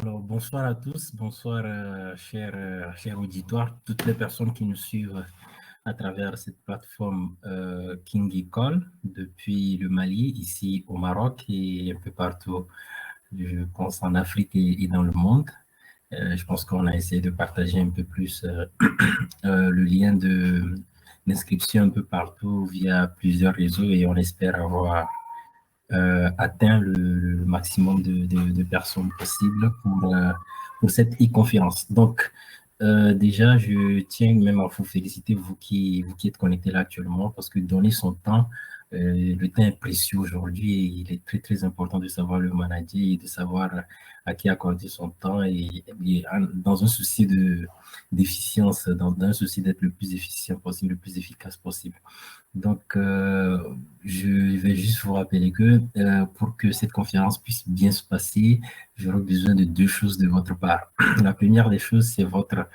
Alors, bonsoir à tous, bonsoir, chers auditoires, toutes les personnes qui nous suivent à travers cette plateforme King Call depuis le Mali, ici au Maroc et un peu partout, je pense en Afrique et dans le monde. Je pense qu'on a essayé de partager un peu plus le lien d'inscription un peu partout via plusieurs réseaux et on espère avoir atteint le maximum de personnes possibles pour cette e-conférence. Donc, déjà, je tiens même à vous féliciter, vous qui êtes connectés là actuellement, parce que donner son temps, le temps est précieux aujourd'hui et il est très, très important de savoir le manager et de savoir à qui accorder son temps et dans un souci d'efficience, dans un souci d'être le plus efficient possible, le plus efficace possible. Donc, je vais juste vous rappeler que pour que cette conférence puisse bien se passer, j'aurai besoin de deux choses de votre part. La première des choses, c'est votre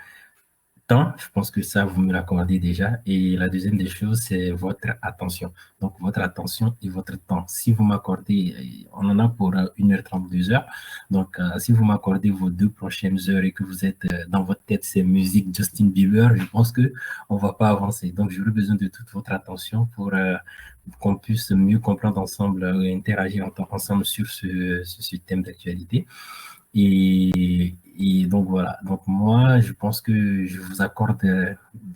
temps. Je pense que ça, vous me l'accordez déjà. Et la deuxième des choses, c'est votre attention. Donc, votre attention et votre temps. Si vous m'accordez, on en a pour 1h30, 2 heures. Donc, si vous m'accordez vos 2 prochaines heures et que vous êtes dans votre tête, c'est musique Justin Bieber, je pense que on va pas avancer. Donc, j'aurai besoin de toute votre attention pour qu'on puisse mieux comprendre ensemble et interagir ensemble sur ce thème d'actualité. Et donc voilà, donc moi je pense que je vous accorde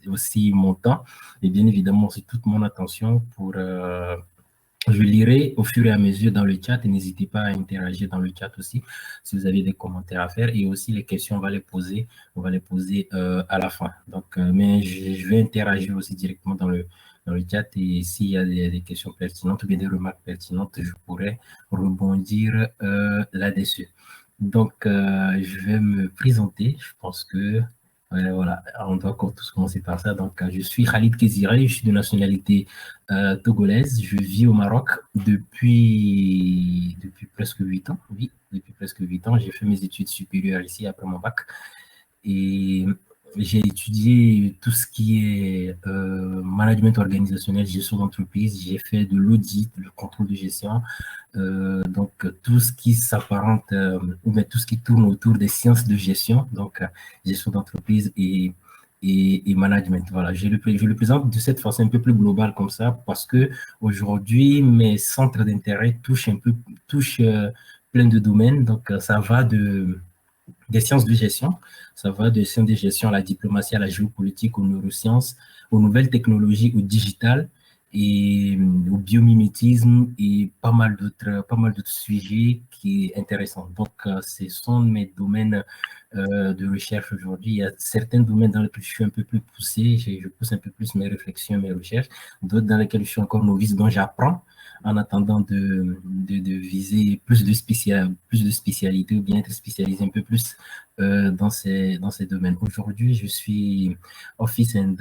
aussi mon temps et bien évidemment aussi toute mon attention pour je lirai au fur et à mesure dans le chat et n'hésitez pas à interagir dans le chat aussi si vous avez des commentaires à faire et aussi les questions on va les poser à la fin. Donc mais je vais interagir aussi directement dans le chat et s'il y a des questions pertinentes ou bien des remarques pertinentes, je pourrais rebondir là-dessus. Donc, je vais me présenter. Je pense que voilà, on doit tous commencer par ça. Donc, je suis Khalid Kéziré, je suis de nationalité togolaise. Je vis au Maroc depuis presque 8 ans. Oui, depuis presque 8 ans. J'ai fait mes études supérieures ici après mon bac. Et j'ai étudié tout ce qui est management organisationnel, gestion d'entreprise. J'ai fait de l'audit, le contrôle de gestion. Donc, tout ce qui s'apparente, ou bien tout ce qui tourne autour des sciences de gestion, donc gestion d'entreprise et management. Voilà, je le présente de cette façon un peu plus globale comme ça, parce que aujourd'hui, mes centres d'intérêt touchent plein de domaines. Donc, ça va des sciences de gestion, ça va des sciences de gestion à la diplomatie, à la géopolitique, aux neurosciences, aux nouvelles technologies, au digital et au biomimétisme et pas mal d'autres sujets qui sont intéressants. Donc, ce sont mes domaines de recherche aujourd'hui. Il y a certains domaines dans lesquels je suis un peu plus poussé, je pousse un peu plus mes réflexions, mes recherches, d'autres dans lesquels je suis encore novice, dont j'apprends en attendant de viser plus de spécialités ou bien être spécialisé un peu plus dans ces domaines. Aujourd'hui, je suis Office and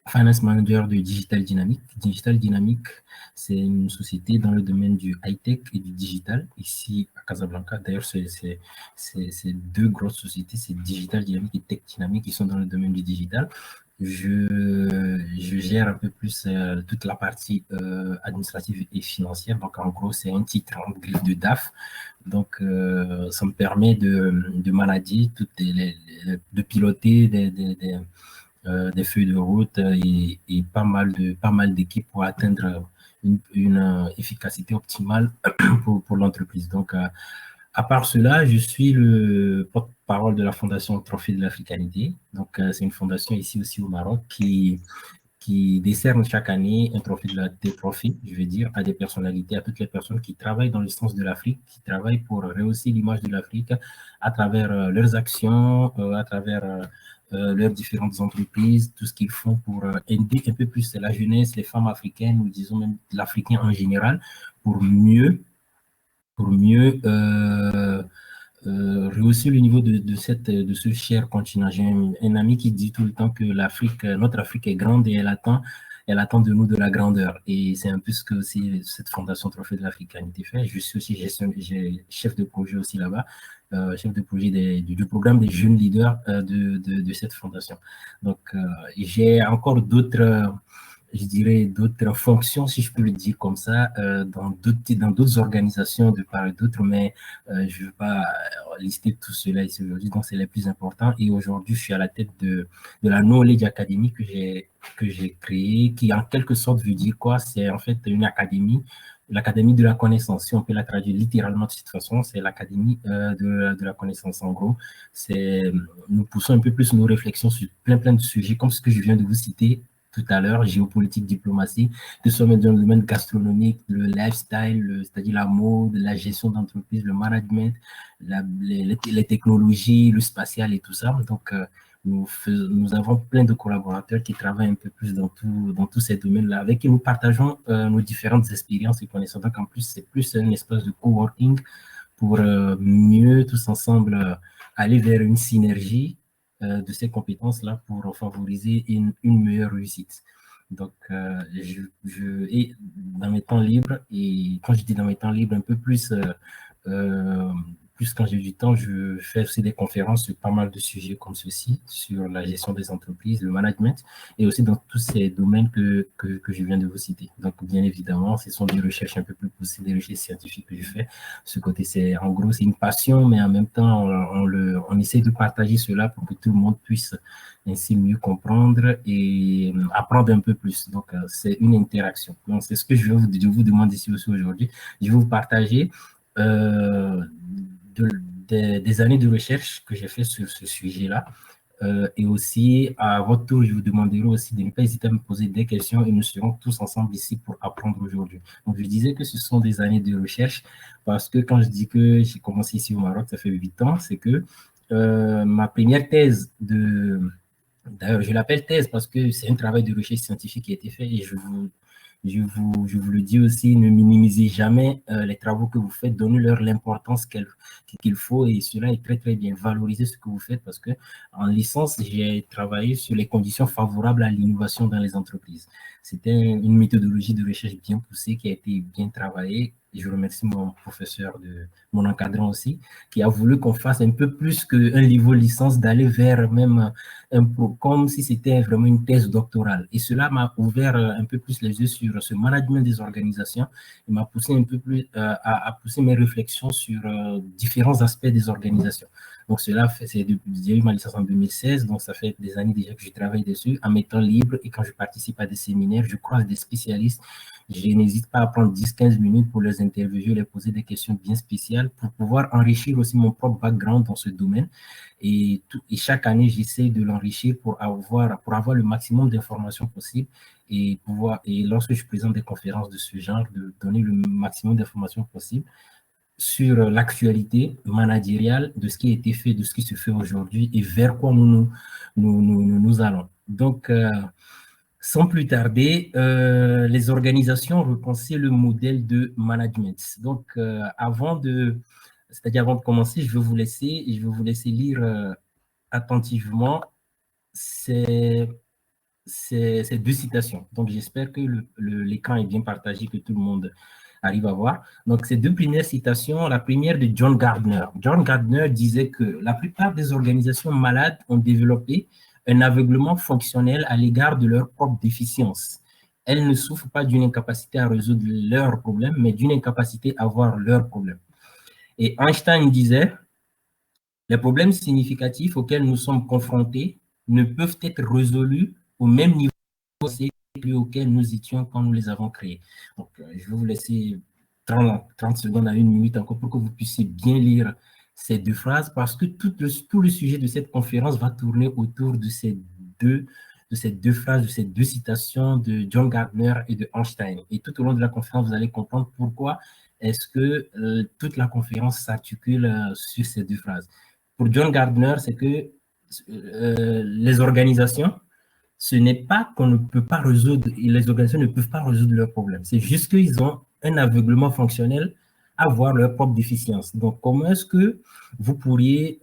Finance Manager de Digital Dynamic. Digital Dynamic, c'est une société dans le domaine du high-tech et du digital, ici à Casablanca. D'ailleurs, c'est deux grosses sociétés, c'est Digital Dynamic et Tech Dynamic, qui sont dans le domaine du digital. Je gère un peu plus toute la partie administrative et financière. Donc, en gros, c'est un titre en griffe de DAF. Donc, ça me permet de manager, de piloter des feuilles de route et pas mal d'équipes pour atteindre une efficacité optimale pour l'entreprise. Donc, à part cela, je suis le porte-parole de la Fondation Trophée de l'Africanité. Donc, c'est une fondation ici aussi au Maroc qui décerne chaque année un trophée des trophées, je veux dire, à des personnalités, à toutes les personnes qui travaillent dans le sens de l'Afrique, qui travaillent pour rehausser l'image de l'Afrique à travers leurs actions, à travers leurs différentes entreprises, tout ce qu'ils font pour aider un peu plus la jeunesse, les femmes africaines, ou disons même l'Africain en général, pour mieux rehausser le niveau de ce cher continent. J'ai un ami qui dit tout le temps que notre Afrique est grande et elle attend de nous de la grandeur. Et c'est un peu ce que aussi cette Fondation Trophée de l'Africanité fait. Je suis aussi chef de projet aussi là-bas, chef de projet du programme des jeunes leaders de cette fondation. Donc, j'ai encore je dirais, d'autres fonctions, si je peux le dire comme ça, dans d'autres organisations de part et d'autre, mais je ne veux pas lister tout cela ici aujourd'hui, donc c'est les plus importants. Et aujourd'hui, je suis à la tête de la Knowledge Academy que j'ai créée, qui en quelque sorte veut dire quoi? C'est en fait une académie, l'académie de la connaissance. Si on peut la traduire littéralement de cette façon, c'est l'académie de la connaissance. En gros, nous poussons un peu plus nos réflexions sur plein de sujets, comme ce que je viens de vous citer tout à l'heure, géopolitique, diplomatie, que ce soit dans le domaine gastronomique, le lifestyle, c'est-à-dire la mode, la gestion d'entreprise, le management, les technologies, le spatial et tout ça. Donc, nous avons plein de collaborateurs qui travaillent un peu plus dans tous ces domaines-là, avec qui nous partageons nos différentes expériences et connaissances. Donc, en plus, c'est plus un espace de coworking pour mieux tous ensemble aller vers une synergie de ces compétences-là pour favoriser une meilleure réussite. Donc, et dans mes temps libres, et quand je dis dans mes temps libres, un peu plus plus quand j'ai du temps, je fais aussi des conférences sur pas mal de sujets comme ceci, sur la gestion des entreprises, le management, et aussi dans tous ces domaines que je viens de vous citer. Donc, bien évidemment, ce sont des recherches un peu plus poussées, des recherches scientifiques que je fais. Ce côté, en gros, c'est une passion, mais en même temps, on essaie de partager cela pour que tout le monde puisse ainsi mieux comprendre et apprendre un peu plus. Donc, c'est une interaction. Donc, c'est ce que je vais vous demander ici aussi aujourd'hui. Je vais vous partager des années de recherche que j'ai fait sur ce sujet-là. Et aussi, à votre tour, je vous demanderai aussi de ne pas hésiter à me poser des questions et nous serons tous ensemble ici pour apprendre aujourd'hui. Donc, je disais que ce sont des années de recherche parce que quand je dis que j'ai commencé ici au Maroc, ça fait 8 ans, c'est que ma première thèse d'ailleurs, je l'appelle thèse parce que c'est un travail de recherche scientifique qui a été fait et je vous le dis aussi, ne minimisez jamais les travaux que vous faites, donnez-leur l'importance qu'il faut et cela est très bien. Valorisez ce que vous faites parce que en licence, j'ai travaillé sur les conditions favorables à l'innovation dans les entreprises. C'était une méthodologie de recherche bien poussée qui a été bien travaillée. Et je remercie mon professeur, mon encadrant aussi, qui a voulu qu'on fasse un peu plus qu'un niveau licence, d'aller vers même comme si c'était vraiment une thèse doctorale. Et cela m'a ouvert un peu plus les yeux sur ce management des organisations et m'a poussé un peu plus à pousser mes réflexions sur différents aspects des organisations. Donc, cela fait, j'ai eu ma licence en 2016, donc ça fait des années déjà que je travaille dessus, en mes temps libres et quand je participe à des séminaires, je croise des spécialistes, je n'hésite pas à prendre 10-15 minutes pour les interviewer, les poser des questions bien spéciales pour pouvoir enrichir aussi mon propre background dans ce domaine. Et chaque année, j'essaie de l'enrichir pour avoir le maximum d'informations possibles et lorsque je présente des conférences de ce genre, de donner le maximum d'informations possibles sur l'actualité managériale de ce qui a été fait, de ce qui se fait aujourd'hui et vers quoi nous allons. Donc, sans plus tarder, les organisations repensaient le modèle de management. Donc, c'est-à-dire avant de commencer, je vais vous laisser lire attentivement ces deux citations. Donc, j'espère que l'écran est bien partagé, que tout le monde arrive à voir. Donc, ces deux premières citations, la première de John Gardner. John Gardner disait que la plupart des organisations malades ont développé un aveuglement fonctionnel à l'égard de leurs propres déficiences. Elles ne souffrent pas d'une incapacité à résoudre leurs problèmes, mais d'une incapacité à voir leurs problèmes. Et Einstein disait, les problèmes significatifs auxquels nous sommes confrontés ne peuvent être résolus au même niveau auxquels nous étions quand nous les avons créés. Donc, je vais vous laisser 30 secondes à 1 minute encore pour que vous puissiez bien lire ces deux phrases parce que tout le sujet de cette conférence va tourner autour de ces deux phrases, de ces deux citations de John Gardner et de Einstein. Et tout au long de la conférence, vous allez comprendre pourquoi est-ce que toute la conférence s'articule sur ces deux phrases. Pour John Gardner, c'est que les organisations, ce n'est pas qu'on ne peut pas résoudre, les organisations ne peuvent pas résoudre leurs problèmes. C'est juste qu'ils ont un aveuglement fonctionnel à voir leurs propres déficiences. Donc, comment est-ce que vous voulez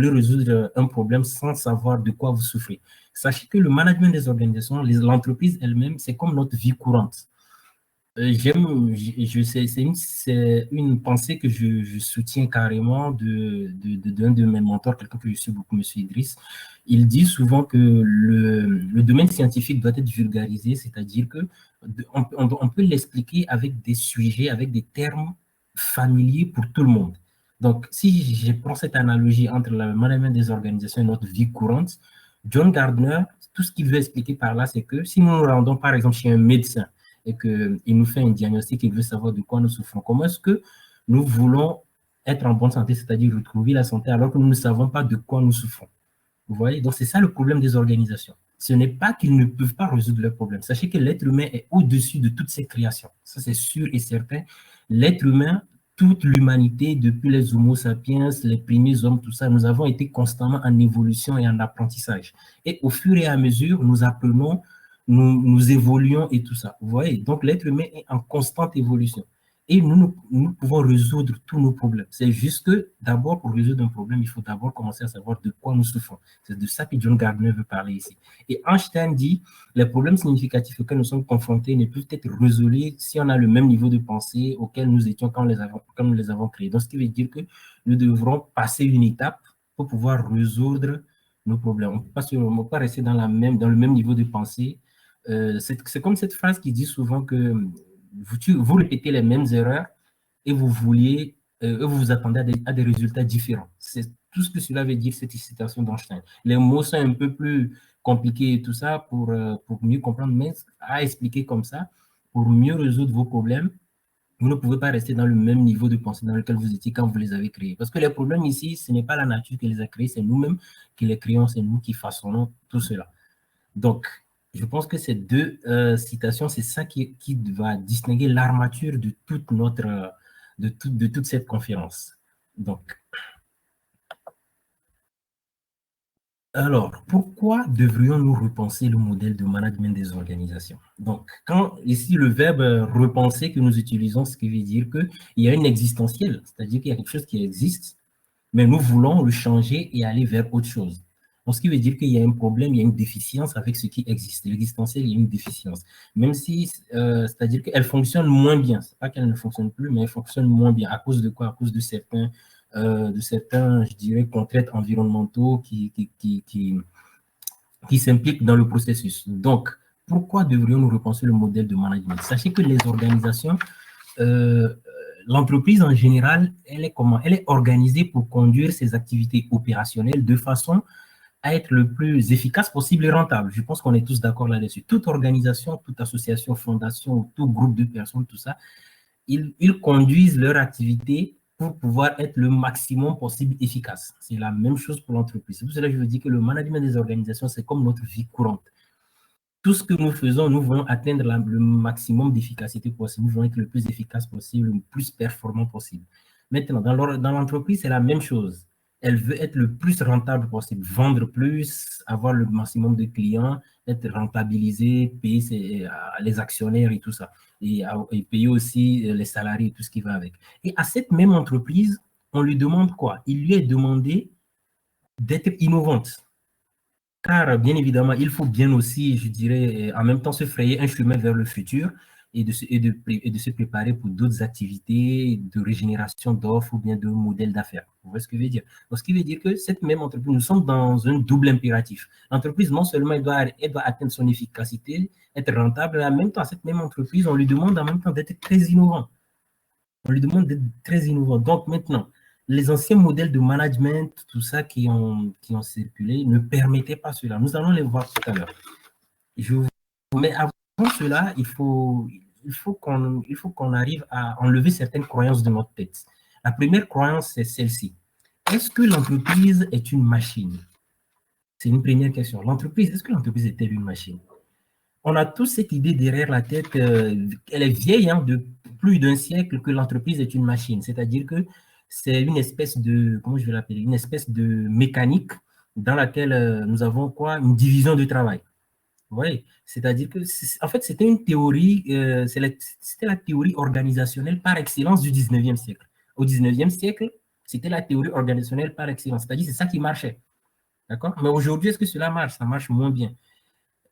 résoudre un problème sans savoir de quoi vous souffrez? Sachez que le management des organisations, l'entreprise elle-même, c'est comme notre vie courante. C'est une pensée que je soutiens carrément d'un de mes mentors, quelqu'un que je suis beaucoup, M. Idriss. Il dit souvent que le domaine scientifique doit être vulgarisé, c'est-à-dire que on peut l'expliquer avec des sujets, avec des termes familiers pour tout le monde. Donc, si je prends cette analogie entre le management des organisations et notre vie courante, John Gardner, tout ce qu'il veut expliquer par là, c'est que si nous nous rendons par exemple chez un médecin et qu'il nous fait un diagnostic, il veut savoir de quoi nous souffrons, comment est-ce que nous voulons être en bonne santé, c'est-à-dire retrouver la santé, alors que nous ne savons pas de quoi nous souffrons. Vous voyez? Donc, c'est ça le problème des organisations. Ce n'est pas qu'ils ne peuvent pas résoudre leurs problèmes. Sachez que l'être humain est au-dessus de toutes ces créations. Ça, c'est sûr et certain. L'être humain, toute l'humanité, depuis les Homo sapiens, les premiers hommes, tout ça, nous avons été constamment en évolution et en apprentissage. Et au fur et à mesure, nous apprenons, nous évoluons et tout ça. Vous voyez? Donc, l'être humain est en constante évolution. Et nous pouvons résoudre tous nos problèmes. C'est juste que, d'abord, pour résoudre un problème, il faut d'abord commencer à savoir de quoi nous souffrons. C'est de ça que John Gardner veut parler ici. Et Einstein dit, les problèmes significatifs auxquels nous sommes confrontés ne peuvent être résolus si on a le même niveau de pensée auquel nous étions quand nous les avons créés. Donc, ce qui veut dire que nous devrons passer une étape pour pouvoir résoudre nos problèmes. On ne peut pas rester dans le même niveau de pensée. C'est comme cette phrase qui dit souvent que vous répétez les mêmes erreurs et vous vous attendez à des résultats différents. C'est tout ce que cela veut dire, cette citation d'Einstein. Les mots sont un peu plus compliqués et tout ça pour mieux comprendre, mais à expliquer comme ça, pour mieux résoudre vos problèmes, vous ne pouvez pas rester dans le même niveau de pensée dans lequel vous étiez quand vous les avez créés. Parce que les problèmes ici, ce n'est pas la nature qui les a créés, c'est nous-mêmes qui les créons, c'est nous qui façonnons tout cela. Donc, je pense que ces deux citations, c'est ça qui va distinguer l'armature de de toute cette conférence. Donc, alors, pourquoi devrions-nous repenser le modèle de management des organisations? Donc, quand ici le verbe repenser que nous utilisons, ce qui veut dire qu'il y a une existentielle, c'est-à-dire qu'il y a quelque chose qui existe, mais nous voulons le changer et aller vers autre chose. Donc, ce qui veut dire qu'il y a un problème, il y a une déficience avec ce qui existe. L'existentiel, il y a une déficience. Même si, c'est-à-dire qu'elle fonctionne moins bien. Ce n'est pas qu'elle ne fonctionne plus, mais elle fonctionne moins bien. À cause de quoi? À cause de certains, je dirais, contraintes environnementaux qui s'impliquent dans le processus. Donc, pourquoi devrions-nous repenser le modèle de management? Sachez que les organisations, l'entreprise en général, elle est comment? Elle est organisée pour conduire ses activités opérationnelles de façon à être le plus efficace possible et rentable. Je pense qu'on est tous d'accord là-dessus. Toute organisation, toute association, fondation, tout groupe de personnes, tout ça, ils conduisent leur activité pour pouvoir être le maximum possible efficace. C'est la même chose pour l'entreprise. C'est pour cela que je veux dire que le management des organisations, c'est comme notre vie courante. Tout ce que nous faisons, nous voulons atteindre le maximum d'efficacité possible. Nous voulons être le plus efficace possible, le plus performant possible. Maintenant, dans l'entreprise, c'est la même chose. Elle veut être le plus rentable possible, vendre plus, avoir le maximum de clients, être rentabilisé, payer les actionnaires et tout ça, et payer aussi les salariés et tout ce qui va avec. Et à cette même entreprise, on lui demande quoi? Il lui est demandé d'être innovante. Car, bien évidemment, il faut bien aussi, je dirais, en même temps se frayer un chemin vers le futur et de se préparer pour d'autres activités de régénération d'offres ou bien de modèles d'affaires. Vous voyez ce que je veux dire? Donc, ce qui veut dire que cette même entreprise, nous sommes dans un double impératif. L'entreprise, non seulement elle doit atteindre son efficacité, être rentable, mais en même temps, à cette même entreprise, on lui demande en même temps d'être très innovant. On lui demande d'être très innovant. Donc, maintenant, les anciens modèles de management, tout ça qui ont circulé, ne permettaient pas cela. Nous allons les voir tout à l'heure. Mais avant cela, il faut qu'on arrive à enlever certaines croyances de notre tête. La première croyance, c'est celle-ci. Est-ce que l'entreprise est une machine? C'est une première question. Est-ce que l'entreprise est-elle une machine? On a tous cette idée derrière la tête, elle est vieille, hein, de plus d'un siècle, que l'entreprise est une machine. C'est-à-dire que c'est une espèce de, comment je vais l'appeler, une espèce de mécanique dans laquelle nous avons quoi? Une division de travail. Oui, c'est-à-dire que, en fait, c'était une théorie, c'était la théorie organisationnelle par excellence du 19e siècle. Au 19e siècle, c'était la théorie organisationnelle par excellence. C'est-à-dire c'est ça qui marchait. D'accord? Mais aujourd'hui, est-ce que cela marche? Ça marche moins bien.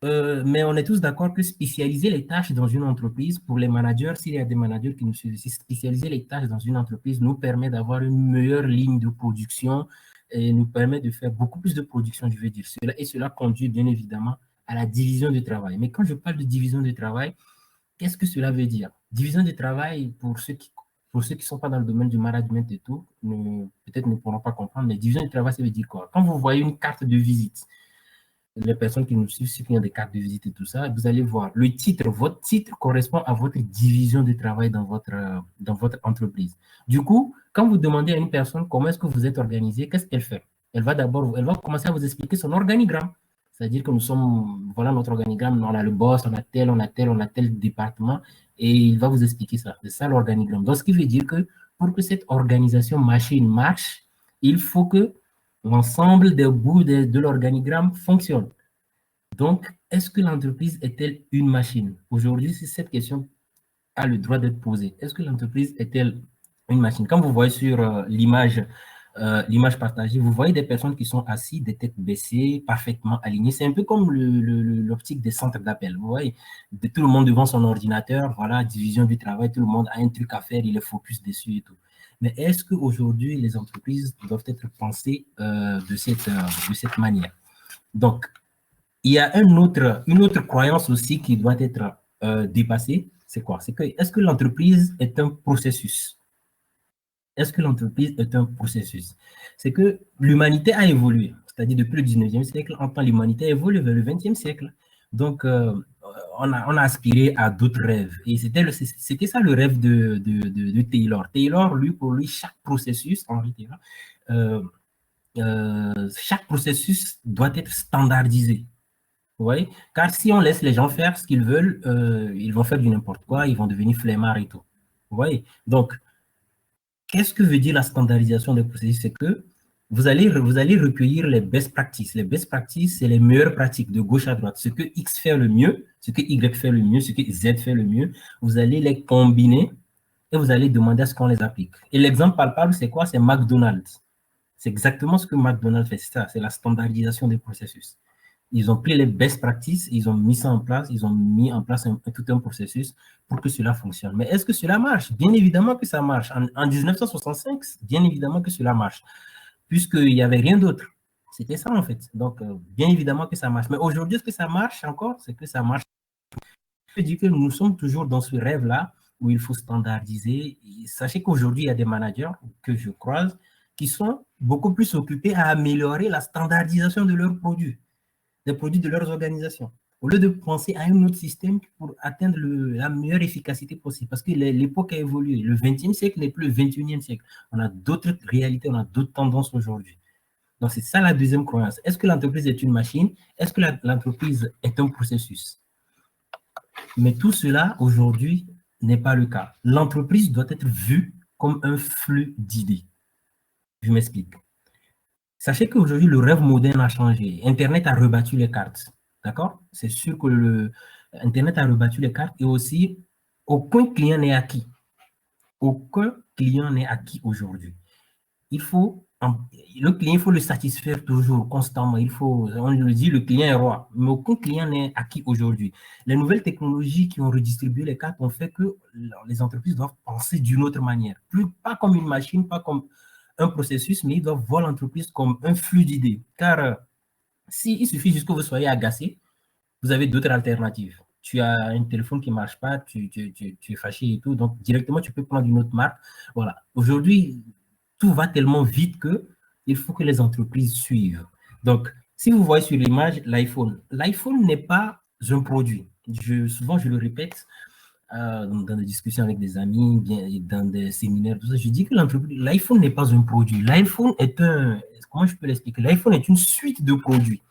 Mais on est tous d'accord que spécialiser les tâches dans une entreprise, pour les managers, s'il y a des managers qui nous suivent ici, spécialiser les tâches dans une entreprise nous permet d'avoir une meilleure ligne de production et nous permet de faire beaucoup plus de production, je veux dire. Et cela conduit bien évidemment à la division du travail. Mais quand je parle de division du travail, qu'est-ce que cela veut dire? Division du travail, pour ceux qui ne sont pas dans le domaine du management et tout, peut-être ne pourront pas comprendre, mais division du travail, ça veut dire quoi? Quand vous voyez une carte de visite, les personnes qui nous suivent, ceux qui ont des cartes de visite et tout ça, vous allez voir le titre. Votre titre correspond à votre division de travail dans votre entreprise. Du coup, quand vous demandez à une personne comment est-ce que vous êtes organisé, qu'est-ce qu'elle fait? Elle va commencer à vous expliquer son organigramme. C'est-à-dire que nous sommes, voilà notre organigramme, on a le boss, on a tel, on a tel, on a tel département, et il va vous expliquer ça. C'est ça l'organigramme. Donc, ce qui veut dire que pour que cette organisation machine marche, il faut que l'ensemble des bouts de l'organigramme fonctionne. Donc, est-ce que l'entreprise est-elle une machine? Aujourd'hui, si cette question a le droit d'être posée, est-ce que l'entreprise est-elle une machine? Quand vous voyez sur l'image partagée, vous voyez des personnes qui sont assises, des têtes baissées, parfaitement alignées. C'est un peu comme l'optique des centres d'appel. Vous voyez, tout le monde devant son ordinateur, voilà, division du travail, tout le monde a un truc à faire, il est focus dessus et tout. Mais est-ce qu'aujourd'hui, les entreprises doivent être pensées de cette manière? Donc, il y a une autre croyance aussi qui doit être dépassée. C'est quoi? C'est que, est-ce que l'entreprise est un processus? Est-ce que l'entreprise est un processus? C'est que l'humanité a évolué, c'est-à-dire depuis le 19e siècle, enfin l'humanité a évolué vers le 20e siècle. Donc, on a aspiré à d'autres rêves. Et c'était ça le rêve de Taylor. Taylor, pour lui, chaque processus, Henri Taylor, chaque processus doit être standardisé. Vous voyez? Car si on laisse les gens faire ce qu'ils veulent, ils vont faire du n'importe quoi, ils vont devenir flemmards et tout. Vous voyez? Donc, qu'est-ce que veut dire la standardisation des processus? C'est que vous allez recueillir les best practices. Les best practices, c'est les meilleures pratiques de gauche à droite. Ce que X fait le mieux, ce que Y fait le mieux, ce que Z fait le mieux, vous allez les combiner et vous allez demander à ce qu'on les applique. Et l'exemple palpable, c'est quoi? C'est McDonald's. C'est exactement ce que McDonald's fait. C'est ça, c'est la standardisation des processus. Ils ont pris les best practices, ils ont mis ça en place, ils ont mis en place tout un processus pour que cela fonctionne. Mais est-ce que cela marche? Bien évidemment que ça marche. En 1965, bien évidemment que cela marche, puisqu'il n'y avait rien d'autre. C'était ça en fait. Donc, bien évidemment que ça marche. Mais aujourd'hui, est-ce que ça marche encore? C'est que ça marche. Je dis que nous sommes toujours dans ce rêve-là où il faut standardiser. Sachez qu'aujourd'hui, il y a des managers que je croise qui sont beaucoup plus occupés à améliorer la standardisation de leurs produits, des produits de leurs organisations, au lieu de penser à un autre système pour atteindre la meilleure efficacité possible. Parce que l'époque a évolué. Le 20e siècle n'est plus le 21e siècle. On a d'autres réalités, on a d'autres tendances aujourd'hui. Donc, c'est ça la deuxième croyance. Est-ce que l'entreprise est une machine? Est-ce que l'entreprise est un processus? Mais tout cela, aujourd'hui, n'est pas le cas. L'entreprise doit être vue comme un flux d'idées. Je m'explique. Sachez qu'aujourd'hui, le rêve moderne a changé. Internet a rebattu les cartes. D'accord? C'est sûr que Internet a rebattu les cartes et aussi, aucun client n'est acquis. Aucun client n'est acquis aujourd'hui. Le client, il faut le satisfaire toujours, constamment. On le dit, le client est roi. Mais aucun client n'est acquis aujourd'hui. Les nouvelles technologies qui ont redistribué les cartes ont fait que les entreprises doivent penser d'une autre manière. Pas comme une machine, pas comme un processus, mais ils doivent voir l'entreprise comme un flux d'idées. Car s'il suffit juste que vous soyez agacé, vous avez d'autres alternatives. Tu as un téléphone qui ne marche pas, tu es fâché et tout, donc directement, tu peux prendre une autre marque. Voilà. Aujourd'hui, tout va tellement vite qu'il faut que les entreprises suivent. Donc, si vous voyez sur l'image l'iPhone n'est pas un produit. Souvent, je le répète, dans des discussions avec des amis, dans des séminaires, tout ça, je dis que l'iPhone n'est pas un produit. L'iPhone est comment je peux l'expliquer? L'iPhone est une suite de produits.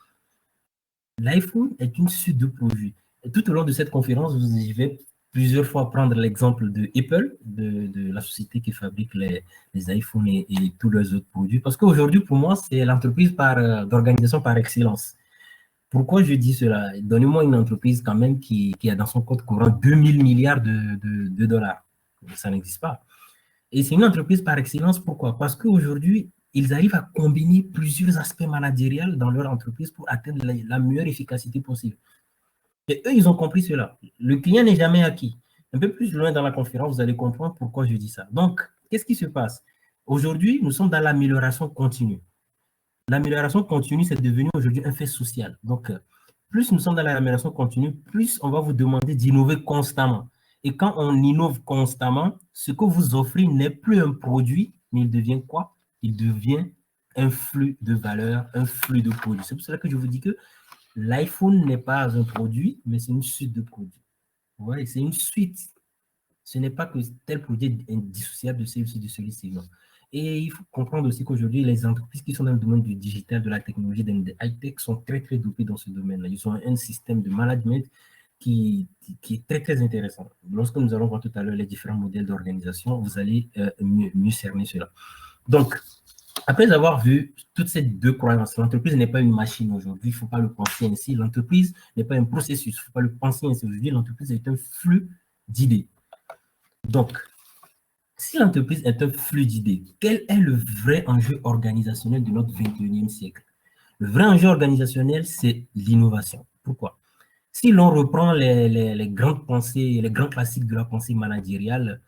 L'iPhone est une suite de produits. Et tout au long de cette conférence, je vais plusieurs fois prendre l'exemple de Apple, de la société qui fabrique les iPhones et tous leurs autres produits. Parce qu'aujourd'hui, pour moi, c'est l'entreprise d'organisation par excellence. Pourquoi je dis cela? Donnez-moi une entreprise quand même qui a dans son compte courant 2000 milliards de dollars. Ça n'existe pas. Et c'est une entreprise par excellence. Pourquoi? Parce qu'aujourd'hui, ils arrivent à combiner plusieurs aspects managériels dans leur entreprise pour atteindre la meilleure efficacité possible. Et eux, ils ont compris cela. Le client n'est jamais acquis. Un peu plus loin dans la conférence, vous allez comprendre pourquoi je dis ça. Donc, qu'est-ce qui se passe? Aujourd'hui, nous sommes dans l'amélioration continue. L'amélioration continue, c'est devenu aujourd'hui un fait social. Donc, plus nous sommes dans l'amélioration continue, plus on va vous demander d'innover constamment. Et quand on innove constamment, ce que vous offrez n'est plus un produit, mais il devient quoi? Il devient un flux de valeur, un flux de produits. C'est pour cela que je vous dis que l'iPhone n'est pas un produit, mais c'est une suite de produits. Ouais, c'est une suite. Ce n'est pas que tel produit est indissociable de celui-ci, de celui-ci, non. Et il faut comprendre aussi qu'aujourd'hui, les entreprises qui sont dans le domaine du digital, de la technologie, des high-tech sont très, très dopées dans ce domaine-là. Ils ont un système de management qui est très, très intéressant. Lorsque nous allons voir tout à l'heure les différents modèles d'organisation, vous allez mieux cerner cela. Donc, après avoir vu toutes ces deux croyances, l'entreprise n'est pas une machine aujourd'hui, il ne faut pas le penser ainsi. L'entreprise n'est pas un processus, il ne faut pas le penser ainsi. Aujourd'hui, l'entreprise est un flux d'idées. Donc, si l'entreprise est un flux d'idées, quel est le vrai enjeu organisationnel de notre 21e siècle? Le vrai enjeu organisationnel, c'est l'innovation. Pourquoi? Si l'on reprend les grandes pensées, les grands classiques de la pensée managériale,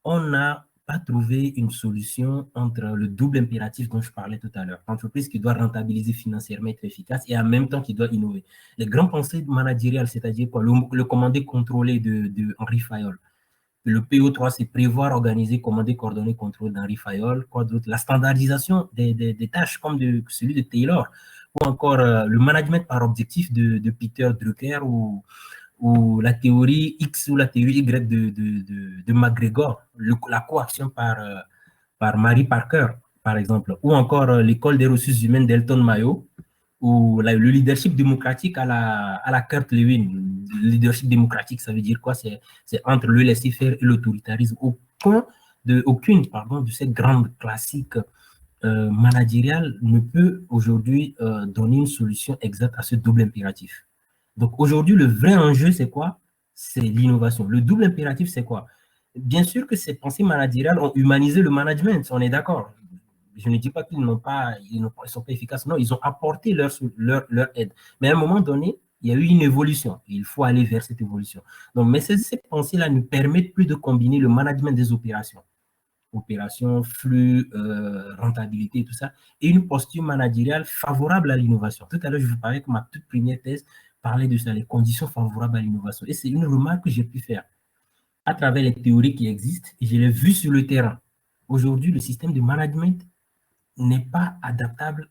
on n'a pas trouvé une solution entre le double impératif dont je parlais tout à l'heure. L'entreprise qui doit rentabiliser financièrement, être efficace et en même temps qui doit innover. Les grandes pensées managériales, c'est-à-dire quoi? Le commandé contrôlé de Henri Fayol. Le PO3, c'est prévoir, organiser, commander, coordonner, contrôler d'Henri Fayol. Quoi d'autre? La standardisation des tâches comme celui de Taylor. Ou encore le management par objectif de Peter Drucker ou la théorie X ou la théorie Y de McGregor, la coaction par Mary Parker, par exemple, ou encore l'école des ressources humaines d'Elton Mayo, ou le leadership démocratique à la Kurt Lewin. Le leadership démocratique, ça veut dire quoi? C'est entre le laisser-faire et l'autoritarisme. Aucune de ces grandes classiques managériales ne peut aujourd'hui donner une solution exacte à ce double impératif. Donc aujourd'hui, le vrai enjeu, c'est quoi? C'est l'innovation. Le double impératif, c'est quoi? Bien sûr que ces pensées managériales ont humanisé le management, on est d'accord. Je ne dis pas qu'ils n'ont pas, ils ne sont pas efficaces. Non, ils ont apporté leur aide. Mais à un moment donné, il y a eu une évolution. Il faut aller vers cette évolution. Donc, mais ces pensées-là ne permettent plus de combiner le management des opérations. Opérations, flux, rentabilité, tout ça, et une posture managériale favorable à l'innovation. Tout à l'heure, je vous parlais que ma toute première thèse parlait de ça, les conditions favorables à l'innovation. Et c'est une remarque que j'ai pu faire à travers les théories qui existent, et je l'ai vu sur le terrain. Aujourd'hui, le système de management n'est pas adaptable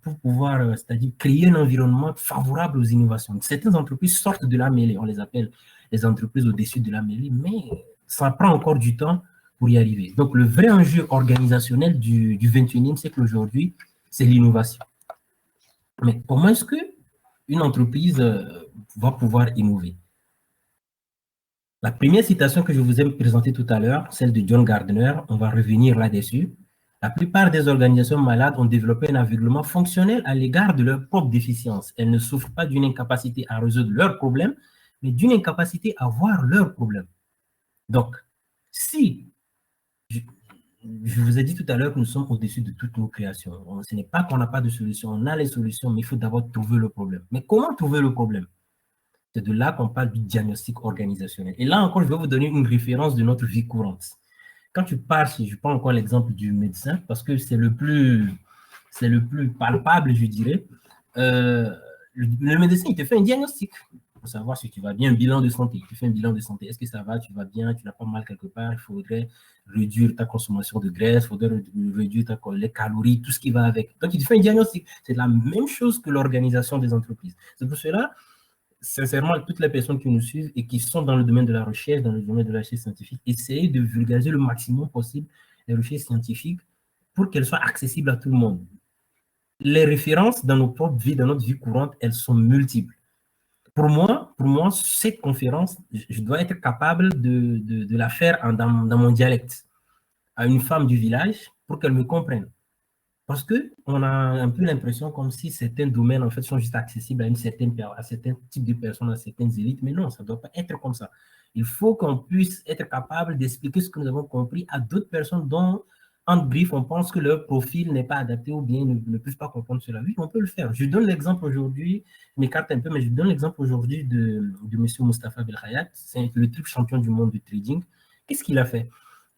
pour pouvoir, c'est-à-dire créer un environnement favorable aux innovations. Certaines entreprises sortent de la mêlée, on les appelle les entreprises au-dessus de la mêlée, mais ça prend encore du temps pour y arriver. Donc, le vrai enjeu organisationnel du 21e siècle aujourd'hui, c'est l'innovation. Mais comment est-ce qu'une entreprise va pouvoir innover? La première citation que je vous ai présentée tout à l'heure, celle de John Gardner, on va revenir là-dessus. La plupart des organisations malades ont développé un aveuglement fonctionnel à l'égard de leurs propres déficiences. Elles ne souffrent pas d'une incapacité à résoudre leurs problèmes, mais d'une incapacité à voir leurs problèmes. Donc, si je vous ai dit tout à l'heure que nous sommes au-dessus de toutes nos créations, ce n'est pas qu'on n'a pas de solution, on a les solutions, mais il faut d'abord trouver le problème. Mais comment trouver le problème? C'est de là qu'on parle du diagnostic organisationnel. Et là encore, je vais vous donner une référence de notre vie courante. Quand tu pars, je prends encore l'exemple du médecin, parce que c'est le plus palpable, je dirais. Le médecin, il te fait un diagnostic pour savoir si tu vas bien, un bilan de santé. Tu fais un bilan de santé. Est-ce que ça va, tu vas bien, tu n'as pas mal quelque part, il faudrait réduire ta consommation de graisse, il faudrait réduire les calories, tout ce qui va avec. Donc, il te fait un diagnostic. C'est la même chose que l'organisation des entreprises. C'est pour cela, sincèrement, toutes les personnes qui nous suivent et qui sont dans le domaine de la recherche, dans le domaine de la recherche scientifique, essayez de vulgariser le maximum possible les recherches scientifiques pour qu'elles soient accessibles à tout le monde. Les références dans nos propres vies, dans notre vie courante, elles sont multiples. Pour moi, cette conférence, je dois être capable de la faire dans mon dialecte à une femme du village pour qu'elle me comprenne. Parce qu'on a un peu l'impression comme si certains domaines, en fait, sont juste accessibles à certains types de personnes, à certaines élites. Mais non, ça ne doit pas être comme ça. Il faut qu'on puisse être capable d'expliquer ce que nous avons compris à d'autres personnes dont en brief, on pense que leur profil n'est pas adapté ou bien ne peuvent pas comprendre cela. Oui, on peut le faire. Je donne l'exemple aujourd'hui, je m'écarte un peu, mais je donne l'exemple aujourd'hui de M. Moustapha Belkhayat, c'est le triple champion du monde du trading. Qu'est-ce qu'il a fait?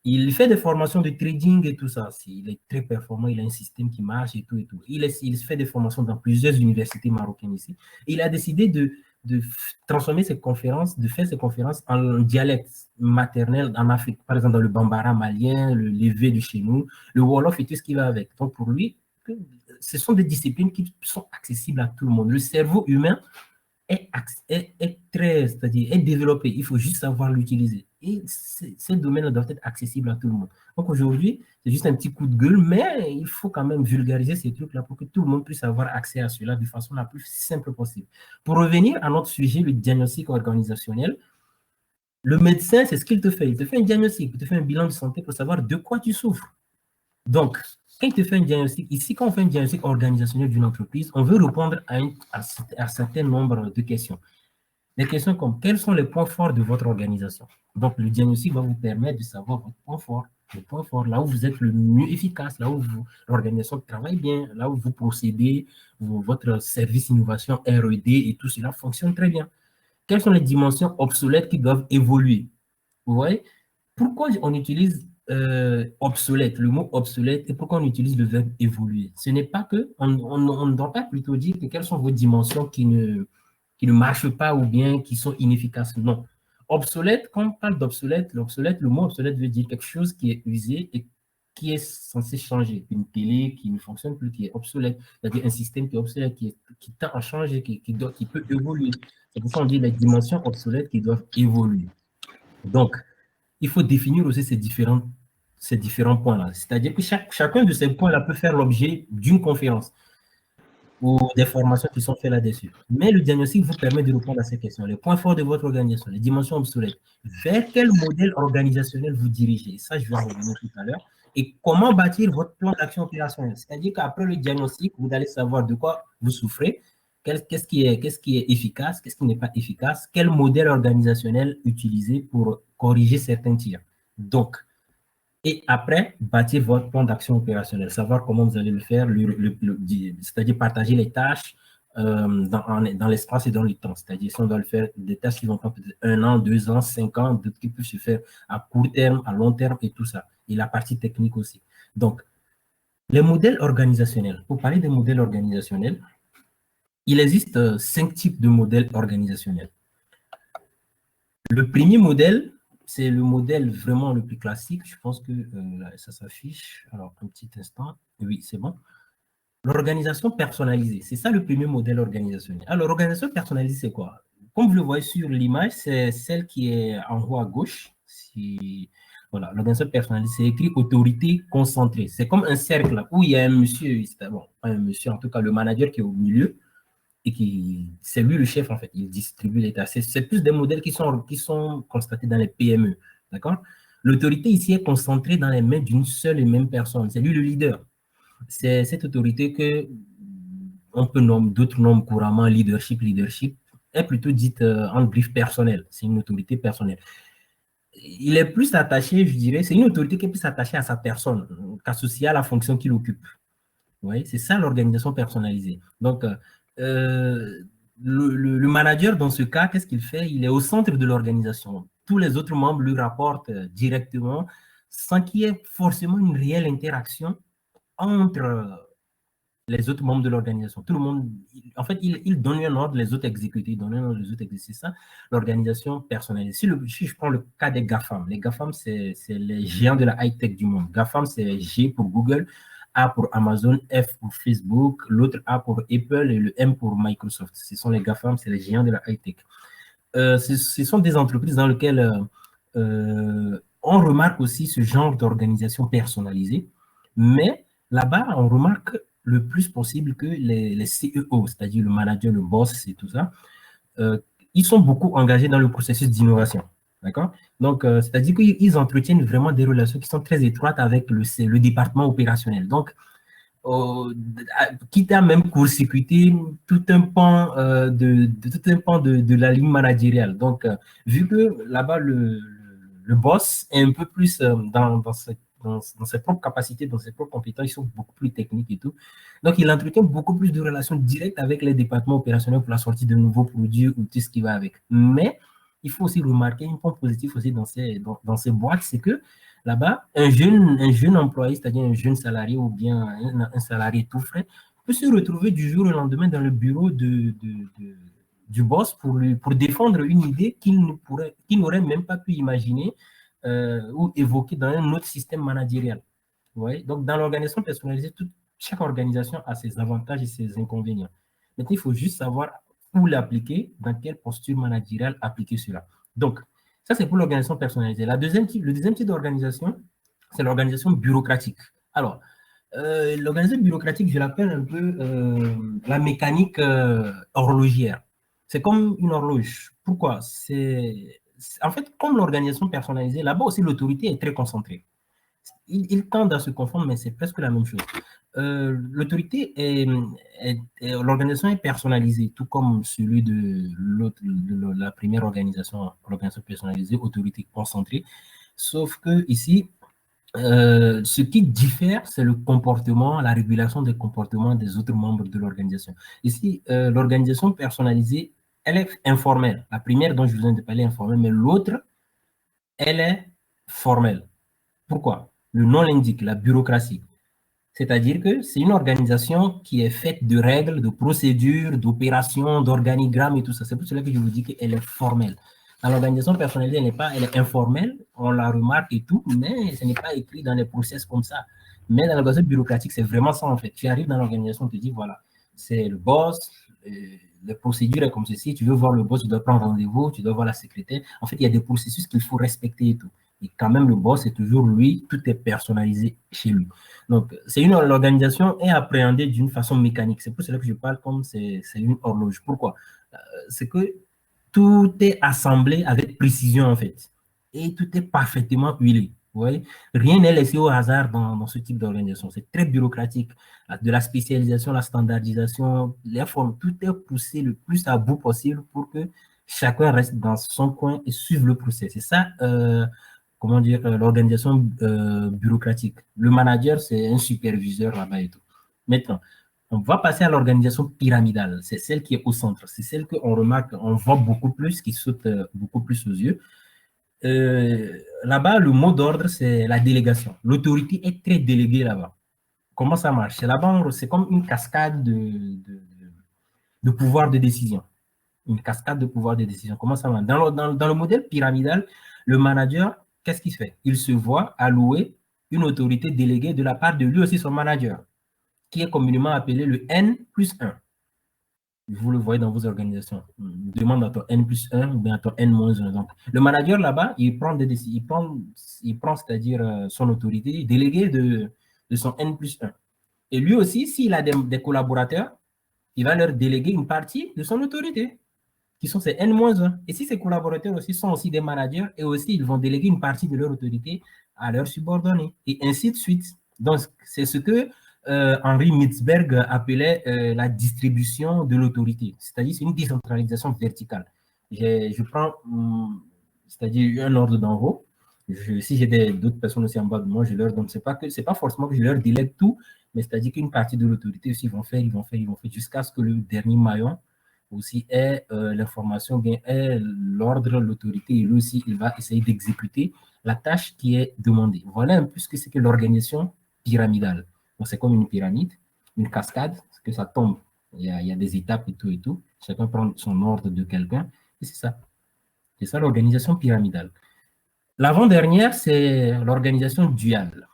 Il fait des formations de trading et tout ça. Il est très performant, il a un système qui marche et tout et tout. Il fait des formations dans plusieurs universités marocaines ici. Il a décidé de transformer ses conférences, de faire ses conférences en dialecte maternel en Afrique. Par exemple, dans le Bambara malien, le Lévé de chez nous, le Wolof et tout ce qui va avec. Donc, pour lui, ce sont des disciplines qui sont accessibles à tout le monde. Le cerveau humain est très, c'est-à-dire est développé. Il faut juste savoir l'utiliser. Et ces domaines doivent être accessibles à tout le monde. Donc aujourd'hui, c'est juste un petit coup de gueule, mais il faut quand même vulgariser ces trucs-là pour que tout le monde puisse avoir accès à cela de façon la plus simple possible. Pour revenir à notre sujet, le diagnostic organisationnel, le médecin, c'est ce qu'il te fait. Il te fait un diagnostic, il te fait un bilan de santé pour savoir de quoi tu souffres. Donc, quand il te fait un diagnostic, ici, quand on fait un diagnostic organisationnel d'une entreprise, on veut répondre à un certain nombre de questions. Des questions comme quels sont les points forts de votre organisation? Donc, le diagnostic va vous permettre de savoir votre point fort, le point fort, là où vous êtes le mieux efficace, là où l'organisation travaille bien, là où vous procédez, votre service innovation, R&D et tout cela fonctionne très bien. Quelles sont les dimensions obsolètes qui doivent évoluer? Vous voyez? Pourquoi on utilise obsolète, le mot obsolète, et pourquoi on utilise le verbe évoluer? Ce n'est pas que, on ne doit pas plutôt dire que quelles sont vos dimensions qui ne marchent pas ou bien qui sont inefficaces. Non. Obsolète, quand on parle d'obsolète, le mot obsolète veut dire quelque chose qui est usé et qui est censé changer. Une télé qui ne fonctionne plus, qui est obsolète, c'est-à-dire un système qui est obsolète, qui tend à changer, qui peut évoluer. C'est pour ça qu'on dit les dimensions obsolètes qui doivent évoluer. Donc, il faut définir aussi ces différents points-là. C'est-à-dire que chacun de ces points-là peut faire l'objet d'une conférence ou des formations qui sont faites là-dessus. Mais le diagnostic vous permet de répondre à ces questions. Les points forts de votre organisation, les dimensions obsolètes. Vers quel modèle organisationnel vous dirigez? Ça, je vais en revenir tout à l'heure. Et comment bâtir votre plan d'action opérationnelle? C'est-à-dire qu'après le diagnostic, vous allez savoir de quoi vous souffrez, qu'est-ce qui est efficace, qu'est-ce qui n'est pas efficace, quel modèle organisationnel utiliser pour corriger certains tirs. Donc, et après, bâtir votre plan d'action opérationnel, savoir comment vous allez le faire, c'est-à-dire partager les tâches dans l'espace et dans le temps. C'est-à-dire si on doit le faire, des tâches qui vont prendre peut-être 1 an, 2 ans, 5 ans, d'autres qui peuvent se faire à court terme, à long terme et tout ça. Et la partie technique aussi. Donc, les modèles organisationnels. Pour parler des modèles organisationnels, il existe 5 types de modèles organisationnels. Le premier modèle, c'est le modèle vraiment le plus classique. Je pense que ça s'affiche. Alors, un petit instant. Oui, c'est bon. L'organisation personnalisée, c'est ça le premier modèle organisationnel. Alors, l'organisation personnalisée, c'est quoi? Comme vous le voyez sur l'image, c'est celle qui est en haut à gauche. Voilà, l'organisation personnalisée, c'est écrit autorité concentrée. C'est comme un cercle où il y a un monsieur, bon, pas un monsieur, en tout cas le manager qui est au milieu, et c'est lui le chef en fait, il distribue les tâches. C'est plus des modèles qui sont constatés dans les PME, d'accord? L'autorité ici est concentrée dans les mains d'une seule et même personne, c'est lui le leader. C'est cette autorité que on peut nommer, d'autres nomment couramment leadership, est plutôt dite en brief personnel, c'est une autorité personnelle. Il est plus attaché, je dirais, c'est une autorité qui est plus attachée à sa personne qu'associée à la fonction qu'il occupe. Oui, c'est ça l'organisation personnalisée. Donc, le manager, dans ce cas, qu'est-ce qu'il fait? Il est au centre de l'organisation. Tous les autres membres lui rapportent directement sans qu'il y ait forcément une réelle interaction entre les autres membres de l'organisation. Tout le monde, en fait, il donne un ordre, les autres exécutent, il donne un ordre, les autres exécutent. C'est ça, l'organisation personnalisée. Si je prends le cas des GAFAM, les GAFAM, c'est les géants de la high-tech du monde. GAFAM, c'est G pour Google, A pour Amazon, F pour Facebook, l'autre A pour Apple et le M pour Microsoft. Ce sont les GAFAM, c'est les géants de la high-tech. Ce sont des entreprises dans lesquelles on remarque aussi ce genre d'organisation personnalisée, mais là-bas, on remarque le plus possible que les CEO, c'est-à-dire le manager, le boss et tout ça, ils sont beaucoup engagés dans le processus d'innovation. D'accord? Donc, c'est-à-dire qu'ils entretiennent vraiment des relations qui sont très étroites avec le département opérationnel. Donc, quitte à même court-circuiter tout un pan, de la ligne managériale. Donc, vu que là-bas, le boss est un peu plus dans dans ses propres capacités, dans ses propres compétences, ils sont beaucoup plus techniques et tout. Donc, il entretient beaucoup plus de relations directes avec les départements opérationnels pour la sortie de nouveaux produits ou tout ce qui va avec. Mais il faut aussi remarquer un point positif aussi dans ces boîtes, c'est que là-bas, un jeune employé, c'est-à-dire un jeune salarié ou bien un salarié tout frais, peut se retrouver du jour au lendemain dans le bureau du boss pour défendre une idée qu'il n'aurait même pas pu imaginer ou évoquer dans un autre système managérial. Ouais. Donc, dans l'organisation personnalisée, chaque organisation a ses avantages et ses inconvénients. Maintenant, il faut juste savoir où l'appliquer, dans quelle posture managériale appliquer cela. Donc, ça, c'est pour l'organisation personnalisée. Le deuxième type d'organisation, c'est l'organisation bureaucratique. Alors, l'organisation bureaucratique, je l'appelle un peu la mécanique horlogère. C'est comme une horloge. Pourquoi? En fait, comme l'organisation personnalisée, là-bas aussi, l'autorité est très concentrée. Ils tendent à se confondre, mais c'est presque la même chose. L'autorité l'organisation est personnalisée, tout comme celui de la première organisation, l'organisation personnalisée, autorité concentrée. Sauf que ici, ce qui diffère, c'est le comportement, la régulation des comportements des autres membres de l'organisation. Ici, l'organisation personnalisée, elle est informelle. La première dont je viens de parler est informelle, mais l'autre, elle est formelle. Pourquoi? Le nom l'indique, la bureaucratie. C'est-à-dire que c'est une organisation qui est faite de règles, de procédures, d'opérations, d'organigrammes et tout ça. C'est pour cela que je vous dis qu'elle est formelle. Dans l'organisation personnalisée, elle est informelle, on la remarque et tout, mais ce n'est pas écrit dans les process comme ça. Mais dans l'organisation bureaucratique, c'est vraiment ça en fait. Tu arrives dans l'organisation, on te dit, voilà, c'est le boss, les procédures est comme ceci, tu veux voir le boss, tu dois prendre rendez-vous, tu dois voir la secrétaire. En fait, il y a des processus qu'il faut respecter et tout. Et quand même, le boss, c'est toujours lui, tout est personnalisé chez lui. Donc, l'organisation est appréhendée d'une façon mécanique. C'est pour cela que je parle comme c'est une horloge. Pourquoi? C'est que tout est assemblé avec précision, en fait. Et tout est parfaitement huilé. Vous voyez? Rien n'est laissé au hasard dans ce type d'organisation. C'est très bureaucratique. De la spécialisation, la standardisation, les formes, tout est poussé le plus à bout possible pour que chacun reste dans son coin et suive le procès. C'est ça, comment dire, l'organisation bureaucratique. Le manager, c'est un superviseur là-bas et tout. Maintenant, on va passer à l'organisation pyramidale. C'est celle qui est au centre. C'est celle qu'on remarque, on voit beaucoup plus, qui saute beaucoup plus aux yeux. Là-bas, le mot d'ordre, c'est la délégation. L'autorité est très déléguée là-bas. Comment ça marche? Là-bas, c'est comme une cascade de pouvoir de décision. Une cascade de pouvoir de décision. Comment ça marche? Dans le modèle pyramidal, le manager, qu'est-ce qu'il fait? Il se voit allouer une autorité déléguée de la part de lui aussi son manager, qui est communément appelé le N plus 1. Vous le voyez dans vos organisations. Demande à ton N plus 1 ou bien à ton N moins 1. Donc, le manager là-bas, il prend des décisions, il prend c'est-à-dire son autorité déléguée de son N plus 1. Et lui aussi, s'il a des collaborateurs, il va leur déléguer une partie de son autorité, qui sont ses N-1. Et si ces collaborateurs aussi sont aussi des managers, et aussi ils vont déléguer une partie de leur autorité à leurs subordonnés, et ainsi de suite. Donc, c'est ce que Henri Mitzberg appelait la distribution de l'autorité, c'est-à-dire c'est une décentralisation verticale. Je prends, c'est-à-dire un ordre d'en haut. Si j'ai d'autres personnes aussi en bas de moi, je leur donne. C'est pas forcément que je leur délègue tout, mais c'est-à-dire qu'une partie de l'autorité aussi, ils vont faire, jusqu'à ce que le dernier maillon aussi est l'information, bien est l'ordre, l'autorité, et lui aussi, il va essayer d'exécuter la tâche qui est demandée. Voilà un peu ce que c'est que l'organisation pyramidale. Donc, c'est comme une pyramide, une cascade, parce que ça tombe. Il y a des étapes et tout et tout. Chacun prend son ordre de quelqu'un, et c'est ça. C'est ça l'organisation pyramidale. L'avant-dernière, c'est l'organisation duale.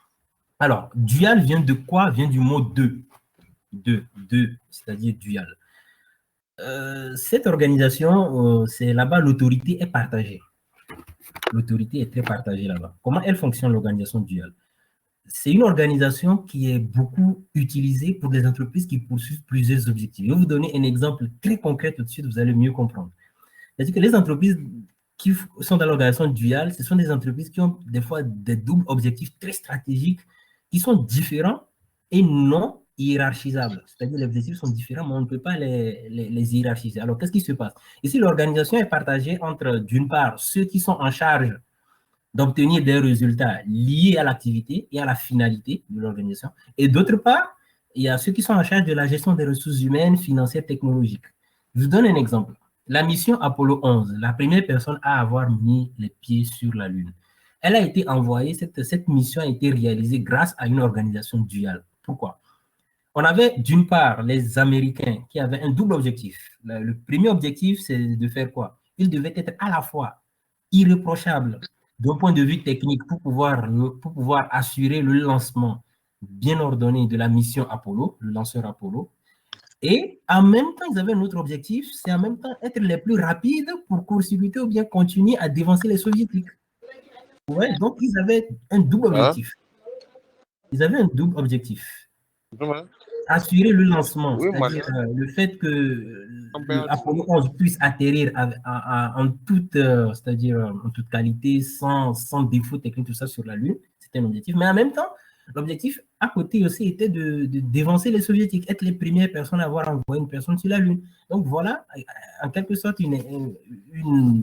Alors, dual vient de quoi? Vient du mot deux. Deux, c'est-à-dire dual. Cette organisation, c'est là-bas, l'autorité est partagée. L'autorité est très partagée là-bas. Comment elle fonctionne, l'organisation duale? C'est une organisation qui est beaucoup utilisée pour des entreprises qui poursuivent plusieurs objectifs. Je vais vous donner un exemple très concret tout de suite, vous allez mieux comprendre. C'est-à-dire que les entreprises qui sont dans l'organisation duale, ce sont des entreprises qui ont des fois des doubles objectifs très stratégiques qui sont différents et non hiérarchisables. C'est-à-dire que les objectifs sont différents, mais on ne peut pas les hiérarchiser. Alors, qu'est-ce qui se passe? Ici, l'organisation est partagée entre, d'une part, ceux qui sont en charge d'obtenir des résultats liés à l'activité et à la finalité de l'organisation. Et d'autre part, il y a ceux qui sont en charge de la gestion des ressources humaines, financières, technologiques. Je vous donne un exemple. La mission Apollo 11, la première personne à avoir mis les pieds sur la Lune, elle a été envoyée, cette mission a été réalisée grâce à une organisation duale. Pourquoi? On avait d'une part les Américains qui avaient un double objectif. Le premier objectif, c'est de faire quoi? Ils devaient être à la fois irréprochables d'un point de vue technique pour pouvoir assurer le lancement bien ordonné de la mission Apollo, le lanceur Apollo. Et en même temps, ils avaient un autre objectif, c'est en même temps être les plus rapides pour court-circuiter ou bien continuer à dévancer les soviétiques. Ouais, donc ils avaient un double objectif. Ils avaient un double objectif. Assurer le lancement, c'est-à-dire le fait que Apollo 11 puisse atterrir en toute, c'est-à-dire en toute qualité, sans défaut technique, tout ça sur la Lune, c'était un objectif. Mais en même temps, l'objectif à côté aussi était de dévancer les soviétiques, être les premières personnes à avoir envoyé une personne sur la Lune. Donc voilà, en quelque sorte,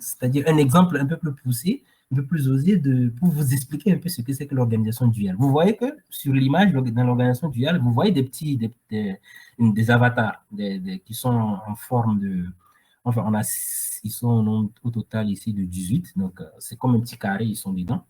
c'est-à-dire un exemple un peu plus poussé, un peu plus osé pour vous expliquer un peu ce que c'est que l'organisation duale. Vous voyez que sur l'image, dans l'organisation duale, vous voyez des avatars qui sont en forme de... Enfin, ils sont au total ici de 18, donc c'est comme un petit carré, ils sont dedans.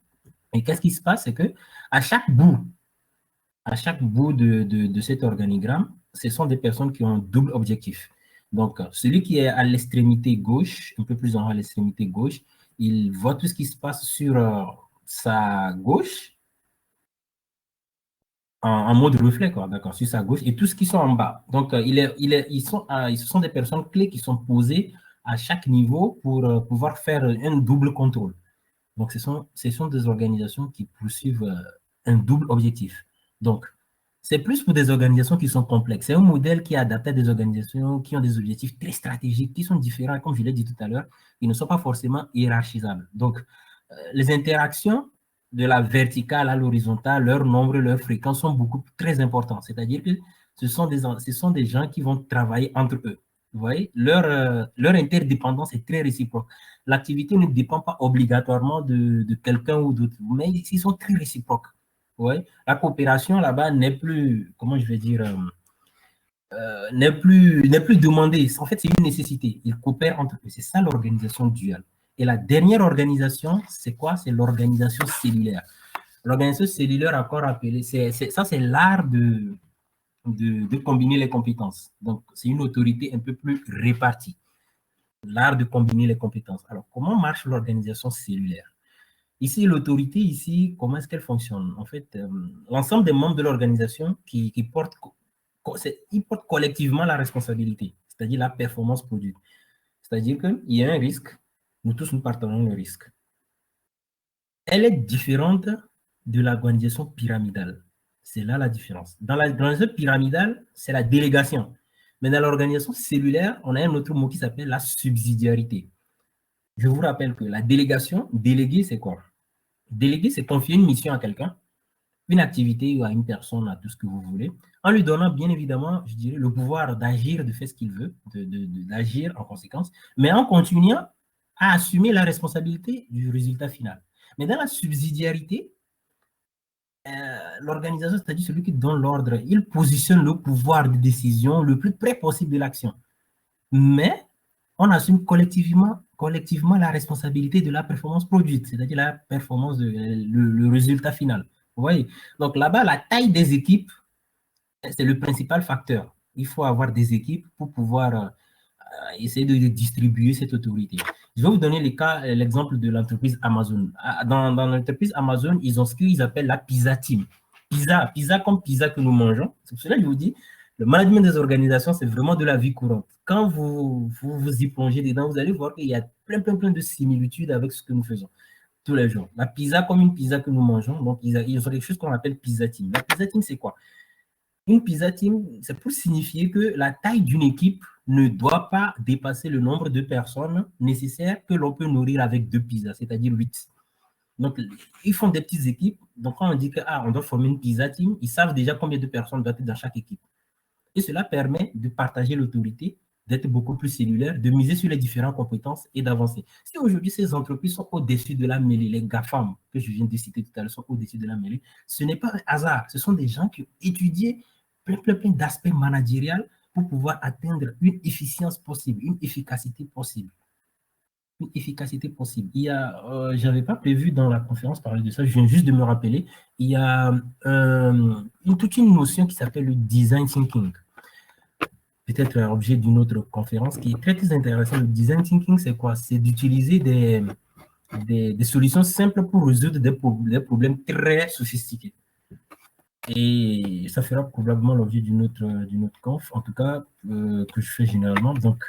Et qu'est-ce qui se passe? C'est que à chaque bout de cet organigramme, ce sont des personnes qui ont un double objectif. Donc, celui qui est à l'extrémité gauche, un peu plus en haut à l'extrémité gauche, il voit tout ce qui se passe sur sa gauche en mode reflet, quoi, d'accord, sur sa gauche, et tous qui sont en bas. Donc, ce sont des personnes clés qui sont posées à chaque niveau pour pouvoir faire un double contrôle. Donc, ce sont des organisations qui poursuivent un double objectif. Donc, c'est plus pour des organisations qui sont complexes. C'est un modèle qui est adapté à des organisations qui ont des objectifs très stratégiques, qui sont différents, comme je l'ai dit tout à l'heure, ils ne sont pas forcément hiérarchisables. Donc, les interactions de la verticale à l'horizontale, leur nombre et leur fréquence sont très importants. C'est-à-dire que ce sont des gens qui vont travailler entre eux. Vous voyez, leur interdépendance est très réciproque. L'activité ne dépend pas obligatoirement de quelqu'un ou d'autre, mais ils sont très réciproques. Ouais. La coopération là-bas n'est plus, comment je vais dire, n'est plus demandée. En fait, c'est une nécessité. Ils coopèrent entre eux. C'est ça l'organisation duale. Et la dernière organisation, c'est quoi? C'est l'organisation cellulaire. L'organisation cellulaire, encore appelée, ça c'est l'art de combiner les compétences. Donc, c'est une autorité un peu plus répartie. L'art de combiner les compétences. Alors, comment marche l'organisation cellulaire? Ici, l'autorité, comment est-ce qu'elle fonctionne? En fait, l'ensemble des membres de l'organisation ils portent collectivement la responsabilité, c'est-à-dire la performance produite. C'est-à-dire qu'il y a un risque, nous tous nous partageons le risque. Elle est différente de l'organisation pyramidale. C'est là la différence. Dans l'organisation pyramidale, c'est la délégation. Mais dans l'organisation cellulaire, on a un autre mot qui s'appelle la subsidiarité. Je vous rappelle que la délégation, déléguer, c'est quoi? Déléguer, c'est confier une mission à quelqu'un, une activité ou à une personne, à tout ce que vous voulez, en lui donnant bien évidemment, je dirais, le pouvoir d'agir, de faire ce qu'il veut, d'agir en conséquence, mais en continuant à assumer la responsabilité du résultat final. Mais dans la subsidiarité, l'organisation, c'est-à-dire celui qui donne l'ordre, il positionne le pouvoir de décision le plus près possible de l'action. Mais on assume collectivement la responsabilité de la performance produite, c'est-à-dire la performance, le résultat final. Vous voyez? Donc là-bas, la taille des équipes, c'est le principal facteur. Il faut avoir des équipes pour pouvoir essayer de distribuer cette autorité. Je vais vous donner l'exemple de l'entreprise Amazon. Dans l'entreprise Amazon, ils ont ce qu'ils appellent la Pizza Team. Pizza comme pizza que nous mangeons. C'est pour cela que je vous dis, le management des organisations, c'est vraiment de la vie courante. Quand vous y plongez dedans, vous allez voir qu'il y a plein de similitudes avec ce que nous faisons tous les jours. La pizza comme une pizza que nous mangeons, donc ils ont quelque chose qu'on appelle Pizza Team. La Pizza Team, c'est quoi? Une Pizza Team, c'est pour signifier que la taille d'une équipe ne doit pas dépasser le nombre de personnes nécessaires que l'on peut nourrir avec 2 pizzas, c'est-à-dire 8. Donc, ils font des petites équipes. Donc, quand on dit qu'on doit former une Pizza Team, ils savent déjà combien de personnes doivent être dans chaque équipe. Et cela permet de partager l'autorité, d'être beaucoup plus cellulaire, de miser sur les différentes compétences et d'avancer. Si aujourd'hui ces entreprises sont au-dessus de la mêlée, les GAFAM que je viens de citer tout à l'heure sont au-dessus de la mêlée, ce n'est pas un hasard, ce sont des gens qui ont étudié plein d'aspects managériels pour pouvoir atteindre une efficience possible, une efficacité possible. Une efficacité possible. Il y a, je n'avais pas prévu dans la conférence parler de ça, je viens juste de me rappeler, il y a toute une notion qui s'appelle le design thinking. Peut-être l'objet d'une autre conférence qui est très intéressante. Le design thinking, c'est quoi? C'est d'utiliser des solutions simples pour résoudre des problèmes très sophistiqués. Et ça fera probablement l'objet d'une autre conf, en tout cas, que je fais généralement. Donc,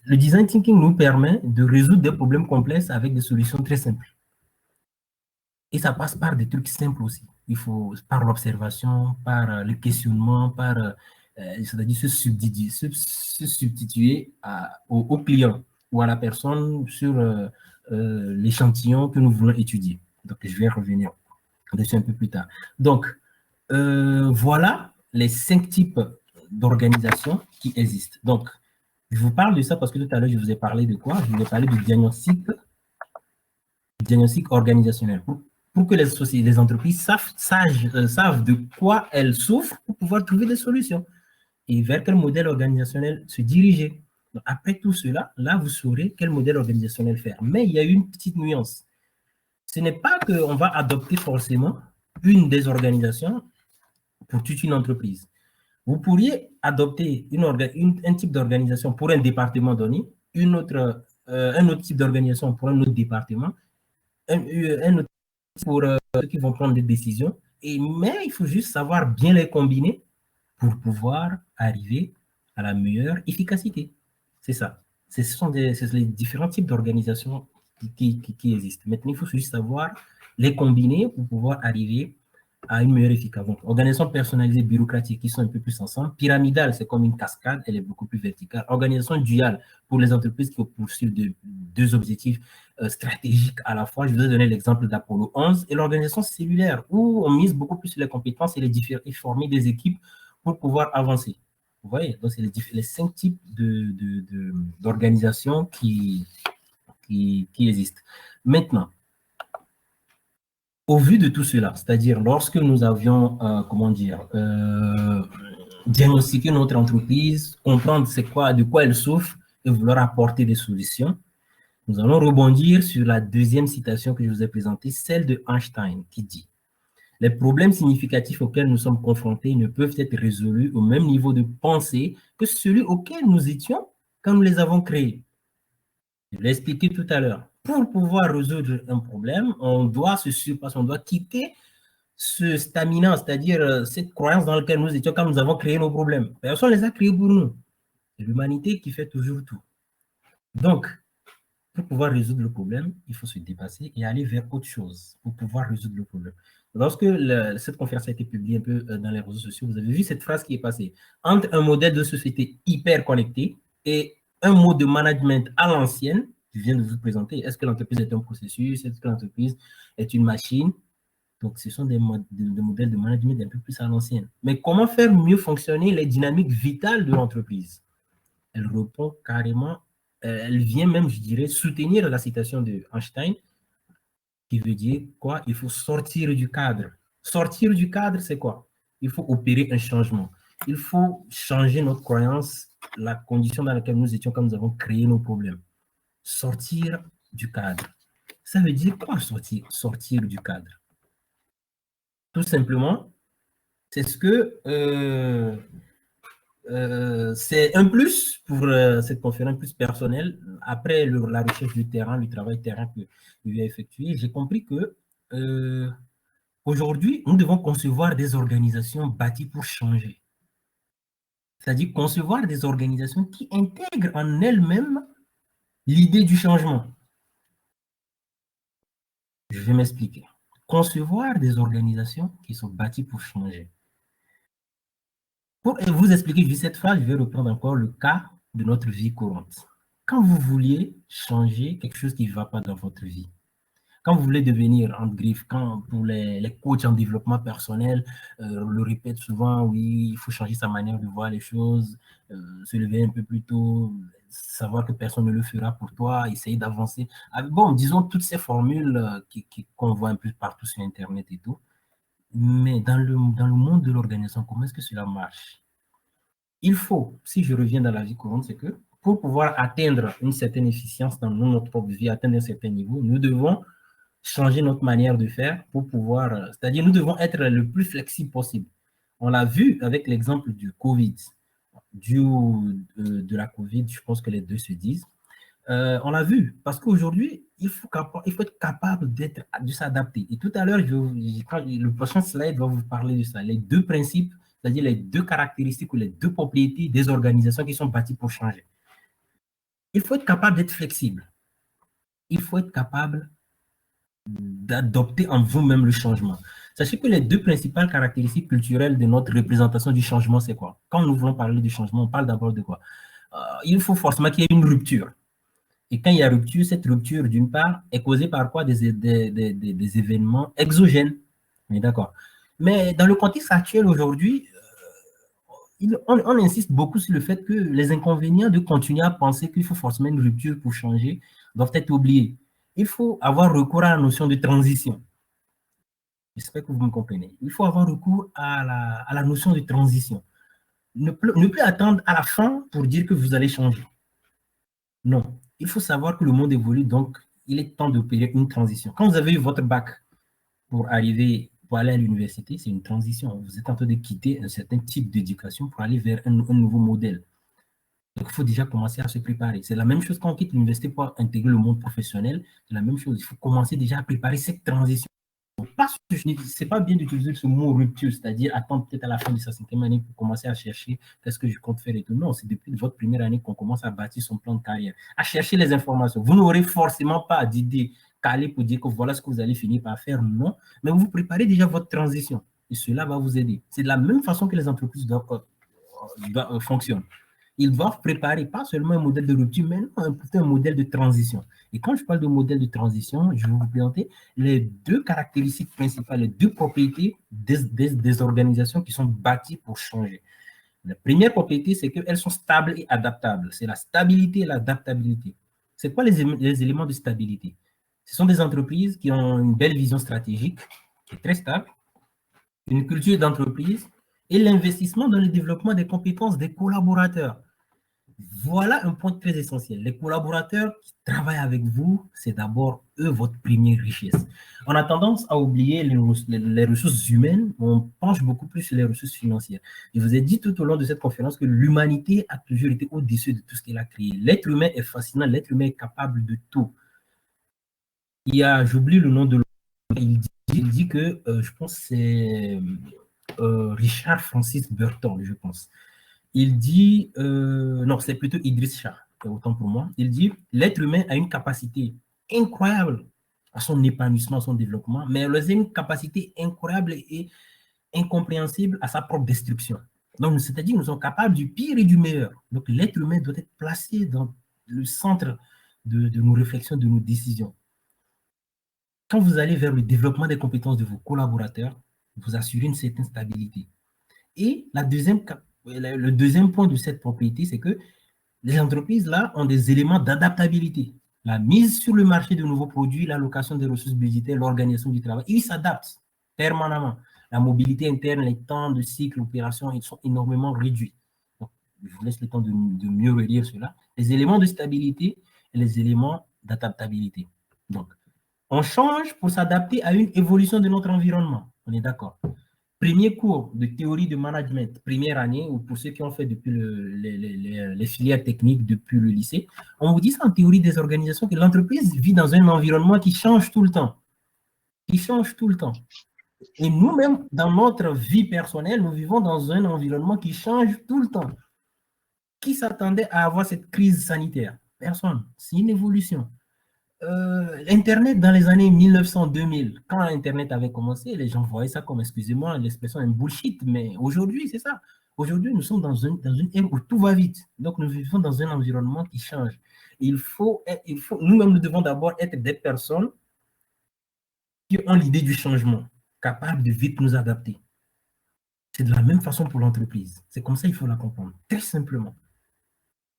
le design thinking nous permet de résoudre des problèmes complexes avec des solutions très simples. Et ça passe par des trucs simples aussi. Il faut, par l'observation, par le questionnement, par, c'est-à-dire se substituer au client ou à la personne sur l'échantillon que nous voulons étudier. Donc, je vais revenir dessus un peu plus tard. Donc, voilà les 5 types d'organisations qui existent. Donc, je vous parle de ça parce que tout à l'heure, je vous ai parlé de quoi? Je vous ai parlé du diagnostic organisationnel. Pour que les entreprises savent de quoi elles souffrent pour pouvoir trouver des solutions et vers quel modèle organisationnel se diriger. Donc, après tout cela, là, vous saurez quel modèle organisationnel faire. Mais il y a une petite nuance. Ce n'est pas qu'on va adopter forcément une des organisations pour toute une entreprise. Vous pourriez adopter un type d'organisation pour un département donné, un autre type d'organisation pour un autre département, un autre pour ceux qui vont prendre des décisions. Mais il faut juste savoir bien les combiner pour pouvoir arriver à la meilleure efficacité. C'est ça. Ce sont les différents types d'organisations qui existent. Maintenant, il faut juste savoir les combiner pour pouvoir arriver à une meilleure efficacité. Donc, organisation personnalisée bureaucratique qui sont un peu plus ensemble. Pyramidale, c'est comme une cascade, elle est beaucoup plus verticale. Organisation duale pour les entreprises qui poursuivent deux objectifs stratégiques à la fois. Je vous ai donné l'exemple d'Apollo 11 et l'organisation cellulaire où on mise beaucoup plus sur les compétences et former des équipes pour pouvoir avancer. Vous voyez, donc c'est les 5 types d'organisations qui existent. Maintenant, au vu de tout cela, c'est-à-dire lorsque nous avions, diagnostiqué notre entreprise, comprendre de quoi elle souffre et vouloir apporter des solutions, nous allons rebondir sur la deuxième citation que je vous ai présentée, celle de Einstein, qui dit « Les problèmes significatifs auxquels nous sommes confrontés ne peuvent être résolus au même niveau de pensée que celui auquel nous étions quand nous les avons créés. » Je l'ai expliqué tout à l'heure. Pour pouvoir résoudre un problème, on doit se surpasser, on doit quitter ce stamina, c'est-à-dire cette croyance dans laquelle nous étions quand nous avons créé nos problèmes. Personne ne les a créés pour nous. C'est l'humanité qui fait toujours tout. Donc, pour pouvoir résoudre le problème, il faut se dépasser et aller vers autre chose pour pouvoir résoudre le problème. Lorsque cette conférence a été publiée un peu dans les réseaux sociaux, vous avez vu cette phrase qui est passée. Entre un modèle de société hyper connecté et un mode de management à l'ancienne, je viens de vous présenter, est-ce que l'entreprise est un processus, est-ce que l'entreprise est une machine? Donc, ce sont des modèles de management un peu plus à l'ancienne. Mais comment faire mieux fonctionner les dynamiques vitales de l'entreprise? Elle répond carrément, elle vient même, je dirais, soutenir la citation de Einstein, qui veut dire quoi? Il faut sortir du cadre. Sortir du cadre, c'est quoi? Il faut opérer un changement. Il faut changer notre croyance, la condition dans laquelle nous étions quand nous avons créé nos problèmes. Sortir du cadre. Ça veut dire quoi sortir du cadre? Tout simplement, c'est ce que c'est un plus pour cette conférence plus personnelle. Après la recherche du terrain, le travail terrain que je vais effectuer, j'ai compris que aujourd'hui, nous devons concevoir des organisations bâties pour changer. C'est-à-dire concevoir des organisations qui intègrent en elles-mêmes l'idée du changement. Je vais m'expliquer. Concevoir des organisations qui sont bâties pour changer. Pour vous expliquer cette phrase, je vais reprendre encore le cas de notre vie courante. Quand vous vouliez changer quelque chose qui ne va pas dans votre vie, Quand vous voulez devenir, en griffe, quand pour les coachs en développement personnel, le répètent souvent, oui, il faut changer sa manière de voir les choses, se lever un peu plus tôt, savoir que personne ne le fera pour toi, essayer d'avancer. Bon, disons toutes ces formules qu'on voit un peu partout sur Internet et tout. Mais dans le monde de l'organisation, comment est-ce que cela marche? Il faut, si je reviens dans la vie courante, c'est que pour pouvoir atteindre une certaine efficience dans notre propre vie, atteindre un certain niveau, nous devons changer notre manière de faire pour pouvoir, c'est-à-dire nous devons être le plus flexible possible. On l'a vu avec l'exemple du Covid, de la Covid, je pense que les deux se disent. On l'a vu, parce qu'aujourd'hui, il faut être capable de s'adapter. Et tout à l'heure, le prochain slide va vous parler de ça. Les deux principes, c'est-à-dire les deux caractéristiques ou les deux propriétés des organisations qui sont bâties pour changer. Il faut être capable d'être flexible. Il faut être capable d'adopter en vous-même le changement. Sachez que les deux principales caractéristiques culturelles de notre représentation du changement, c'est quoi? Quand nous voulons parler du changement, on parle d'abord de quoi? Il faut forcément qu'il y ait une rupture. Et quand il y a rupture, cette rupture, d'une part, est causée par quoi? Des événements exogènes. D'accord. Mais dans le contexte actuel aujourd'hui, on insiste beaucoup sur le fait que les inconvénients de continuer à penser qu'il faut forcément une rupture pour changer doivent être oubliés. Il faut avoir recours à la notion de transition. J'espère que vous me comprenez. Il faut avoir recours à la notion de transition. Ne plus attendre à la fin pour dire que vous allez changer. Non. Il faut savoir que le monde évolue, donc il est temps d'opérer une transition. Quand vous avez eu votre bac pour aller à l'université, c'est une transition. Vous êtes en train de quitter un certain type d'éducation pour aller vers un nouveau modèle. Donc, il faut déjà commencer à se préparer. C'est la même chose quand on quitte l'université pour intégrer le monde professionnel. C'est la même chose. Il faut commencer déjà à préparer cette transition. C'est pas bien d'utiliser ce mot rupture, c'est-à-dire attendre peut-être à la fin de sa 5e année pour commencer à chercher qu'est-ce que je compte faire et tout. Non, c'est depuis votre première année qu'on commence à bâtir son plan de carrière, à chercher les informations. Vous n'aurez forcément pas d'idée calée pour dire que voilà ce que vous allez finir par faire, non, mais vous préparez déjà votre transition et cela va vous aider. C'est de la même façon que les entreprises fonctionnent. Ils doivent préparer pas seulement un modèle de rupture, mais un modèle de transition. Et quand je parle de modèle de transition, je vais vous présenter les deux caractéristiques principales, les deux propriétés des organisations qui sont bâties pour changer. La première propriété, c'est qu'elles sont stables et adaptables. C'est la stabilité et l'adaptabilité. C'est quoi les éléments de stabilité? Ce sont des entreprises qui ont une belle vision stratégique, qui est très stable, une culture d'entreprise et l'investissement dans le développement des compétences des collaborateurs. Voilà un point très essentiel. Les collaborateurs qui travaillent avec vous, c'est d'abord eux votre première richesse. On a tendance à oublier les ressources humaines, on penche beaucoup plus sur les ressources financières. Je vous ai dit tout au long de cette conférence que l'humanité a toujours été au-dessus de tout ce qu'elle a créé. L'être humain est fascinant, l'être humain est capable de tout. J'oublie le nom de l'auteur, il dit que, je pense que c'est Richard Francis Burton, je pense. Il dit, non, c'est plutôt Idriss Shah, autant pour moi. Il dit, l'être humain a une capacité incroyable à son épanouissement, à son développement, mais il a une capacité incroyable et incompréhensible à sa propre destruction. Donc, c'est-à-dire que nous sommes capables du pire et du meilleur. Donc, l'être humain doit être placé dans le centre de nos réflexions, de nos décisions. Quand vous allez vers le développement des compétences de vos collaborateurs, vous assurez une certaine stabilité. Et le deuxième point de cette propriété, c'est que les entreprises, là, ont des éléments d'adaptabilité. La mise sur le marché de nouveaux produits, l'allocation des ressources budgétaires, l'organisation du travail, ils s'adaptent permanemment. La mobilité interne, les temps de cycle, opération, ils sont énormément réduits. Donc, je vous laisse le temps de mieux relire cela. Les éléments de stabilité et les éléments d'adaptabilité. Donc, on change pour s'adapter à une évolution de notre environnement. On est d'accord. Premier cours de théorie de management, première année, ou pour ceux qui ont fait depuis les filières techniques depuis le lycée, on vous dit ça en théorie des organisations, que l'entreprise vit dans un environnement qui change tout le temps. Qui change tout le temps. Et nous-mêmes, dans notre vie personnelle, nous vivons dans un environnement qui change tout le temps. Qui s'attendait à avoir cette crise sanitaire? Personne. C'est une évolution. Internet dans les années 1900-2000, quand Internet avait commencé, les gens voyaient ça comme, excusez-moi, l'expression un bullshit, mais aujourd'hui, c'est ça. Aujourd'hui, nous sommes dans une ère où tout va vite. Donc, nous vivons dans un environnement qui change. Nous-mêmes, nous devons d'abord être des personnes qui ont l'idée du changement, capables de vite nous adapter. C'est de la même façon pour l'entreprise. C'est comme ça qu'il faut la comprendre, très simplement.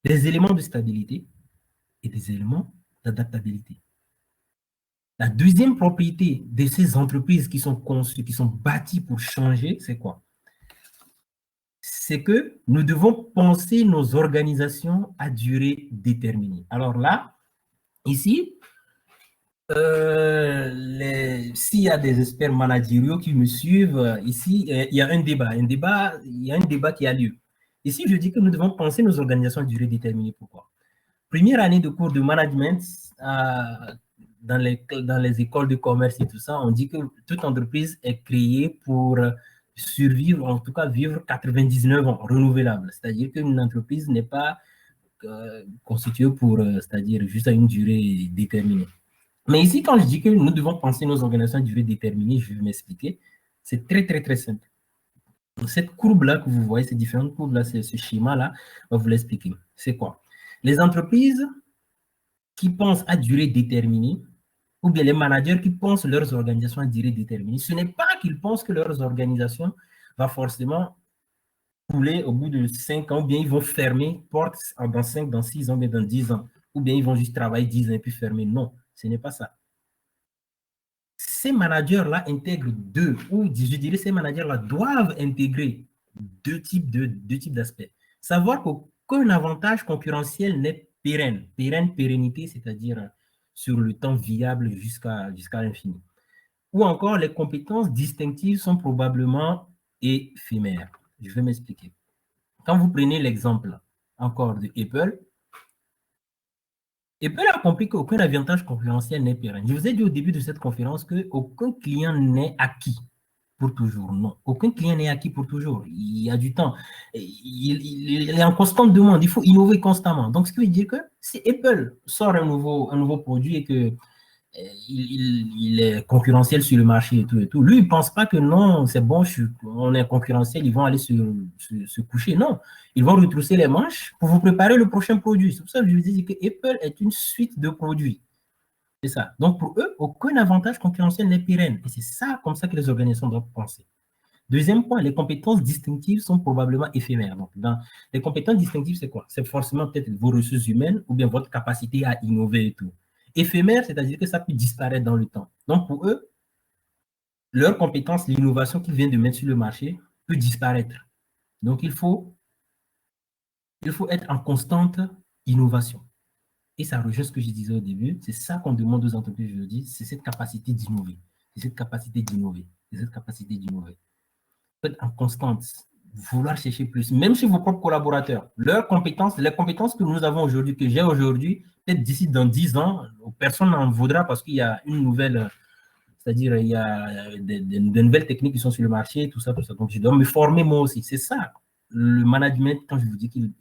Des éléments de stabilité et des éléments d'adaptabilité. La deuxième propriété de ces entreprises qui sont conçues, qui sont bâties pour changer, c'est quoi? C'est que nous devons penser nos organisations à durée déterminée. Alors là, ici, s'il y a des experts managériaux qui me suivent, ici, il y a un débat. Il y a un débat qui a lieu. Ici, je dis que nous devons penser nos organisations à durée déterminée. Pourquoi? Première année de cours de management, dans les écoles de commerce et tout ça, on dit que toute entreprise est créée pour survivre, en tout cas vivre 99 ans, renouvelable. C'est-à-dire qu'une entreprise n'est pas constituée pour, c'est-à-dire juste à une durée déterminée. Mais ici, quand je dis que nous devons penser nos organisations à durée déterminée, je vais m'expliquer. C'est très, très, très simple. Cette courbe-là que vous voyez, ces différentes courbes-là, ce schéma-là, on va vous l'expliquer. C'est quoi? Les entreprises qui pensent à durée déterminée, ou bien les managers qui pensent leurs organisations à durée déterminée, ce n'est pas qu'ils pensent que leurs organisations vont forcément couler au bout de 5 ans, ou bien ils vont fermer porte dans 5, dans 6 ans, mais dans 10 ans, ou bien ils vont juste travailler 10 ans et puis fermer. Non, ce n'est pas ça. Ces managers-là intègrent ou je dirais ces managers-là doivent intégrer deux types d'aspects. Savoir qu'aucun avantage concurrentiel n'est pérenne. Pérennité, c'est-à-dire sur le temps viable jusqu'à l'infini. Ou encore, les compétences distinctives sont probablement éphémères. Je vais m'expliquer. Quand vous prenez l'exemple encore de Apple, Apple a compris qu'aucun avantage concurrentiel n'est pérenne. Je vous ai dit au début de cette conférence qu'aucun client n'est acquis pour toujours. Non, aucun client n'est acquis pour toujours. Il y a du temps. Il est en constante demande. Il faut innover constamment. Donc, ce qui veut dire que si Apple sort un nouveau produit et que il est concurrentiel sur le marché et tout. Lui, il ne pense pas que non, c'est bon, on est concurrentiel, ils vont aller se coucher. Non, ils vont retrousser les manches pour vous préparer le prochain produit. C'est pour ça que je vous dis que Apple est une suite de produits. C'est ça. Donc, pour eux, aucun avantage concurrentiel n'est pérenne. Et c'est ça, comme ça que les organisations doivent penser. Deuxième point, les compétences distinctives sont probablement éphémères. Donc, les compétences distinctives, c'est quoi? C'est forcément peut-être vos ressources humaines ou bien votre capacité à innover et tout. Éphémère, c'est-à-dire que ça peut disparaître dans le temps. Donc, pour eux, leur compétence, l'innovation qu'ils viennent de mettre sur le marché peut disparaître. Donc, il faut être en constante innovation. Et ça rejoint ce que je disais au début. C'est ça qu'on demande aux entreprises aujourd'hui, c'est cette capacité d'innover. C'est cette capacité d'innover. C'est cette capacité d'innover. Être en constante, vouloir chercher plus, même chez vos propres collaborateurs. Leurs compétences, les compétences que nous avons aujourd'hui, que j'ai aujourd'hui, peut-être d'ici dans 10 ans, personne n'en voudra parce qu'il y a une nouvelle, c'est-à-dire il y a des nouvelles techniques qui sont sur le marché, tout ça. Donc, je dois me former moi aussi. C'est ça, le management, quand je vous dis qu'il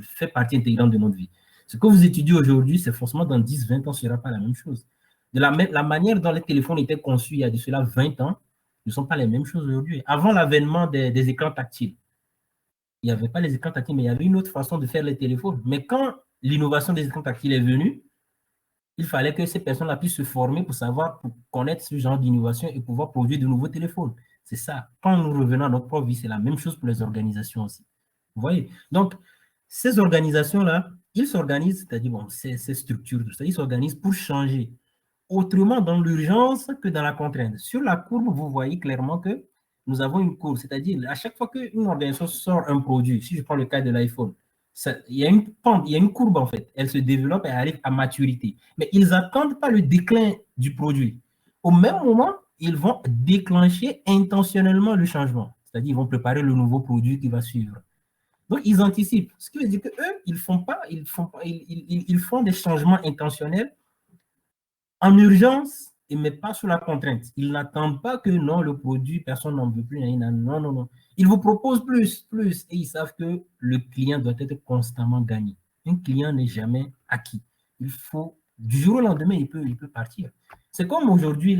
fait partie intégrante de notre vie. Ce que vous étudiez aujourd'hui, c'est forcément dans 10, 20 ans, ce ne sera pas la même chose. De la manière dont les téléphones étaient conçus il y a de cela 20 ans, ne sont pas les mêmes choses aujourd'hui. Avant l'avènement des écrans tactiles, il n'y avait pas les écrans tactiles, mais il y avait une autre façon de faire les téléphones. Mais quand l'innovation des écrans tactiles est venue, il fallait que ces personnes-là puissent se former pour savoir, pour connaître ce genre d'innovation et pouvoir produire de nouveaux téléphones. C'est ça. Quand nous revenons à notre propre vie, c'est la même chose pour les organisations aussi. Vous voyez? Donc, ces organisations-là, ils s'organisent, c'est-à-dire, bon, ces structures, ils s'organisent pour changer autrement dans l'urgence que dans la contrainte. Sur la courbe, vous voyez clairement que nous avons une courbe, c'est-à-dire à chaque fois qu'une organisation sort un produit, si je prends le cas de l'iPhone, il y a une pente, il y a une courbe en fait, elle se développe et arrive à maturité. Mais ils n'attendent pas le déclin du produit. Au même moment, ils vont déclencher intentionnellement le changement, c'est-à-dire ils vont préparer le nouveau produit qui va suivre. Donc, ils anticipent. Ce qui veut dire qu'eux, ils font des changements intentionnels en urgence, mais pas sous la contrainte. Ils n'attendent pas que non, le produit, personne n'en veut plus. Non, non, non. Ils vous proposent plus. Et ils savent que le client doit être constamment gagné. Un client n'est jamais acquis. Il faut, du jour au lendemain, il peut partir. C'est comme aujourd'hui,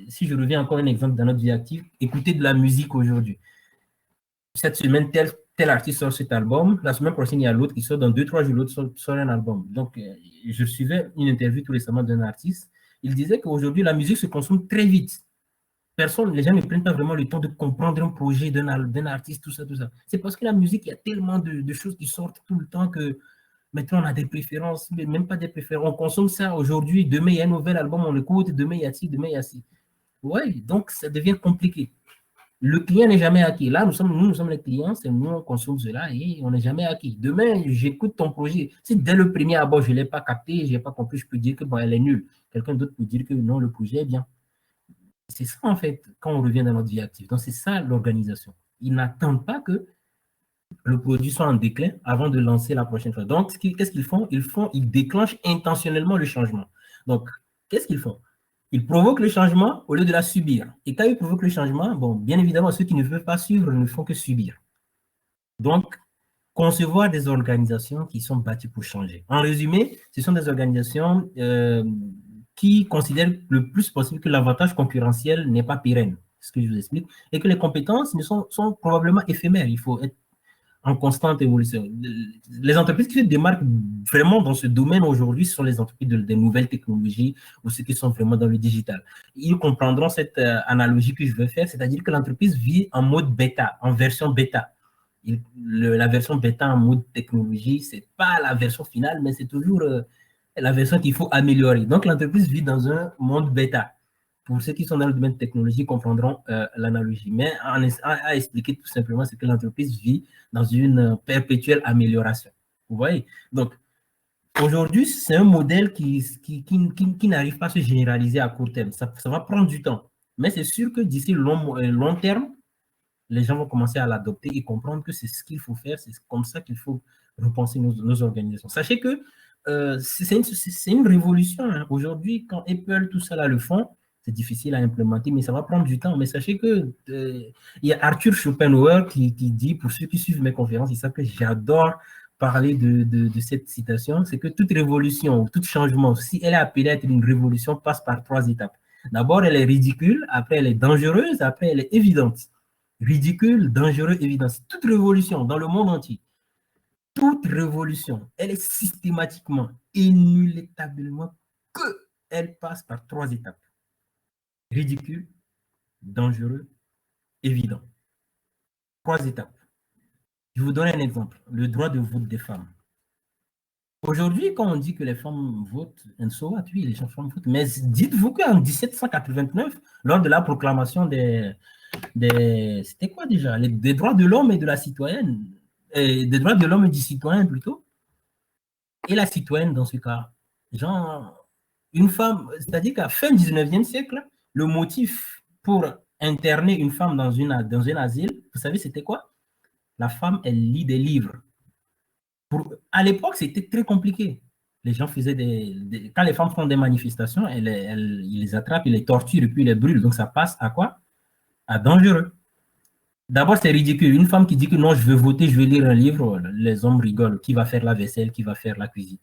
si je reviens encore un exemple dans notre vie active, écouter de la musique aujourd'hui. Cette semaine, tel artiste sort cet album. La semaine prochaine, il y a l'autre qui sort. Dans 2-3 jours, l'autre sort un album. Donc, je suivais une interview tout récemment d'un artiste Il disait qu'aujourd'hui, la musique se consomme très vite. Les gens ne prennent pas vraiment le temps de comprendre un projet d'un artiste, tout ça, tout ça. C'est parce que la musique, il y a tellement de choses qui sortent tout le temps que maintenant on a des préférences, mais même pas des préférences. On consomme ça aujourd'hui, demain il y a un nouvel album, on l'écoute, demain il y a ci, demain il y a ci. Oui, donc ça devient compliqué. Le client n'est jamais acquis. Là, nous sommes les clients, c'est nous, on consomme cela et on n'est jamais acquis. Demain, j'écoute ton projet. Si dès le premier abord, je ne l'ai pas capté, je n'ai pas compris, je peux dire que bon, elle est nulle. Quelqu'un d'autre peut dire que non, le projet est bien. C'est ça, en fait, quand on revient dans notre vie active. Donc, c'est ça l'organisation. Ils n'attendent pas que le produit soit en déclin avant de lancer la prochaine fois. Donc, qu'est-ce qu'ils font? Ils déclenchent intentionnellement le changement. Donc, qu'est-ce qu'ils font? Ils provoquent le changement au lieu de la subir. Et quand ils provoquent le changement, bon, bien évidemment, ceux qui ne veulent pas suivre ne font que subir. Donc, concevoir des organisations qui sont bâties pour changer. En résumé, ce sont des organisations qui considèrent le plus possible que l'avantage concurrentiel n'est pas pérenne, ce que je vous explique, et que les compétences sont probablement éphémères. Il faut être en constante évolution. Les entreprises qui se démarquent vraiment dans ce domaine aujourd'hui sont les entreprises des nouvelles technologies ou ceux qui sont vraiment dans le digital. Ils comprendront cette analogie que je veux faire, c'est-à-dire que l'entreprise vit en mode bêta, en version bêta. La version bêta en mode technologie, ce n'est pas la version finale, mais c'est toujours la version qu'il faut améliorer. Donc, l'entreprise vit dans un monde bêta. Pour ceux qui sont dans le domaine de technologie, comprendront l'analogie. Mais à expliquer tout simplement, c'est que l'entreprise vit dans une perpétuelle amélioration. Vous voyez? Donc, aujourd'hui, c'est un modèle qui n'arrive pas à se généraliser à court terme. Ça va prendre du temps. Mais c'est sûr que d'ici long terme, les gens vont commencer à l'adopter et comprendre que c'est ce qu'il faut faire, c'est comme ça qu'il faut repenser nos organisations. Sachez que c'est une révolution. Hein. Aujourd'hui, quand Apple, tout ça là le font, c'est difficile à implémenter, mais ça va prendre du temps. Mais sachez que il y a Arthur Schopenhauer qui dit, pour ceux qui suivent mes conférences, ils savent que j'adore parler de cette citation, c'est que toute révolution, tout changement, si elle est appelée à être une révolution, passe par 3 étapes. D'abord, elle est ridicule, après, elle est dangereuse, après, elle est évidente. Ridicule, dangereux, évident. Toute révolution dans le monde entier, toute révolution, elle est systématiquement, inéluctablement, qu'elle passe par 3 étapes. Ridicule, dangereux, évident. 3 étapes. Je vous donne un exemple. Le droit de vote des femmes. Aujourd'hui, quand on dit que les femmes votent, oui, les femmes votent, mais dites-vous qu'en 1789, lors de la proclamation c'était quoi déjà? Des droits de l'homme et de la citoyenne, des droits de l'homme et du citoyen plutôt, et la citoyenne dans ce cas. Genre, une femme, c'est-à-dire qu'à fin 19e siècle, le motif pour interner une femme dans un asile, vous savez, c'était quoi? La femme, elle lit des livres. À l'époque, c'était très compliqué. Les gens faisaient quand les femmes font des manifestations, ils les attrapent, ils les torturent et puis ils les brûlent. Donc ça passe à quoi? À dangereux. D'abord, c'est ridicule. Une femme qui dit que non, je veux voter, je veux lire un livre, les hommes rigolent. Qui va faire la vaisselle, qui va faire la cuisine?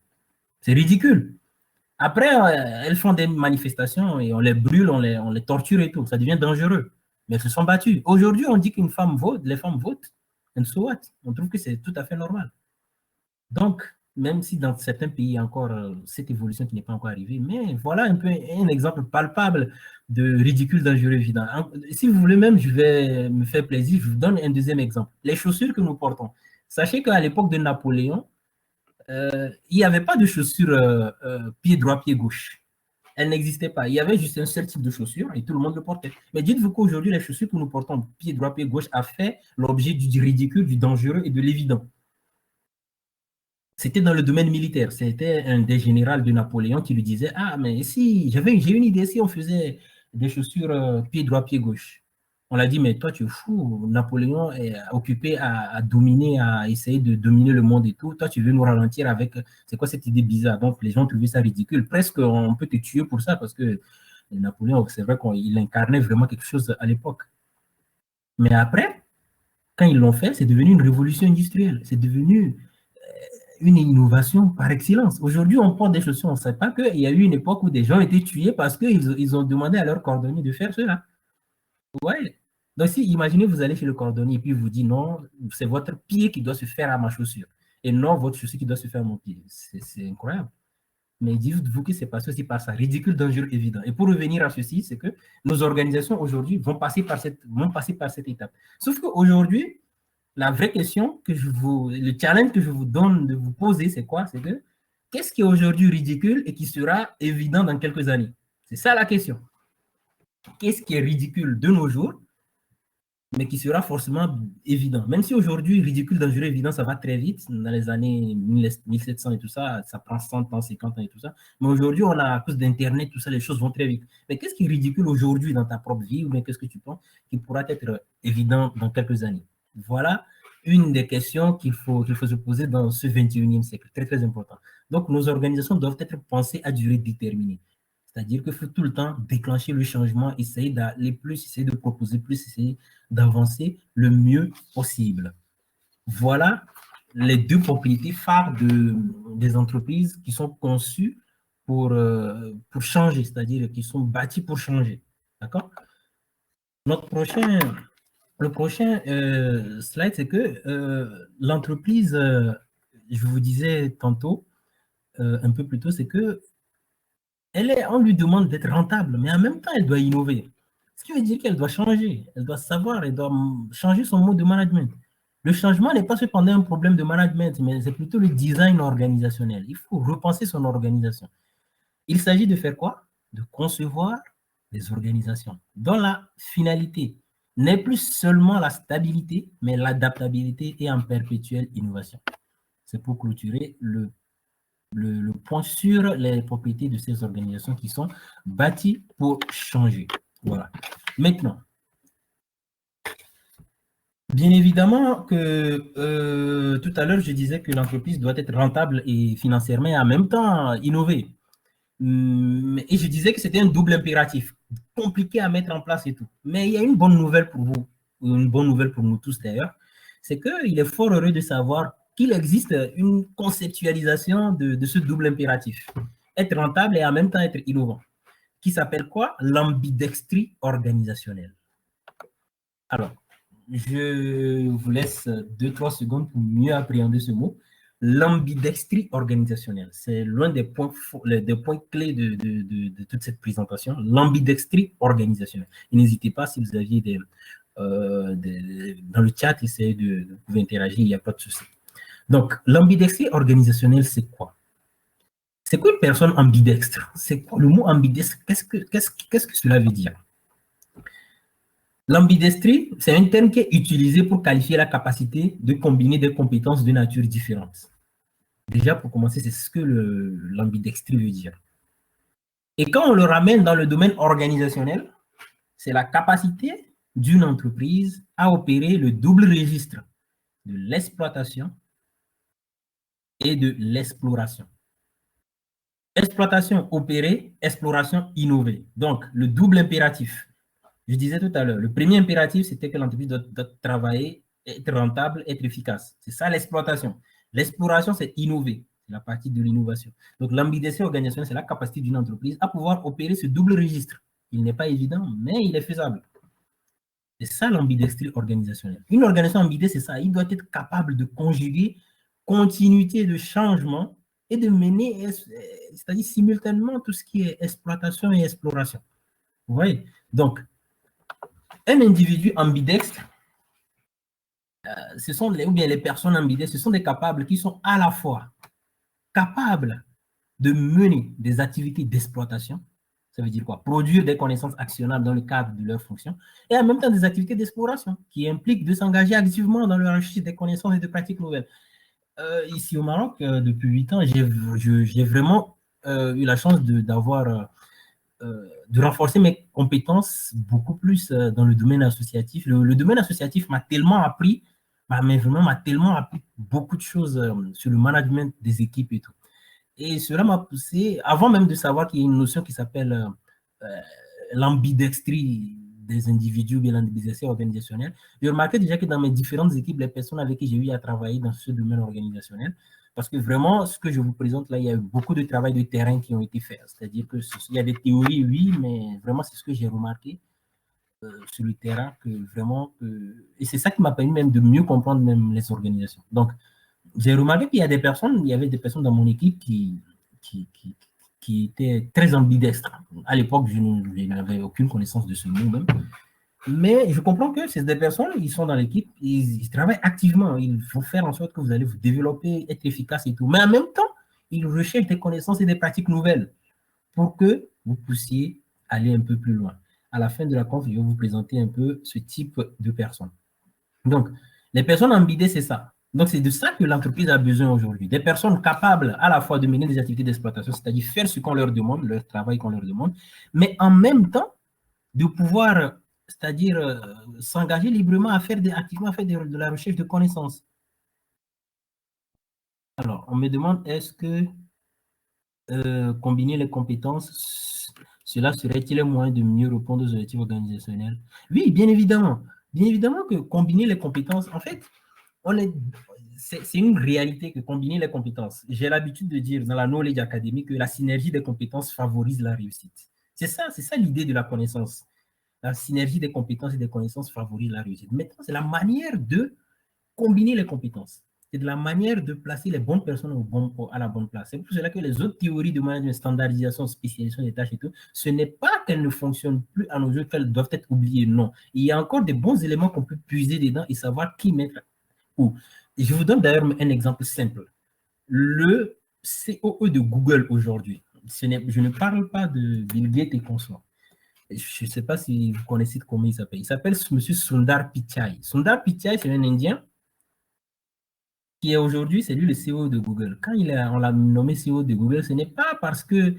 C'est ridicule. Après, elles font des manifestations et on les brûle, on les torture et tout. Ça devient dangereux. Mais elles se sont battues. Aujourd'hui, on dit qu'une femme vote, les femmes votent. And so what? On trouve que c'est tout à fait normal. Donc, même si dans certains pays, il y a encore cette évolution qui n'est pas encore arrivée, mais voilà un exemple palpable de ridicule, dangereux, évident. Si vous voulez même, je vais me faire plaisir, je vous donne un deuxième exemple. Les chaussures que nous portons. Sachez qu'à l'époque de Napoléon, il n'y avait pas de chaussures pied droit, pied gauche. Elles n'existaient pas. Il y avait juste un seul type de chaussures et tout le monde le portait. Mais dites-vous qu'aujourd'hui, les chaussures que nous portons pied droit, pied gauche a fait l'objet du ridicule, du dangereux et de l'évident. C'était dans le domaine militaire. C'était un des généraux de Napoléon qui lui disait « Ah, mais si, j'ai une idée, si on faisait des chaussures pied droit, pied gauche. » On l'a dit « Mais toi, tu es fou. Napoléon est occupé à dominer, à essayer de dominer le monde et tout. Toi, tu veux nous ralentir avec... C'est quoi cette idée bizarre? » Donc, les gens trouvaient ça ridicule. Presque, on peut te tuer pour ça parce que Napoléon, c'est vrai qu'il incarnait vraiment quelque chose à l'époque. Mais après, quand ils l'ont fait, c'est devenu une révolution industrielle. C'est devenu une innovation par excellence. Aujourd'hui, on porte des chaussures, on ne sait pas qu'il y a eu une époque où des gens étaient tués parce qu'ils ont demandé à leur cordonnier de faire cela. Ouais. Donc, si, imaginez, vous allez chez le cordonnier et puis vous dites non, c'est votre pied qui doit se faire à ma chaussure et non votre chaussure qui doit se faire à mon pied. C'est incroyable. Mais dites-vous que c'est passé aussi par ça, ridicule, dangereux, évident. Et pour revenir à ceci, c'est que nos organisations aujourd'hui vont passer par cette étape. Sauf qu'aujourd'hui, la vraie question le challenge que je vous donne de vous poser, c'est quoi? C'est que qu'est-ce qui est aujourd'hui ridicule et qui sera évident dans quelques années? C'est ça la question. Qu'est-ce qui est ridicule de nos jours, mais qui sera forcément évident? Même si aujourd'hui, ridicule, dangereux, évident, ça va très vite, dans les années 1700 et tout ça, ça prend 100 ans, 50 ans et tout ça. Mais aujourd'hui, à cause d'Internet, tout ça, les choses vont très vite. Mais qu'est-ce qui est ridicule aujourd'hui dans ta propre vie, ou bien qu'est-ce que tu penses qui pourra être évident dans quelques années? Voilà une des questions qu'il faut se poser dans ce 21e siècle. Très, très important. Donc, nos organisations doivent être pensées à durée déterminée. C'est-à-dire qu'il faut tout le temps déclencher le changement, essayer d'aller plus, essayer de proposer plus, essayer d'avancer le mieux possible. Voilà les deux propriétés phares des entreprises qui sont conçues pour changer, c'est-à-dire qui sont bâties pour changer. D'accord? Le prochain slide, c'est que l'entreprise, je vous disais tantôt, un peu plus tôt, c'est que on lui demande d'être rentable, mais en même temps, elle doit innover. Ce qui veut dire qu'elle doit changer, elle doit savoir, elle doit changer son mode de management. Le changement n'est pas cependant un problème de management, mais c'est plutôt le design organisationnel. Il faut repenser son organisation. Il s'agit de faire quoi? De concevoir des organisations dont la finalité n'est plus seulement la stabilité, mais l'adaptabilité et en perpétuelle innovation. C'est pour clôturer le point sur les propriétés de ces organisations qui sont bâties pour changer. Voilà. Maintenant, bien évidemment que tout à l'heure, je disais que l'entreprise doit être rentable et financièrement et en même temps innover. Et je disais que c'était un double impératif, compliqué à mettre en place et tout. Mais il y a une bonne nouvelle pour vous, une bonne nouvelle pour nous tous d'ailleurs, c'est qu'il est fort heureux de savoir qu'il existe une conceptualisation de ce double impératif. Être rentable et en même temps être innovant. Qui s'appelle quoi? L'ambidextrie organisationnelle. Alors, je vous laisse 2-3 secondes pour mieux appréhender ce mot. L'ambidextrie organisationnelle, c'est l'un des points clés de toute cette présentation. L'ambidextrie organisationnelle. N'hésitez pas, si vous aviez dans le chat, essayez de vous interagir, il n'y a pas de souci. Donc, l'ambidextrie organisationnelle, c'est quoi? C'est quoi une personne ambidextre? C'est quoi le mot ambidextre? Qu'est-ce que cela veut dire? L'ambidextrie, c'est un terme qui est utilisé pour qualifier la capacité de combiner des compétences de nature différente. Déjà, pour commencer, c'est ce que l'ambidextrie veut dire. Et quand on le ramène dans le domaine organisationnel, c'est la capacité d'une entreprise à opérer le double registre de l'exploitation et de l'exploration. Exploitation opérée, exploration innovée. Donc, le double impératif. Je disais tout à l'heure, le premier impératif, c'était que l'entreprise doit travailler, être rentable, être efficace. C'est ça l'exploitation. L'exploration, c'est innover. C'est la partie de l'innovation. Donc, l'ambidextrie organisationnelle, c'est la capacité d'une entreprise à pouvoir opérer ce double registre. Il n'est pas évident, mais il est faisable. C'est ça l'ambidextrie organisationnelle. Une organisation ambidextre, c'est ça. Il doit être capable de conjuguer continuité de changement et de mener, c'est-à-dire simultanément, tout ce qui est exploitation et exploration. Vous voyez? Donc, un individu ambidextre, ou bien les personnes ambidextres, ce sont des capables qui sont à la fois capables de mener des activités d'exploitation, ça veut dire quoi? Produire des connaissances actionnables dans le cadre de leurs fonctions, et en même temps des activités d'exploration qui impliquent de s'engager activement dans le recherche des connaissances et de pratiques nouvelles. Ici au Maroc, depuis 8 ans, j'ai vraiment eu la chance de renforcer mes compétences beaucoup plus dans le domaine associatif. Le domaine associatif m'a tellement appris, m'a tellement appris beaucoup de choses sur le management des équipes et tout. Et cela m'a poussé, avant même de savoir qu'il y a une notion qui s'appelle l'ambidextrie des individus, bien l'ambidextrie organisationnelle, j'ai remarqué déjà que dans mes différentes équipes, les personnes avec qui j'ai eu à travailler dans ce domaine organisationnel, parce que vraiment, ce que je vous présente là, il y a eu beaucoup de travail de terrain qui ont été faits. C'est-à-dire qu'il y a des théories, oui, mais vraiment, c'est ce que j'ai remarqué sur le terrain, que vraiment, et c'est ça qui m'a permis même de mieux comprendre même les organisations. Donc, j'ai remarqué qu'il y avait des personnes dans mon équipe qui qui était très ambidestre. À l'époque, je n'avais aucune connaissance de ce mot même. Mais je comprends que c'est des personnes, ils sont dans l'équipe, ils travaillent activement, ils vont faire en sorte que vous allez vous développer, être efficace et tout. Mais en même temps, ils recherchent des connaissances et des pratiques nouvelles pour que vous puissiez aller un peu plus loin. À la fin de la conf, je vais vous présenter un peu ce type de personnes. Donc, les personnes ambidées, c'est ça. Donc, c'est de ça que l'entreprise a besoin aujourd'hui. Des personnes capables à la fois de mener des activités d'exploitation, c'est-à-dire faire ce qu'on leur demande, leur travail qu'on leur demande, mais en même temps, de pouvoir, c'est-à-dire s'engager librement à faire activement à faire de la recherche de connaissances. Alors, on me demande, est-ce que combiner les compétences, cela serait-il un moyen de mieux répondre aux objectifs organisationnels? Oui, bien évidemment. Bien évidemment que combiner les compétences, en fait, c'est une réalité que combiner les compétences. J'ai l'habitude de dire dans la knowledge académique que la synergie des compétences favorise la réussite. C'est ça l'idée de la connaissance. La synergie des compétences et des connaissances favorise la réussite. Maintenant, c'est la manière de combiner les compétences. C'est de la manière de placer les bonnes personnes à la bonne place. C'est pour cela que les autres théories de management, standardisation, spécialisation des tâches et tout, ce n'est pas qu'elles ne fonctionnent plus à nos yeux, qu'elles doivent être oubliées, non. Il y a encore des bons éléments qu'on peut puiser dedans et savoir qui mettre où. Je vous donne d'ailleurs un exemple simple. Le COE de Google aujourd'hui, je ne parle pas de Bill Gates et consorts. Je ne sais pas si vous connaissez comment il s'appelle. Il s'appelle M. Sundar Pichai. Sundar Pichai, c'est un Indien qui est aujourd'hui, c'est lui le CEO de Google. Quand on l'a nommé CEO de Google, ce n'est pas parce que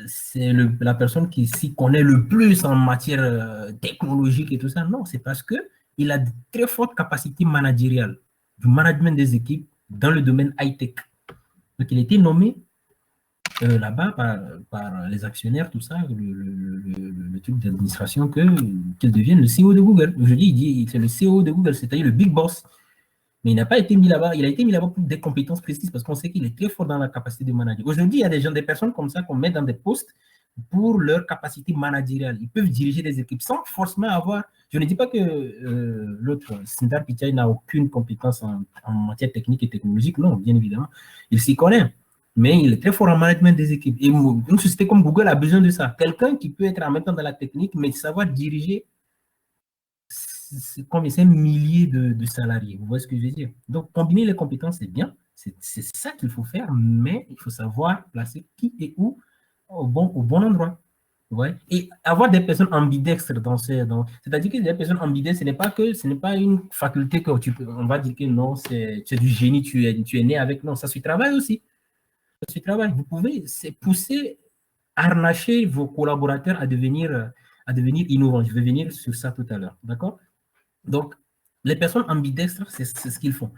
c'est la personne qui s'y connaît le plus en matière technologique et tout ça. Non, c'est parce qu'il a de très fortes capacités managériales, du management des équipes dans le domaine high-tech. Donc, il a été nommé là-bas par les actionnaires, tout ça, le truc d'administration, qu'il devienne le CEO de Google. Aujourd'hui, il dit c'est le CEO de Google, c'est-à-dire le big boss. Mais il n'a pas été mis là-bas. Il a été mis là-bas pour des compétences précises parce qu'on sait qu'il est très fort dans la capacité de manager. Aujourd'hui, il y a des personnes comme ça qu'on met dans des postes pour leur capacité managériale. Ils peuvent diriger des équipes sans forcément avoir... Je ne dis pas que l'autre, Sundar Pichai, n'a aucune compétence en matière technique et technologique. Non, bien évidemment. Il s'y connaît. Mais il est très fort en management des équipes. Et une société comme Google a besoin de ça. Quelqu'un qui peut être en même temps dans la technique, mais savoir diriger combien c'est milliers de salariés. Vous voyez ce que je veux dire? Donc, combiner les compétences, c'est bien. C'est ça qu'il faut faire, mais il faut savoir placer qui et où au bon endroit. Ouais. Et avoir des personnes ambidextres c'est-à-dire que des personnes ambidextres, ce n'est pas une faculté que on va dire que non, c'est du génie, tu es né avec. Non, ça se travaille aussi. Ça se travaille. Vous pouvez pousser, harnacher vos collaborateurs à devenir innovants. Je vais venir sur ça tout à l'heure. D'accord? Donc, les personnes ambidextres, c'est ce qu'ils font.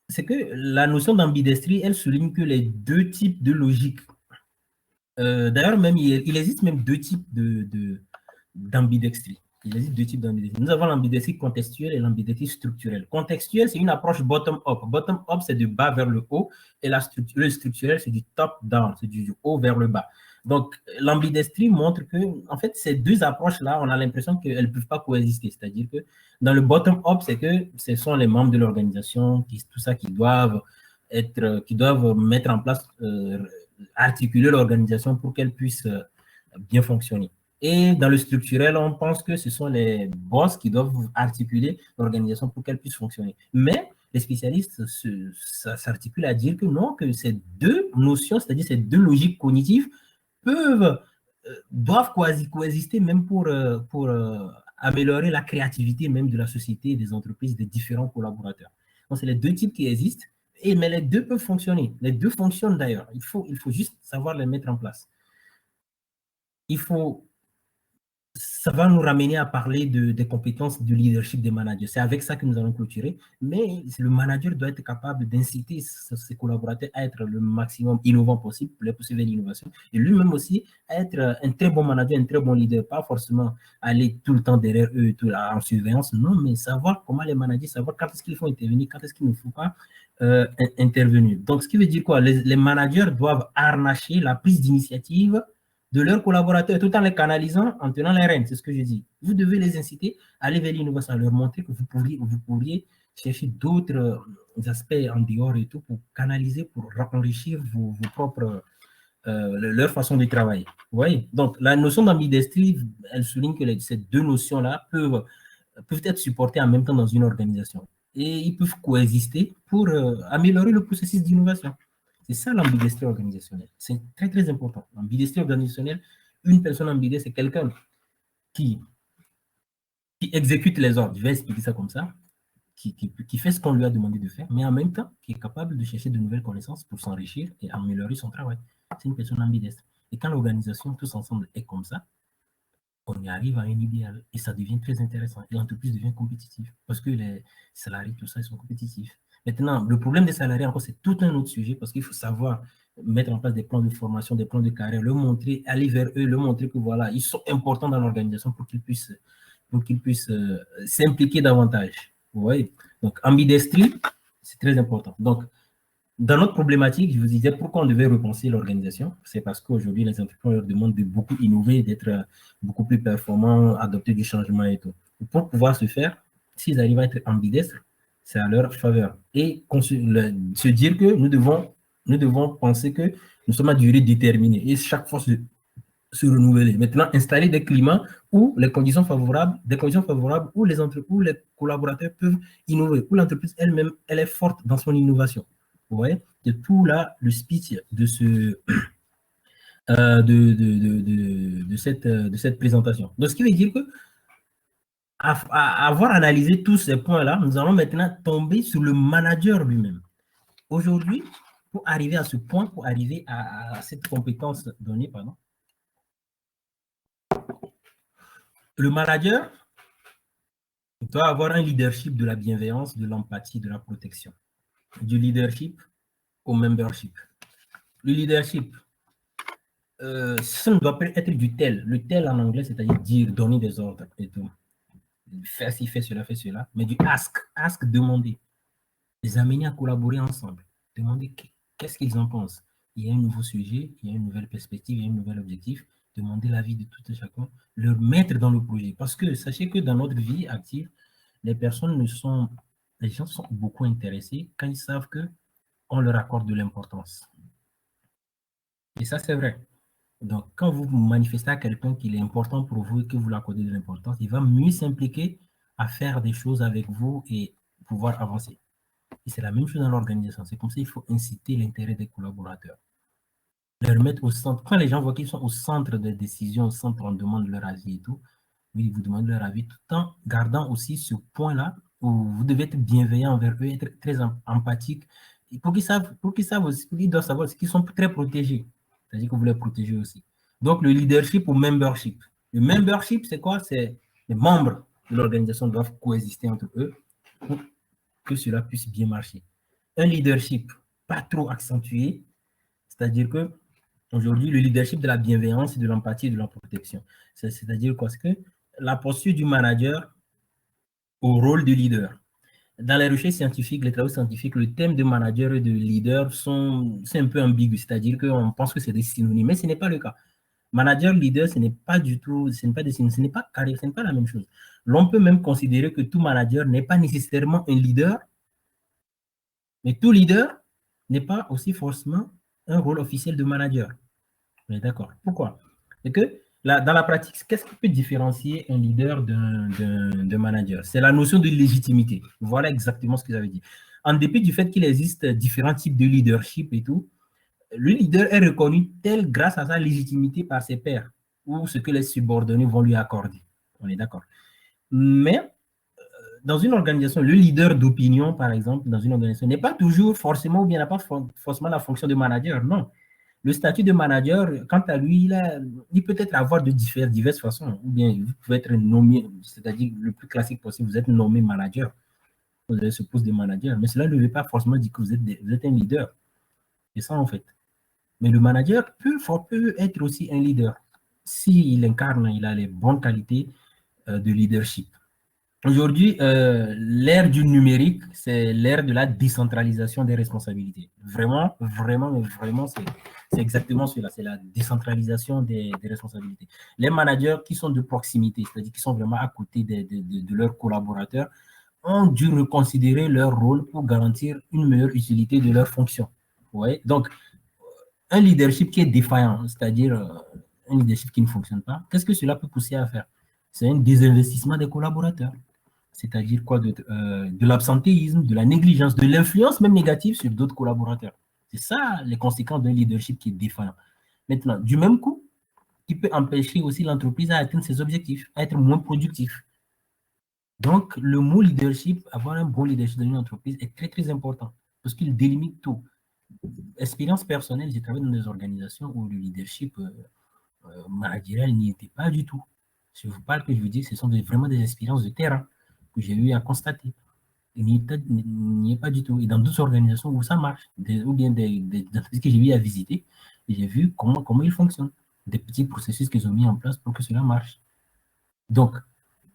C'est que la notion d'ambidestrie, elle souligne que les deux types de logique, d'ailleurs, même il existe même deux types d'ambidextrie. Il existe deux types d'ambidextrie. Nous avons l'ambidextrie contextuelle et l'ambidextrie structurelle. Contextuelle, c'est une approche bottom-up. Bottom-up, c'est du bas vers le haut, et le structurel, c'est du top-down, c'est du haut vers le bas. Donc, l'ambidestrie montre que, en fait, ces deux approches-là, on a l'impression qu'elles ne peuvent pas coexister. C'est-à-dire que dans le bottom-up, c'est que ce sont les membres de l'organisation, tout ça, qui doivent mettre en place, articuler l'organisation pour qu'elle puisse bien fonctionner. Et dans le structurel, on pense que ce sont les boss qui doivent articuler l'organisation pour qu'elle puisse fonctionner. Mais les spécialistes s'articulent à dire que non, que ces deux notions, c'est-à-dire ces deux logiques cognitives, doivent coexister même pour améliorer la créativité même de la société, des entreprises, des différents collaborateurs. Donc, c'est les deux types qui existent, mais les deux peuvent fonctionner. Les deux fonctionnent d'ailleurs. Il faut juste savoir les mettre en place. Ça va nous ramener à parler des compétences de leadership des managers. C'est avec ça que nous allons clôturer. Mais le manager doit être capable d'inciter ses collaborateurs à être le maximum innovant possible pour les pousser vers l'innovation. Et lui-même aussi à être un très bon manager, un très bon leader. Pas forcément aller tout le temps derrière eux en surveillance. Non, mais savoir comment les managers, savoir quand est-ce qu'il faut intervenir, quand est-ce qu'il ne faut pas intervenir. Donc, ce qui veut dire quoi? Les managers doivent harnacher la prise d'initiative de leurs collaborateurs tout en les canalisant, en tenant les rênes. C'est ce que je dis. Vous devez les inciter à aller vers l'innovation, à leur montrer que vous pourriez chercher d'autres aspects en dehors et tout pour canaliser, pour enrichir vos propres, leur façon de travailler. Vous voyez? Donc, la notion d'ambidestrie, elle souligne que ces deux notions-là peuvent être supportées en même temps dans une organisation. Et ils peuvent coexister pour améliorer le processus d'innovation. C'est ça l'ambidestrie organisationnelle. C'est très, très important. L'ambidestrie organisationnelle, une personne ambidestre, c'est quelqu'un qui exécute les ordres, je vais expliquer ça comme ça, qui fait ce qu'on lui a demandé de faire, mais en même temps, qui est capable de chercher de nouvelles connaissances pour s'enrichir et améliorer son travail. C'est une personne ambidestre. Et quand l'organisation, tous ensemble, est comme ça, on y arrive à un idéal et ça devient très intéressant. Et l'entreprise devient compétitive parce que les salariés, tout ça, ils sont compétitifs. Maintenant, le problème des salariés, encore, c'est tout un autre sujet parce qu'il faut savoir mettre en place des plans de formation, des plans de carrière, leur montrer, aller vers eux, leur montrer que voilà, ils sont importants dans l'organisation pour qu'ils puissent s'impliquer davantage. Vous voyez? Donc, ambidestrie, c'est très important. Donc, dans notre problématique, je vous disais pourquoi on devait repenser l'organisation. C'est parce qu'aujourd'hui, les entrepreneurs demandent de beaucoup innover, d'être beaucoup plus performants, adopter du changement et tout. Pour pouvoir se faire, s'ils arrivent à être ambidestres, c'est à leur faveur. Et se dire que nous devons penser que nous sommes à durée déterminée et chaque fois se renouveler. Maintenant, installer des climats où les conditions favorables, où où les collaborateurs peuvent innover, où l'entreprise elle-même, elle est forte dans son innovation. Vous voyez, c'est tout là le speech de cette présentation. Donc, ce qui veut dire que avoir analysé tous ces points-là, nous allons maintenant tomber sur le manager lui-même. Aujourd'hui, pour arriver à ce point, pour arriver à cette compétence donnée, pardon, le manager doit avoir un leadership de la bienveillance, de l'empathie, de la protection. Du leadership au membership. Le leadership, ça ne doit pas être du tel. Le tel en anglais, c'est-à-dire dire, donner des ordres et tout. Faire ci, faire cela, faire cela. Mais du ask, demander. Les amener à collaborer ensemble. Demander qu'est-ce qu'ils en pensent. Il y a un nouveau sujet, il y a une nouvelle perspective, il y a un nouvel objectif. Demander l'avis de tout et chacun. Leur mettre dans le projet. Parce que sachez que dans notre vie active, les gens sont beaucoup intéressés quand ils savent qu'on leur accorde de l'importance. Et ça, c'est vrai. Donc, quand vous manifestez à quelqu'un qu'il est important pour vous et que vous lui accordez de l'importance, il va mieux s'impliquer à faire des choses avec vous et pouvoir avancer. Et c'est la même chose dans l'organisation. C'est comme ça qu'il faut inciter l'intérêt des collaborateurs. Les remettre au centre. Quand les gens voient qu'ils sont au centre des décisions, au centre, on demande leur avis et tout, oui, ils vous demandent leur avis, tout en gardant aussi ce point-là où vous devez être bienveillant envers eux, être très empathique. Et pour qu'ils savent aussi, ils doivent savoir qu'ils sont très protégés. C'est-à-dire que vous les protégez aussi. Donc, le leadership ou membership. Le membership, c'est quoi? C'est les membres de l'organisation doivent coexister entre eux pour que cela puisse bien marcher. Un leadership pas trop accentué, c'est-à-dire que aujourd'hui, le leadership de la bienveillance et de l'empathie et de la protection. C'est-à-dire quoi? C'est que la posture du manager au rôle de leader. Dans les recherches scientifiques, les travaux scientifiques, le thème de manager et de leader c'est un peu ambigu, c'est-à-dire qu'on pense que c'est des synonymes, mais ce n'est pas le cas. Manager, leader, ce n'est pas du tout, ce n'est pas des synonymes, ce n'est pas carré, ce n'est pas la même chose. L'on peut même considérer que tout manager n'est pas nécessairement un leader, mais tout leader n'est pas aussi forcément un rôle officiel de manager. On est d'accord. Pourquoi? C'est que dans la pratique, qu'est-ce qui peut différencier un leader d'un manager? C'est la notion de légitimité. Voilà exactement ce que j'avais dit. En dépit du fait qu'il existe différents types de leadership et tout, le leader est reconnu tel grâce à sa légitimité par ses pairs ou ce que les subordonnés vont lui accorder. On est d'accord. Mais dans une organisation, le leader d'opinion, par exemple, dans une organisation, n'est pas toujours forcément, ou bien n'a pas forcément la fonction de manager, non. Le statut de manager, quant à lui, il peut être avoir de diverses façons. Ou bien vous pouvez être nommé, c'est-à-dire le plus classique possible, vous êtes nommé manager. Vous avez ce poste de manager. Mais cela ne veut pas forcément dire que vous êtes un leader. C'est ça, en fait. Mais le manager peut être aussi un leader. S'il incarne, il a les bonnes qualités de leadership. Aujourd'hui, l'ère du numérique, c'est l'ère de la décentralisation des responsabilités. Vraiment, c'est exactement cela, c'est la décentralisation des responsabilités. Les managers qui sont de proximité, c'est-à-dire qui sont vraiment à côté de leurs collaborateurs, ont dû reconsidérer leur rôle pour garantir une meilleure utilité de leurs fonctions. Ouais. Donc, un leadership qui est défaillant, c'est-à-dire un leadership qui ne fonctionne pas, qu'est-ce que cela peut pousser à faire? C'est un désinvestissement des collaborateurs. C'est-à-dire quoi? De l'absentéisme, de la négligence, de l'influence même négative sur d'autres collaborateurs. C'est ça les conséquences d'un leadership qui est défaillant. Maintenant, du même coup, qui peut empêcher aussi l'entreprise à atteindre ses objectifs, à être moins productif. Donc, le mot leadership, avoir un bon leadership dans une entreprise est très, très important parce qu'il délimite tout. Expérience personnelle, j'ai travaillé dans des organisations où le leadership managérial n'y était pas du tout. Si je vous parle que je vous dis, ce sont vraiment des expériences de terrain que j'ai eu à constater. Il n'y est pas du tout. Et dans d'autres organisations où ça marche, ou bien des entreprises que j'ai eu à visiter, j'ai vu comment ils fonctionnent, des petits processus qu'ils ont mis en place pour que cela marche. Donc,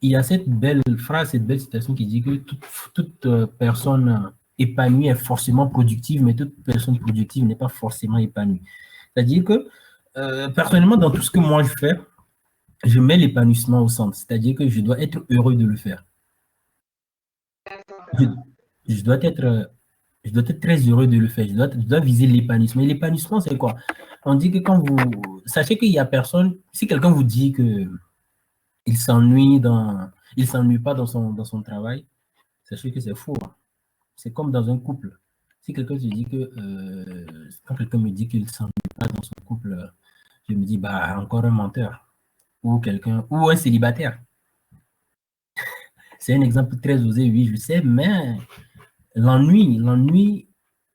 il y a cette belle phrase, cette belle citation qui dit que toute personne épanouie est forcément productive, mais toute personne productive n'est pas forcément épanouie. C'est-à-dire que, personnellement, dans tout ce que moi je fais, je mets l'épanouissement au centre. C'est-à-dire que je dois être heureux de le faire. Je dois être très heureux de le faire. Je dois viser l'épanouissement. Et l'épanouissement, c'est quoi? On dit que quand vous... Sachez qu'il n'y a personne... Si quelqu'un vous dit que il s'ennuie pas dans son travail, sachez que c'est faux. C'est comme dans un couple. Si quelqu'un te dit que... quand quelqu'un me dit qu'il ne s'ennuie pas dans son couple, je me dis, bah, encore un menteur. Ou un célibataire. C'est un exemple très osé, oui, je sais, mais l'ennui,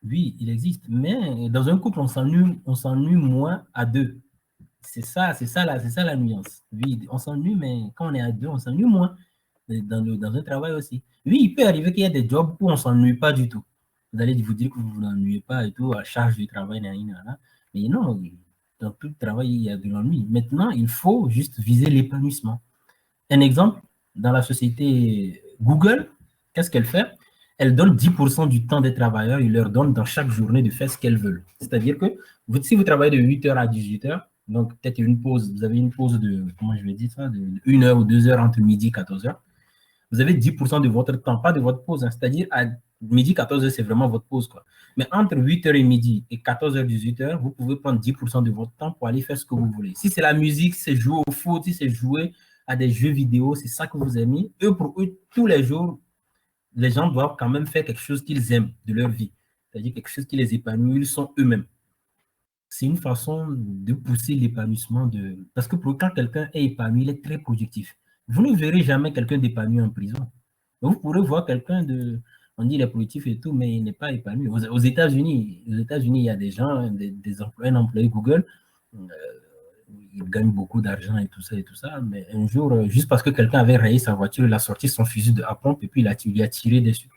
oui, il existe. Mais dans un couple, on s'ennuie moins à deux. C'est ça la nuance. Oui, on s'ennuie, mais quand on est à deux, on s'ennuie moins. Dans un travail aussi. Oui, il peut arriver qu'il y ait des jobs où on ne s'ennuie pas du tout. Vous allez vous dire que vous ne vous ennuyez pas et tout, à charge du travail, mais non, dans tout travail, il y a de l'ennui. Maintenant, il faut juste viser l'épanouissement. Un exemple, dans la société Google, qu'est-ce qu'elle fait? Elle donne 10% du temps des travailleurs, il leur donne dans chaque journée de faire ce qu'elles veulent. C'est-à-dire que si vous travaillez de 8h à 18h, donc peut-être une pause, vous avez une pause de, comment je vais dire ça, de 1h ou 2h entre midi et 14h, vous avez 10% de votre temps, pas de votre pause, hein. C'est-à-dire à midi 14h, c'est vraiment votre pause, quoi. Mais entre 8h et midi et 14h, 18h, vous pouvez prendre 10% de votre temps pour aller faire ce que vous voulez. Si c'est la musique, c'est jouer au foot, si c'est jouer à des jeux vidéo, c'est ça que vous aimez. Pour eux, tous les jours, les gens doivent quand même faire quelque chose qu'ils aiment de leur vie. C'est-à-dire quelque chose qui les épanouit, ils sont eux-mêmes. C'est une façon de pousser l'épanouissement parce que quand quelqu'un est épanoui, il est très productif. Vous ne verrez jamais quelqu'un d'épanoui en prison. Vous pourrez voir quelqu'un on dit il est productif et tout, mais il n'est pas épanoui. Aux États-Unis, il y a des gens, un employé Google, il gagne beaucoup d'argent et tout ça, mais un jour, juste parce que quelqu'un avait rayé sa voiture, il a sorti son fusil à pompe et puis il a tiré dessus.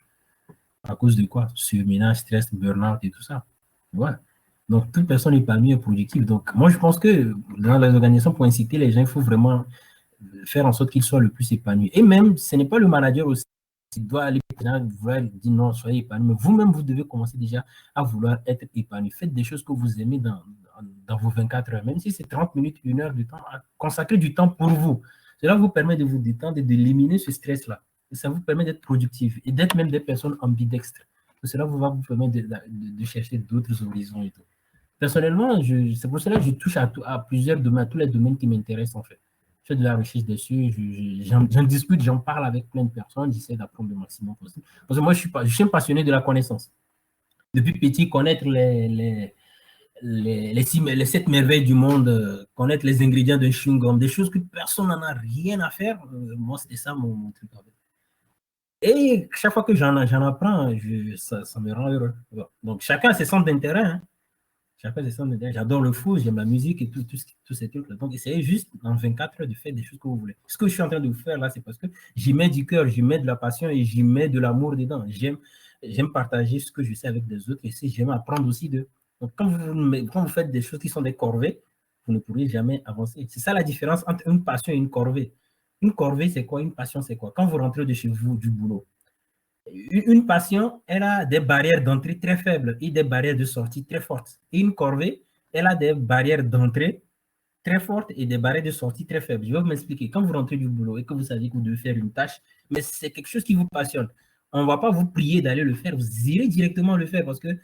À cause de quoi? Surménage, stress, burn-out et tout ça. Ouais. Donc, toute personne épanouie est productive. Donc, moi, je pense que dans les organisations, pour inciter les gens, il faut vraiment faire en sorte qu'ils soient le plus épanouis. Et même, ce n'est pas le manager aussi qui doit aller vouloir dire non, soyez épanoui. Mais vous-même, vous devez commencer déjà à vouloir être épanoui. Faites des choses que vous aimez dans vos 24 heures. Même si c'est 30 minutes, 1 heure de temps, consacrez du temps pour vous. Cela vous permet de vous détendre et d'éliminer ce stress-là. Et ça vous permet d'être productif et d'être même des personnes ambidextres. Cela va vous permettre de chercher d'autres horizons et tout. Personnellement, c'est pour cela que je touche à plusieurs domaines, à tous les domaines qui m'intéressent en fait. Je fais de la recherche dessus, j'en discute, j'en parle avec plein de personnes, j'essaie d'apprendre le maximum possible. Parce que moi, je suis un passionné de la connaissance. Depuis petit, connaître les 7 merveilles du monde, connaître les ingrédients d'un chewing-gum, des choses que personne n'en a rien à faire, moi, c'était ça mon truc. Et chaque fois que j'en apprends, ça me rend heureux. Donc, chacun a ses centres d'intérêt. Hein. J'adore le foot, j'aime la musique et tous ces trucs-là. Donc, essayez juste en 24 heures de faire des choses que vous voulez. Ce que je suis en train de vous faire là, c'est parce que j'y mets du cœur, j'y mets de la passion et j'y mets de l'amour dedans. J'aime partager ce que je sais avec des autres et j'aime apprendre aussi d'eux. Donc, quand vous faites des choses qui sont des corvées, vous ne pourrez jamais avancer. C'est ça la différence entre une passion et une corvée. Une corvée, c'est quoi? Une passion, c'est quoi? Quand vous rentrez de chez vous, du boulot, une passion, elle a des barrières d'entrée très faibles et des barrières de sortie très fortes. Et une corvée, elle a des barrières d'entrée très fortes et des barrières de sortie très faibles. Je vais vous m'expliquer. Quand vous rentrez du boulot et que vous savez que vous devez faire une tâche, mais c'est quelque chose qui vous passionne, On ne va pas vous prier d'aller le faire, vous irez directement le faire parce que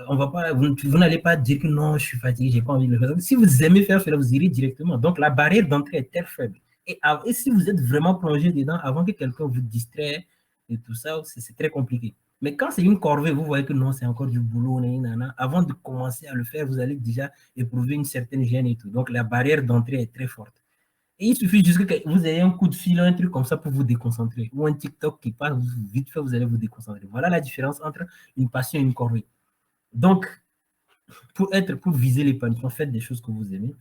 on va pas, vous n'allez pas dire que non, je suis fatigué, j'ai pas envie de le faire. Si vous aimez faire cela, vous irez directement. Donc, la barrière d'entrée est très faible. Et si vous êtes vraiment plongé dedans, avant que quelqu'un vous distrait et tout ça, c'est très compliqué. Mais quand c'est une corvée, vous voyez que non, c'est encore du boulot, nanana. Avant de commencer à le faire, vous allez déjà éprouver une certaine gêne et tout. Donc, la barrière d'entrée est très forte. Et il suffit juste que vous ayez un coup de fil, un truc comme ça pour vous déconcentrer. Ou un TikTok qui passe, vite fait, vous allez vous déconcentrer. Voilà la différence entre une passion et une corvée. Donc, pour viser l'épanouissement, faites des choses que vous aimez.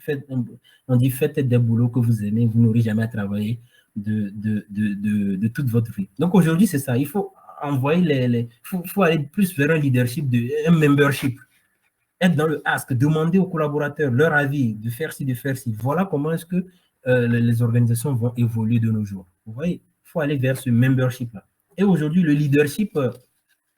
On dit faites des boulots que vous aimez, vous n'aurez jamais à travailler de toute votre vie. Donc aujourd'hui, c'est ça. Il faut envoyer faut aller plus vers un leadership, un membership. Être dans le ask, demander aux collaborateurs leur avis, de faire ci, de faire ci. Voilà comment est-ce que les organisations vont évoluer de nos jours. Vous voyez, il faut aller vers ce membership-là. Et aujourd'hui, le leadership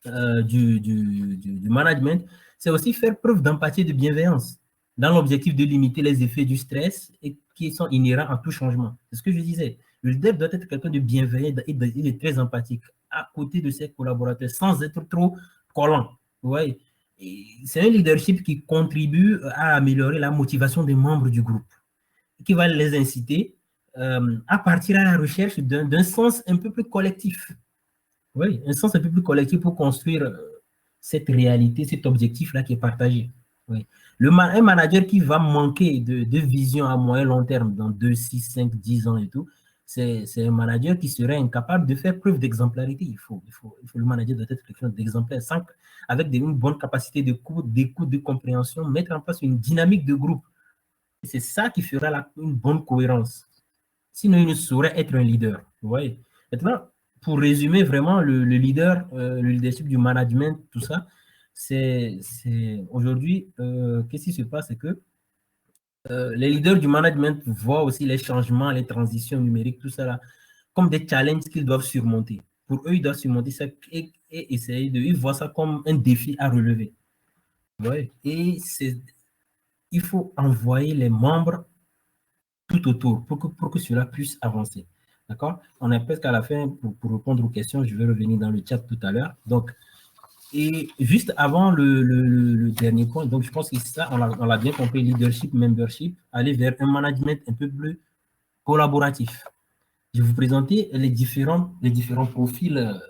du management, c'est aussi faire preuve d'empathie et de bienveillance dans l'objectif de limiter les effets du stress et qui sont inhérents à tout changement. C'est ce que je disais. Le leader doit être quelqu'un de bienveillant et de très empathique à côté de ses collaborateurs sans être trop collant. Vous voyez, c'est un leadership qui contribue à améliorer la motivation des membres du groupe, qui va les inciter à partir à la recherche d'un sens un peu plus collectif. Oui, un sens un peu plus collectif pour construire cette réalité, cet objectif-là qui est partagé. Oui. Un manager qui va manquer de vision à moyen long terme dans 2, 6, 5, 10 ans et tout, c'est un manager qui serait incapable de faire preuve d'exemplarité. Le manager doit être quelqu'un d'exemplaire, avec une bonne capacité d'écoute, de compréhension, mettre en place une dynamique de groupe. C'est ça qui fera une bonne cohérence. Sinon, il ne saurait être un leader. Vous voyez. Maintenant, pour résumer vraiment le leadership du management, tout ça, c'est aujourd'hui, qu'est-ce qui se passe, c'est que les leaders du management voient aussi les changements, les transitions numériques, tout ça là, comme des challenges qu'ils doivent surmonter. Pour eux, ils doivent surmonter ça et essayer ils voient ça comme un défi à relever. Ouais. Et il faut envoyer les membres tout autour pour que cela puisse avancer. D'accord? On est presque à la fin pour répondre aux questions. Je vais revenir dans le chat tout à l'heure. Donc, et juste avant le dernier point, donc je pense que ça, on l'a bien compris, leadership, membership, aller vers un management un peu plus collaboratif. Je vais vous présenter les différents profils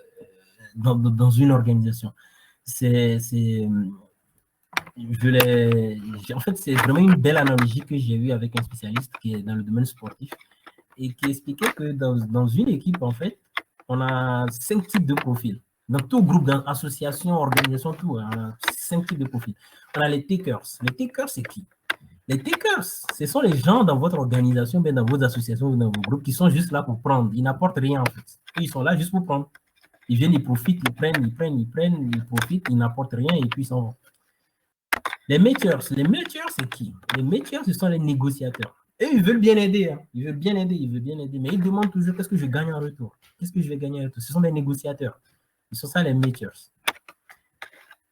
dans une organisation. En fait, c'est vraiment une belle analogie que j'ai eue avec un spécialiste qui est dans le domaine sportif et qui expliquait que dans une équipe, en fait, on a 5 types de profils. Dans tout groupe, dans association, organisation, tout, on a 5 types de profils. On a les takers. Les takers, c'est qui? Les takers, ce sont les gens dans votre organisation, bien dans vos associations ou dans vos groupes qui sont juste là pour prendre. Ils n'apportent rien, en fait. Ils sont là juste pour prendre. Ils viennent, ils profitent, ils prennent, ils profitent, ils n'apportent rien et puis ils s'en vont. Les makers, c'est qui? Les makers, ce sont les négociateurs. Et ils veulent bien aider, hein. Ils veulent bien aider, mais ils demandent toujours qu'est-ce que je gagne en retour. Qu'est-ce que je vais gagner en retour? Ce sont des négociateurs. Ils sont ça les makers.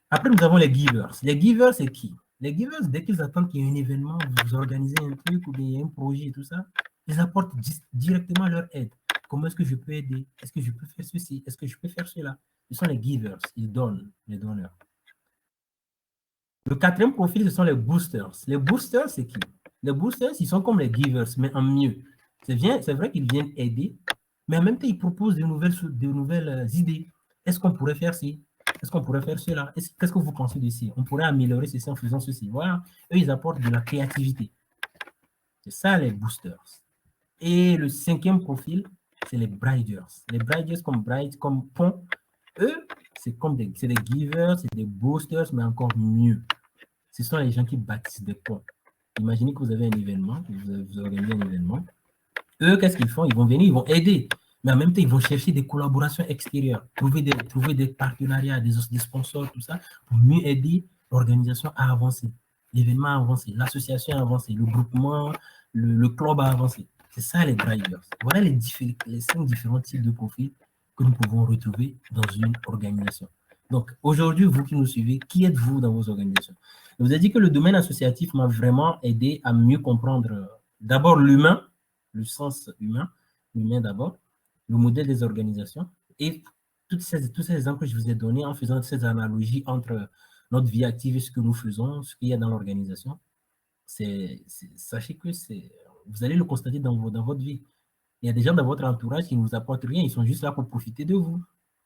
Après, nous avons les givers. Les givers, c'est qui? Les givers, dès qu'ils attendent qu'il y ait un événement, vous organisez un truc ou bien un projet et tout ça, ils apportent directement leur aide. Comment est-ce que je peux aider? Est-ce que je peux faire ceci? Est-ce que je peux faire cela? Ce sont les givers. Ils donnent, les donneurs. Le quatrième profil, ce sont les boosters. Les boosters, c'est qui? Les boosters, ils sont comme les givers, mais en mieux. C'est vrai qu'ils viennent aider, mais en même temps, ils proposent de nouvelles idées. Est-ce qu'on pourrait faire ci? Est-ce qu'on pourrait faire cela? Qu'est-ce que vous pensez d'ici? On pourrait améliorer ceci en faisant ceci. Voilà. Eux, ils apportent de la créativité. C'est ça, les boosters. Et le cinquième profil, c'est les briders. Les briders comme pont. Eux, c'est des givers, c'est des boosters, mais encore mieux. Ce sont les gens qui bâtissent des ponts. Imaginez que vous avez un événement, vous organisez un événement. Eux, qu'est-ce qu'ils font? Ils vont venir, ils vont aider. Mais en même temps, ils vont chercher des collaborations extérieures, trouver des partenariats, des sponsors, tout ça, pour mieux aider l'organisation à avancer, l'événement à avancer, l'association à avancer, le groupement, le club à avancer. C'est ça les drivers. Voilà les 5 différents types de profils que nous pouvons retrouver dans une organisation. Donc, aujourd'hui, vous qui nous suivez, qui êtes-vous dans vos organisations? Je vous ai dit que le domaine associatif m'a vraiment aidé à mieux comprendre d'abord l'humain, le sens humain d'abord, le modèle des organisations et tous ces exemples que je vous ai donnés en faisant ces analogies entre notre vie active et ce que nous faisons, ce qu'il y a dans l'organisation, sachez que vous allez le constater dans votre vie. Il y a des gens dans votre entourage qui ne vous apportent rien, ils sont juste là pour profiter de vous.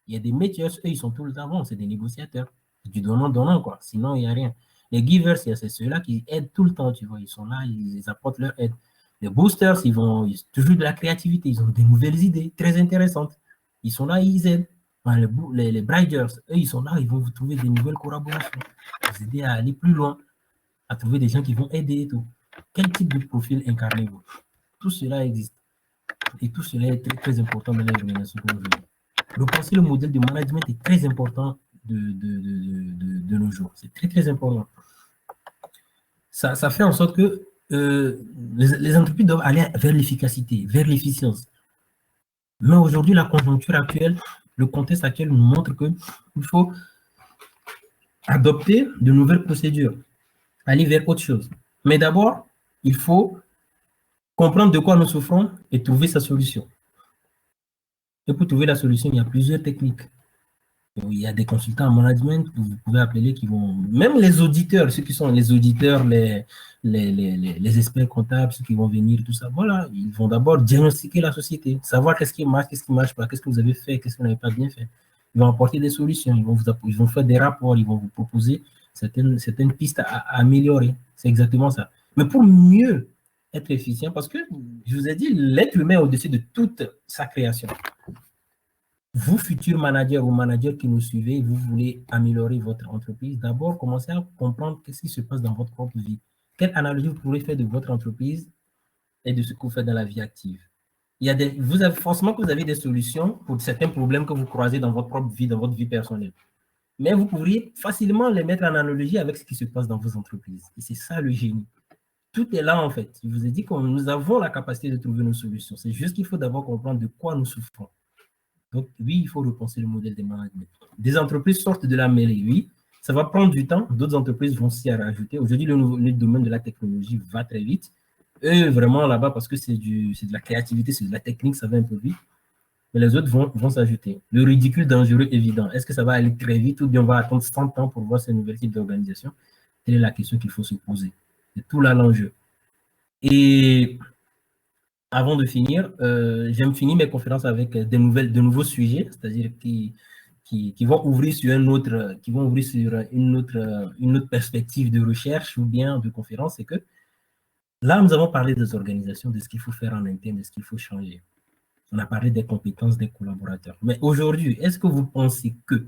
Il y a des métiers, eux, ils sont tout le temps bons, c'est des négociateurs. Du donnant, quoi. Sinon, il n'y a rien. Les givers, c'est ceux-là qui aident tout le temps, tu vois. Ils sont là, ils apportent leur aide. Les boosters, ils ont toujours de la créativité, ils ont des nouvelles idées très intéressantes. Ils sont là, ils aident. Enfin, les briders, eux, ils sont là, ils vont vous trouver des nouvelles collaborations, vous aider à aller plus loin, à trouver des gens qui vont aider et tout. Quel type de profil incarnez-vous? Tout cela existe. Et tout cela est très, très important dans l'organisation que nous vivons. Repenser le modèle de management est très important de nos jours. C'est très, très important. Ça fait en sorte que les entreprises doivent aller vers l'efficacité, vers l'efficience. Mais aujourd'hui, la conjoncture actuelle, le contexte actuel nous montre qu'il faut adopter de nouvelles procédures, aller vers autre chose. Mais d'abord, il faut comprendre de quoi nous souffrons et trouver sa solution. Et pour trouver la solution, il y a plusieurs techniques. Il y a des consultants en management que vous pouvez appeler qui vont... Même les auditeurs, ceux qui sont les auditeurs, les experts comptables, ceux qui vont venir, tout ça, voilà, ils vont d'abord diagnostiquer la société, savoir qu'est-ce qui marche pas, qu'est-ce que vous avez fait, qu'est-ce que vous n'avez pas bien fait. Ils vont apporter des solutions, ils vont faire des rapports, ils vont vous proposer certaines pistes à améliorer. C'est exactement ça. Mais pour mieux être efficient, parce que je vous ai dit, l'être humain est au-dessus de toute sa création. Vous, futurs managers ou managers qui nous suivez, vous voulez améliorer votre entreprise, d'abord, commencez à comprendre qu'est-ce qui se passe dans votre propre vie. Quelle analogie vous pourrez faire de votre entreprise et de ce que vous faites dans la vie active. Forcément que vous avez des solutions pour certains problèmes que vous croisez dans votre propre vie, dans votre vie personnelle. Mais vous pourriez facilement les mettre en analogie avec ce qui se passe dans vos entreprises. Et c'est ça le génie. Tout est là, en fait. Je vous ai dit que nous avons la capacité de trouver nos solutions. C'est juste qu'il faut d'abord comprendre de quoi nous souffrons. Donc, oui, il faut repenser le modèle de management. Des entreprises sortent de la mêlée, oui. Ça va prendre du temps. D'autres entreprises vont s'y rajouter. Aujourd'hui, le domaine de la technologie va très vite. Eux, vraiment, là-bas, parce que c'est de la créativité, c'est de la technique, ça va un peu vite. Mais les autres vont s'ajouter. Le ridicule dangereux évident. Est-ce que ça va aller très vite ou bien on va attendre 100 ans pour voir ces nouvelles types d'organisation? Telle est la question qu'il faut se poser. C'est tout là l'enjeu. Et avant de finir, j'aime finir mes conférences avec de nouveaux sujets, c'est-à-dire qui vont ouvrir sur une autre perspective de recherche ou bien de conférence. C'est que là, nous avons parlé des organisations, de ce qu'il faut faire en interne, de ce qu'il faut changer. On a parlé des compétences des collaborateurs. Mais aujourd'hui, est-ce que vous pensez que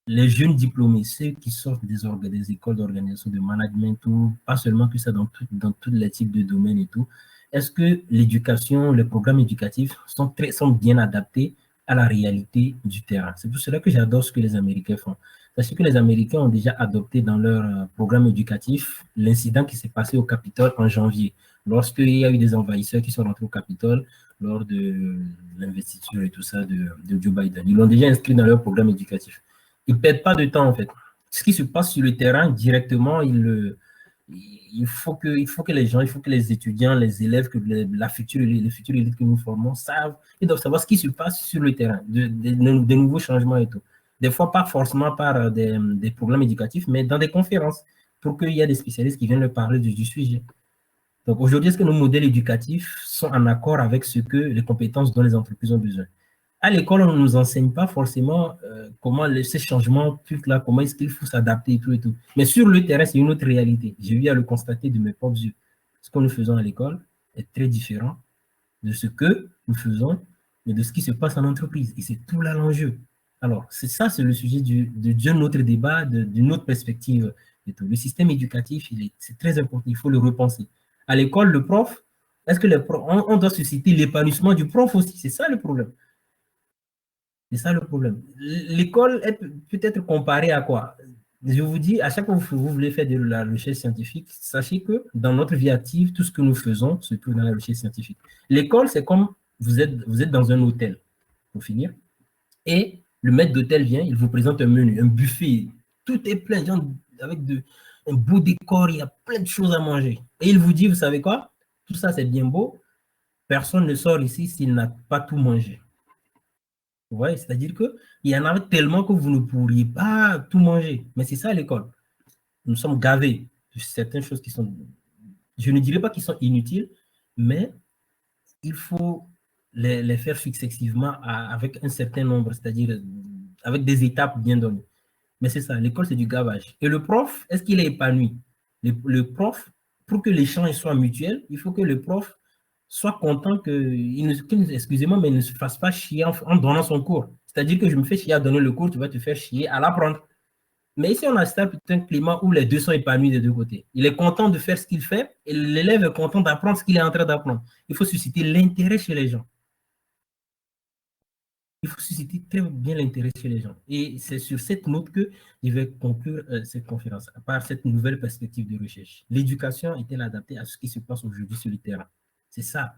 les jeunes diplômés, ceux qui sortent des écoles d'organisation de management, ou pas seulement que ça, dans tous les types de domaines et tout, est-ce que l'éducation, les programmes éducatifs sont bien adaptés à la réalité du terrain? C'est pour cela que j'adore ce que les Américains font. Parce que les Américains ont déjà adopté dans leur programme éducatif l'incident qui s'est passé au Capitole en janvier, lorsqu'il y a eu des envahisseurs qui sont rentrés au Capitole lors de l'investiture et tout ça de Joe Biden. Ils l'ont déjà inscrit dans leur programme éducatif. Ils ne perdent pas de temps, en fait. Ce qui se passe sur le terrain, directement, il faut que les gens, il faut que les étudiants, les élèves, que les futures élites que nous formons savent, ils doivent savoir ce qui se passe sur le terrain, de nouveaux changements et tout. Des fois, pas forcément par des programmes éducatifs, mais dans des conférences, pour qu'il y ait des spécialistes qui viennent leur parler du sujet. Donc aujourd'hui, est-ce que nos modèles éducatifs sont en accord avec ce que les compétences dont les entreprises ont besoin? À l'école, on ne nous enseigne pas forcément comment ces changements, là, comment est-ce qu'il faut s'adapter et tout et tout. Mais sur le terrain, c'est une autre réalité. J'ai eu à le constater de mes propres yeux. Ce que nous faisons à l'école est très différent de ce que nous faisons et de ce qui se passe en entreprise. Et c'est tout là l'enjeu. Alors, c'est le sujet de notre débat, d'une autre perspective. Et tout. Le système éducatif, c'est très important, il faut le repenser. À l'école, le prof, est-ce que on doit susciter l'épanouissement du prof aussi? C'est ça le problème. C'est ça le problème. L'école peut être comparée à quoi? Je vous dis, à chaque fois que vous voulez faire de la recherche scientifique, sachez que dans notre vie active, tout ce que nous faisons se trouve dans la recherche scientifique. L'école, c'est comme vous êtes dans un hôtel, pour finir, et le maître d'hôtel vient, il vous présente un menu, un buffet, tout est plein, avec un beau décor, il y a plein de choses à manger. Et il vous dit, vous savez quoi? Tout ça, c'est bien beau, personne ne sort ici s'il n'a pas tout mangé. Ouais, c'est-à-dire qu'il y en a tellement que vous ne pourriez pas tout manger. Mais c'est ça l'école. Nous sommes gavés de certaines choses qui sont, je ne dirais pas qu'ils sont inutiles, mais il faut les faire successivement avec un certain nombre, c'est-à-dire avec des étapes bien données. Mais c'est ça, l'école, c'est du gavage. Et le prof, est-ce qu'il est épanoui? Le prof, pour que l'échange soit mutuel, il faut que le prof soit content excusez-moi, mais il ne se fasse pas chier en donnant son cours. C'est-à-dire que je me fais chier à donner le cours, tu vas te faire chier à l'apprendre. Mais ici, on a un climat où les deux sont épanouis des deux côtés. Il est content de faire ce qu'il fait et l'élève est content d'apprendre ce qu'il est en train d'apprendre. Il faut susciter l'intérêt chez les gens. Il faut susciter très bien l'intérêt chez les gens. Et c'est sur cette note que je vais conclure cette conférence, à part cette nouvelle perspective de recherche. L'éducation est-elle adaptée à ce qui se passe aujourd'hui sur le terrain? C'est ça.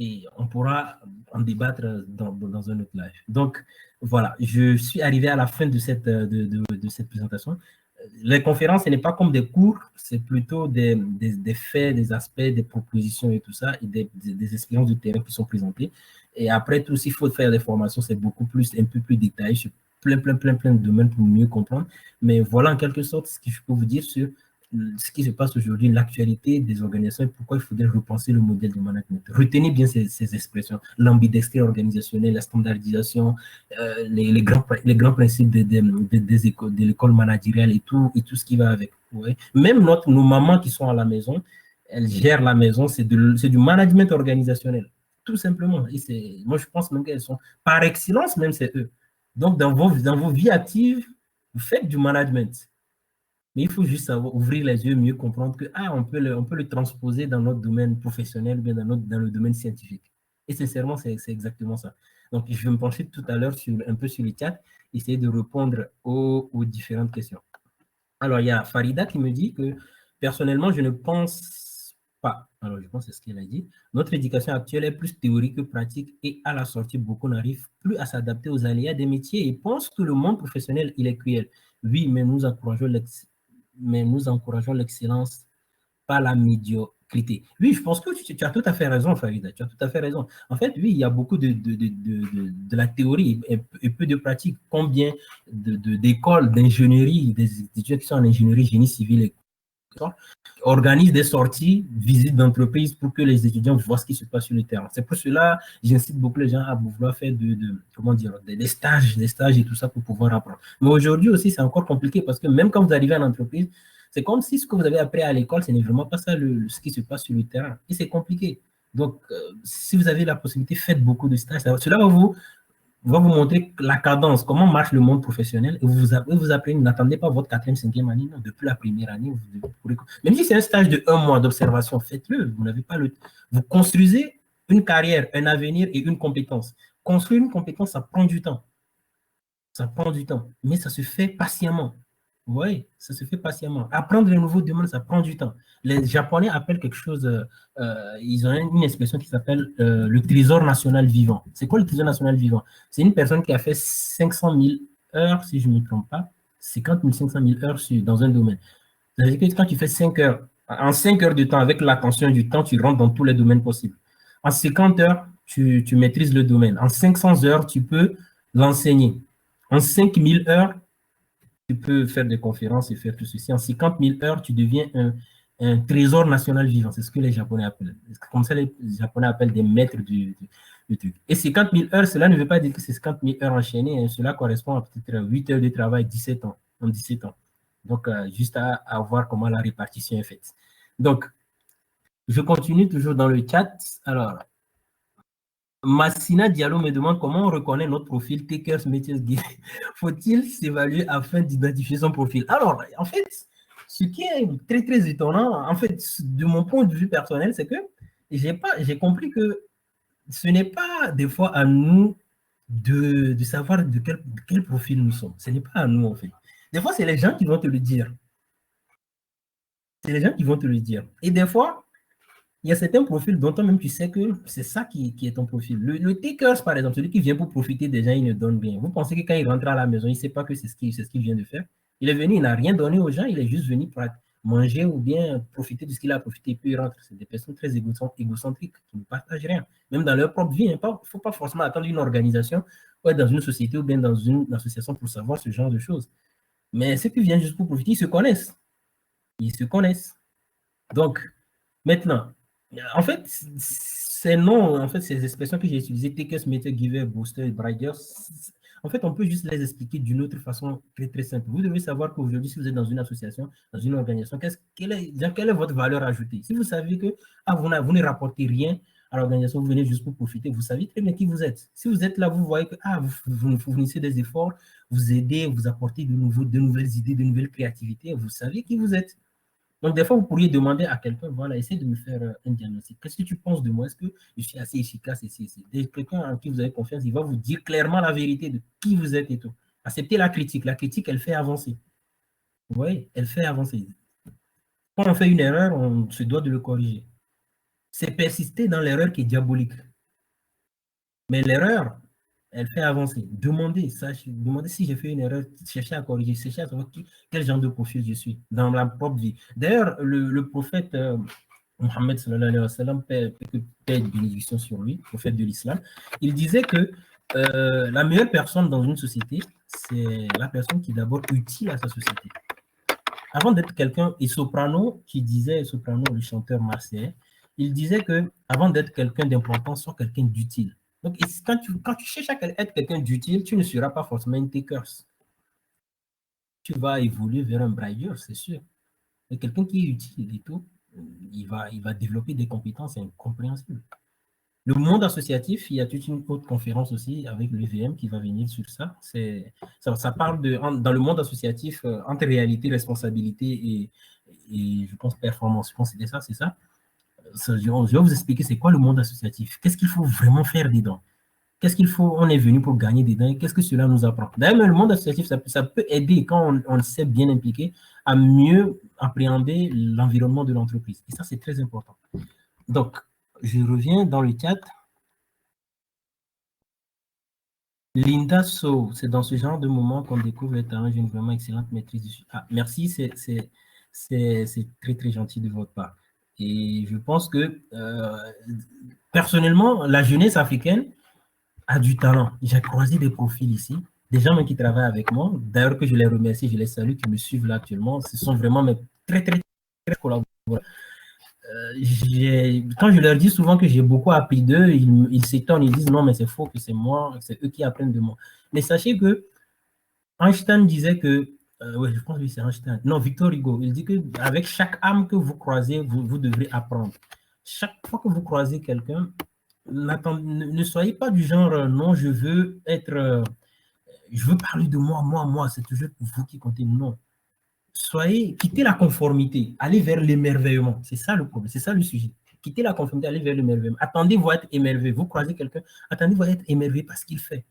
Et on pourra en débattre dans un autre live. Donc, voilà, je suis arrivé à la fin de cette présentation. Les conférences, ce n'est pas comme des cours, c'est plutôt des faits, des aspects, des propositions et tout ça, et des expériences de terrain qui sont présentées. Et après tout, s'il faut faire des formations, c'est beaucoup plus, un peu plus détaillé sur plein de domaines pour mieux comprendre. Mais voilà en quelque sorte ce que je peux vous dire sur ce qui se passe aujourd'hui, l'actualité des organisations et pourquoi il faudrait repenser le modèle de management. Retenez bien ces expressions, l'ambidextrité organisationnelle, la standardisation, les grands principes de l'école managériale et tout ce qui va avec. Ouais. Même nos mamans qui sont à la maison, elles gèrent la maison, c'est du management organisationnel, tout simplement. Et moi, je pense même qu'elles sont, par excellence, même c'est eux. Donc, dans vos vies actives, vous faites du management. Mais il faut juste savoir ouvrir les yeux, mieux comprendre que on peut le transposer dans notre domaine professionnel ou bien dans le domaine scientifique. Et sincèrement, c'est exactement ça. Donc, je vais me pencher tout à l'heure un peu sur le chat, essayer de répondre aux différentes questions. Alors, il y a Farida qui me dit que personnellement, je ne pense pas. Alors, je pense que c'est ce qu'elle a dit. Notre éducation actuelle est plus théorique que pratique et à la sortie, beaucoup n'arrivent plus à s'adapter aux aléas des métiers et pensent que le monde professionnel, il est cruel. Oui, mais nous encourageons l'excellence, pas la médiocrité. Oui, je pense que tu as tout à fait raison, Farida. Tu as tout à fait raison. En fait, oui, il y a beaucoup de la théorie et peu de pratique. Combien d'écoles d'ingénierie, des étudiants qui sont en ingénierie, génie civil et organisent des sorties, visites d'entreprise pour que les étudiants voient ce qui se passe sur le terrain. C'est pour cela j'incite beaucoup les gens à vouloir faire comment dire, des stages et tout ça pour pouvoir apprendre. Mais aujourd'hui aussi, c'est encore compliqué parce que même quand vous arrivez en entreprise, c'est comme si ce que vous avez appris à l'école, ce n'est vraiment pas ça ce qui se passe sur le terrain. Et c'est compliqué. Donc, si vous avez la possibilité, faites beaucoup de stages. Cela va vous montrer la cadence, comment marche le monde professionnel, et vous apprenez, n'attendez pas votre quatrième, cinquième année, non, depuis la première année, même si c'est un stage de 1 mois d'observation, faites-le, vous n'avez pas vous construisez une carrière, un avenir et une compétence. Construire une compétence, ça prend du temps. Ça prend du temps, mais ça se fait patiemment. Oui, ça se fait patiemment. Apprendre les nouveaux domaines, ça prend du temps. Les Japonais appellent quelque chose, ils ont une expression qui s'appelle le trésor national vivant. C'est quoi le trésor national vivant? C'est une personne qui a fait 500 000 heures, si je ne me trompe pas, 50 000, 500 000 heures dans un domaine. C'est-à-dire que quand tu fais 5 heures, en 5 heures de temps, avec l'attention du temps, tu rentres dans tous les domaines possibles. En 50 heures, tu maîtrises le domaine. En 500 heures, tu peux l'enseigner. En 5000 heures, tu peux faire des conférences et faire tout ceci. En 50 000 heures, tu deviens un trésor national vivant. C'est ce que les Japonais appellent. Comme ça, les Japonais appellent des maîtres du truc. Et 50 000 heures, cela ne veut pas dire que c'est 50 000 heures enchaînées. Hein. Cela correspond à peut-être 8 heures de travail, 17 ans, en 17 ans. Donc, juste à voir comment la répartition est faite. Donc, je continue toujours dans le chat. Alors, Massina Diallo me demande comment on reconnaît notre profil Takers Métiers Guide. Faut-il s'évaluer afin d'identifier son profil? Alors, en fait, ce qui est très, très étonnant, en fait, de mon point de vue personnel, c'est que j'ai compris que ce n'est pas des fois à nous de savoir de quel profil nous sommes. Ce n'est pas à nous, en fait. Des fois, c'est les gens qui vont te le dire. C'est les gens qui vont te le dire. Et des fois, il y a certains profils dont toi-même tu sais que c'est ça qui est ton profil. Le takers, par exemple, celui qui vient pour profiter des gens, il ne donne rien. Vous pensez que quand il rentre à la maison, il ne sait pas que c'est ce qu'il vient de faire. Il est venu, il n'a rien donné aux gens, il est juste venu manger ou bien profiter de ce qu'il a profité, puis il rentre. C'est des personnes très égocentriques qui ne partagent rien, même dans leur propre vie. Il ne faut pas forcément attendre une organisation ou être dans une société ou bien dans une association pour savoir ce genre de choses. Mais ceux qui viennent juste pour profiter, ils se connaissent. Ils se connaissent. Donc, maintenant, en fait, ces noms, en fait, ces expressions que j'ai utilisées, takers, metters, givers, boosters, briders, en fait, on peut juste les expliquer d'une autre façon très, très simple. Vous devez savoir qu'aujourd'hui, si vous êtes dans une association, dans une organisation, quelle est votre valeur ajoutée? Si vous savez que vous ne rapportez rien à l'organisation, vous venez juste pour profiter, vous savez très bien qui vous êtes. Si vous êtes là, vous voyez que vous fournissez des efforts, vous aidez, vous apportez de nouvelles idées, de nouvelles créativités, vous savez qui vous êtes. Donc, des fois, vous pourriez demander à quelqu'un, voilà, essaie de me faire un diagnostic. Qu'est-ce que tu penses de moi? Est-ce que je suis assez efficace ici? Quelqu'un en qui vous avez confiance, il va vous dire clairement la vérité de qui vous êtes et tout. Acceptez la critique. La critique, elle fait avancer. Vous voyez? Elle fait avancer. Quand on fait une erreur, on se doit de le corriger. C'est persister dans l'erreur qui est diabolique. Mais l'erreur, elle fait avancer. Demandez si j'ai fait une erreur, cherchez à corriger, cherchez à savoir quel genre de profil je suis dans ma propre vie. D'ailleurs, le prophète Mohammed sallallahu alayhi wa sallam, paix et bénédiction sur lui, prophète de l'islam, il disait que la meilleure personne dans une société, c'est la personne qui est d'abord utile à sa société. Avant d'être quelqu'un, et Soprano, le chanteur marseillais, il disait que avant d'être quelqu'un d'important, sois quelqu'un d'utile. Donc, quand tu cherches à être quelqu'un d'utile, tu ne seras pas forcément une taker. Tu vas évoluer vers un brailleur, c'est sûr. Mais quelqu'un qui est utile et tout, il va développer des compétences incompréhensibles. Le monde associatif, il y a toute une autre conférence aussi avec l'EVM qui va venir sur ça. Ça parle dans le monde associatif, entre réalité, responsabilité et je pense performance. Je pense que c'est ça. Je vais vous expliquer c'est quoi le monde associatif. Qu'est-ce qu'il faut vraiment faire dedans? Qu'est-ce qu'il faut? On est venu pour gagner dedans et qu'est-ce que cela nous apprend? D'ailleurs, le monde associatif, ça peut aider quand on s'est bien impliqué à mieux appréhender l'environnement de l'entreprise. Et ça, c'est très important. Donc, je reviens dans le chat. Linda So, c'est dans ce genre de moment qu'on découvre les talents. J'ai une vraiment excellente maîtrise du sujet. Ah, merci, c'est très, très gentil de votre part. Et je pense que, personnellement, la jeunesse africaine a du talent. J'ai croisé des profils ici, des gens qui travaillent avec moi, d'ailleurs que je les remercie, je les salue, qui me suivent là actuellement. Ce sont vraiment mes très, très, très collaborateurs. Quand je leur dis souvent que j'ai beaucoup appris d'eux, ils s'étonnent, ils disent non, mais c'est faux, que c'est moi, c'est eux qui apprennent de moi. Mais sachez que Einstein disait que, ouais, je pense que c'est Einstein, non, Victor Hugo, il dit qu'avec chaque âme que vous croisez, vous devrez apprendre. Chaque fois que vous croisez quelqu'un, ne soyez pas du genre, non, je veux parler de moi, c'est toujours vous qui comptez. Non. Quittez la conformité, allez vers l'émerveillement. C'est ça le problème, c'est ça le sujet. Quittez la conformité, allez vers l'émerveillement. Attendez-vous à être émerveillé. Vous croisez quelqu'un, attendez-vous à être émerveillé par ce qu'il fait.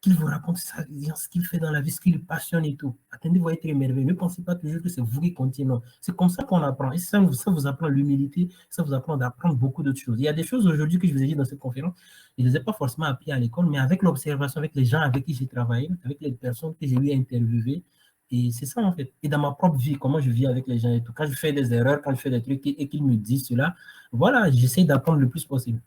Qu'il vous raconte ce qu'il fait dans la vie, ce qui le passionne et tout. Attendez-vous à être émerveillé. Ne pensez pas toujours que c'est vous qui comptez. Non. C'est comme ça qu'on apprend. Et ça vous apprend l'humilité, ça vous apprend d'apprendre beaucoup d'autres choses. Il y a des choses aujourd'hui que je vous ai dit dans cette conférence, je ne les ai pas forcément appris à l'école, mais avec l'observation, avec les gens avec qui j'ai travaillé, avec les personnes que j'ai eu à interviewer, et c'est ça, en fait. Et dans ma propre vie, comment je vis avec les gens et tout. Quand je fais des erreurs, quand je fais des trucs et qu'ils me disent cela, voilà, j'essaie d'apprendre le plus possible.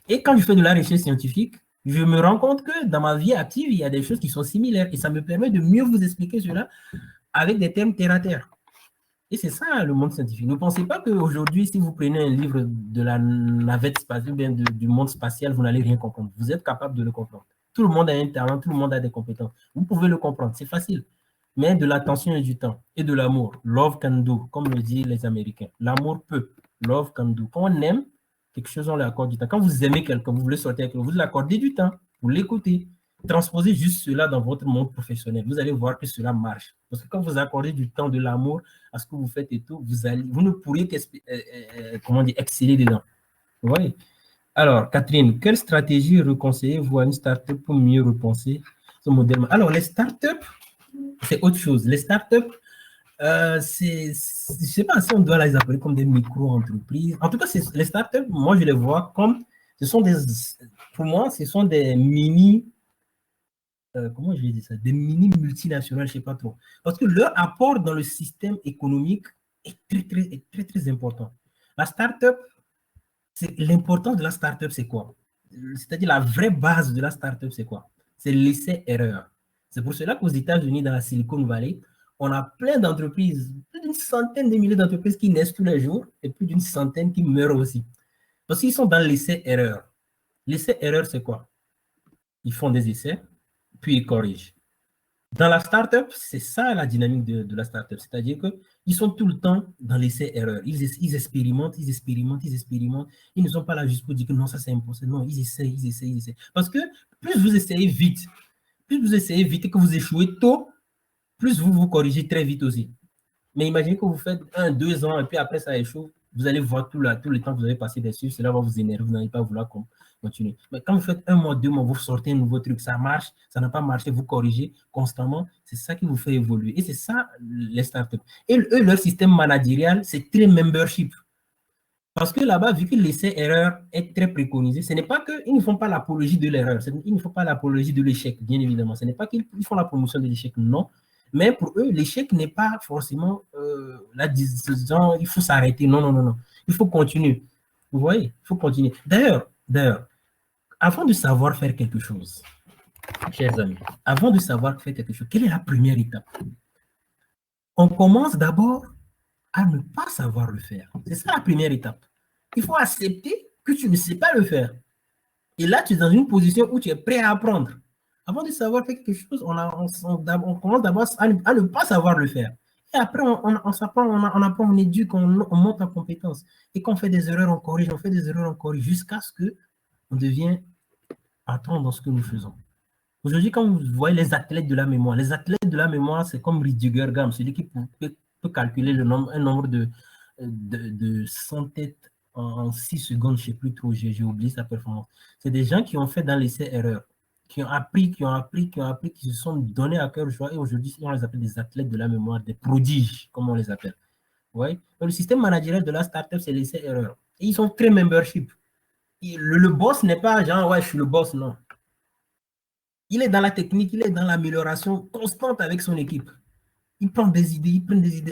Et quand je fais de la recherche scientifique, je me rends compte que dans ma vie active, il y a des choses qui sont similaires. Et ça me permet de mieux vous expliquer cela avec des termes terre à terre. Et c'est ça le monde scientifique. Ne pensez pas qu'aujourd'hui, si vous prenez un livre de la navette spatiale ou bien du monde spatial, vous n'allez rien comprendre. Vous êtes capable de le comprendre. Tout le monde a un talent, tout le monde a des compétences. Vous pouvez le comprendre, c'est facile. Mais de l'attention et du temps et de l'amour. Love can do, comme le disent les Américains. L'amour peut. Love can do. Quand on aime quelque chose, on lui accorde du temps. Quand vous aimez quelqu'un, vous voulez sortir avec lui, vous lui accordez du temps. Vous l'écoutez. Transposez juste cela dans votre monde professionnel. Vous allez voir que cela marche. Parce que quand vous accordez du temps, de l'amour à ce que vous faites et tout, vous ne pourriez exceller dedans. Vous voyez? Alors, Catherine, quelle stratégie reconseillez-vous à une startup pour mieux repenser ce modèle? Alors, les startups, c'est autre chose. Les startups, je ne sais pas si on doit les appeler comme des micro-entreprises. En tout cas, les startups, moi, je les vois comme, pour moi, ce sont des mini, comment je vais dire ça, des mini multinationales, je ne sais pas trop. Parce que leur apport dans le système économique est très important. La startup, l'importance de la startup, c'est quoi? C'est-à-dire la vraie base de la startup, c'est quoi? C'est l'essai-erreur. C'est pour cela qu'aux États-Unis, dans la Silicon Valley, on a plein d'entreprises, plus d'une centaine de milliers d'entreprises qui naissent tous les jours et plus d'une centaine qui meurent aussi. Parce qu'ils sont dans l'essai-erreur. L'essai-erreur, c'est quoi? Ils font des essais, puis ils corrigent. Dans la startup, c'est ça la dynamique de la startup. C'est-à-dire qu'ils sont tout le temps dans l'essai-erreur. Ils expérimentent, ils expérimentent, ils expérimentent. Ils ne sont pas là juste pour dire que non, ça c'est impossible. Non, ils essaient, ils essaient, ils essaient. Parce que plus vous essayez vite, et que vous échouez tôt, plus vous vous corrigez très vite aussi. Mais imaginez que vous faites 1, 2 ans et puis après ça échoue, vous allez voir tout le temps que vous avez passé dessus, cela va vous énerver, vous n'allez pas vouloir continuer. Mais quand vous faites 1 mois, 2 mois, vous sortez un nouveau truc, ça marche, ça n'a pas marché, vous corrigez constamment, c'est ça qui vous fait évoluer. Et c'est ça les startups. Et eux, leur système managérial, c'est très membership. Parce que là-bas, vu que l'essai-erreur est très préconisé, ce n'est pas qu'ils ne font pas l'apologie de l'erreur, ils ne font pas l'apologie de l'échec, bien évidemment. Ce n'est pas qu'ils font la promotion de l'échec, non. Mais pour eux, l'échec n'est pas forcément la décision, il faut s'arrêter. Non, non, non, non. Il faut continuer. Vous voyez, il faut continuer. D'ailleurs, avant de savoir faire quelque chose, chers amis, avant de savoir faire quelque chose, quelle est la première étape? On commence d'abord à ne pas savoir le faire. C'est ça la première étape. Il faut accepter que tu ne sais pas le faire. Et là, tu es dans une position où tu es prêt à apprendre. Avant de savoir faire quelque chose, on commence d'abord à ne pas savoir le faire. Et après, on s'apprend, on apprend, on éduque, on monte en compétence. Et quand on fait des erreurs, on corrige, on fait des erreurs, on corrige, jusqu'à ce qu'on devienne patron dans ce que nous faisons. Aujourd'hui, quand vous voyez les athlètes de la mémoire, c'est comme Rudiger Gam, celui qui peut calculer un nombre de 100 têtes en 6 secondes, je ne sais plus trop, j'ai oublié sa performance. C'est des gens qui ont fait dans l'essai-erreur, qui ont appris, qui se sont donnés à cœur joie, et aujourd'hui, on les appelle des athlètes de la mémoire, des prodiges, comme on les appelle. Ouais. Donc, le système managérial de la startup, c'est l'essai-erreur. Et ils sont très membership. Le boss n'est pas genre, ouais, je suis le boss, non. Il est dans la technique, il est dans l'amélioration constante avec son équipe. Il prend des idées,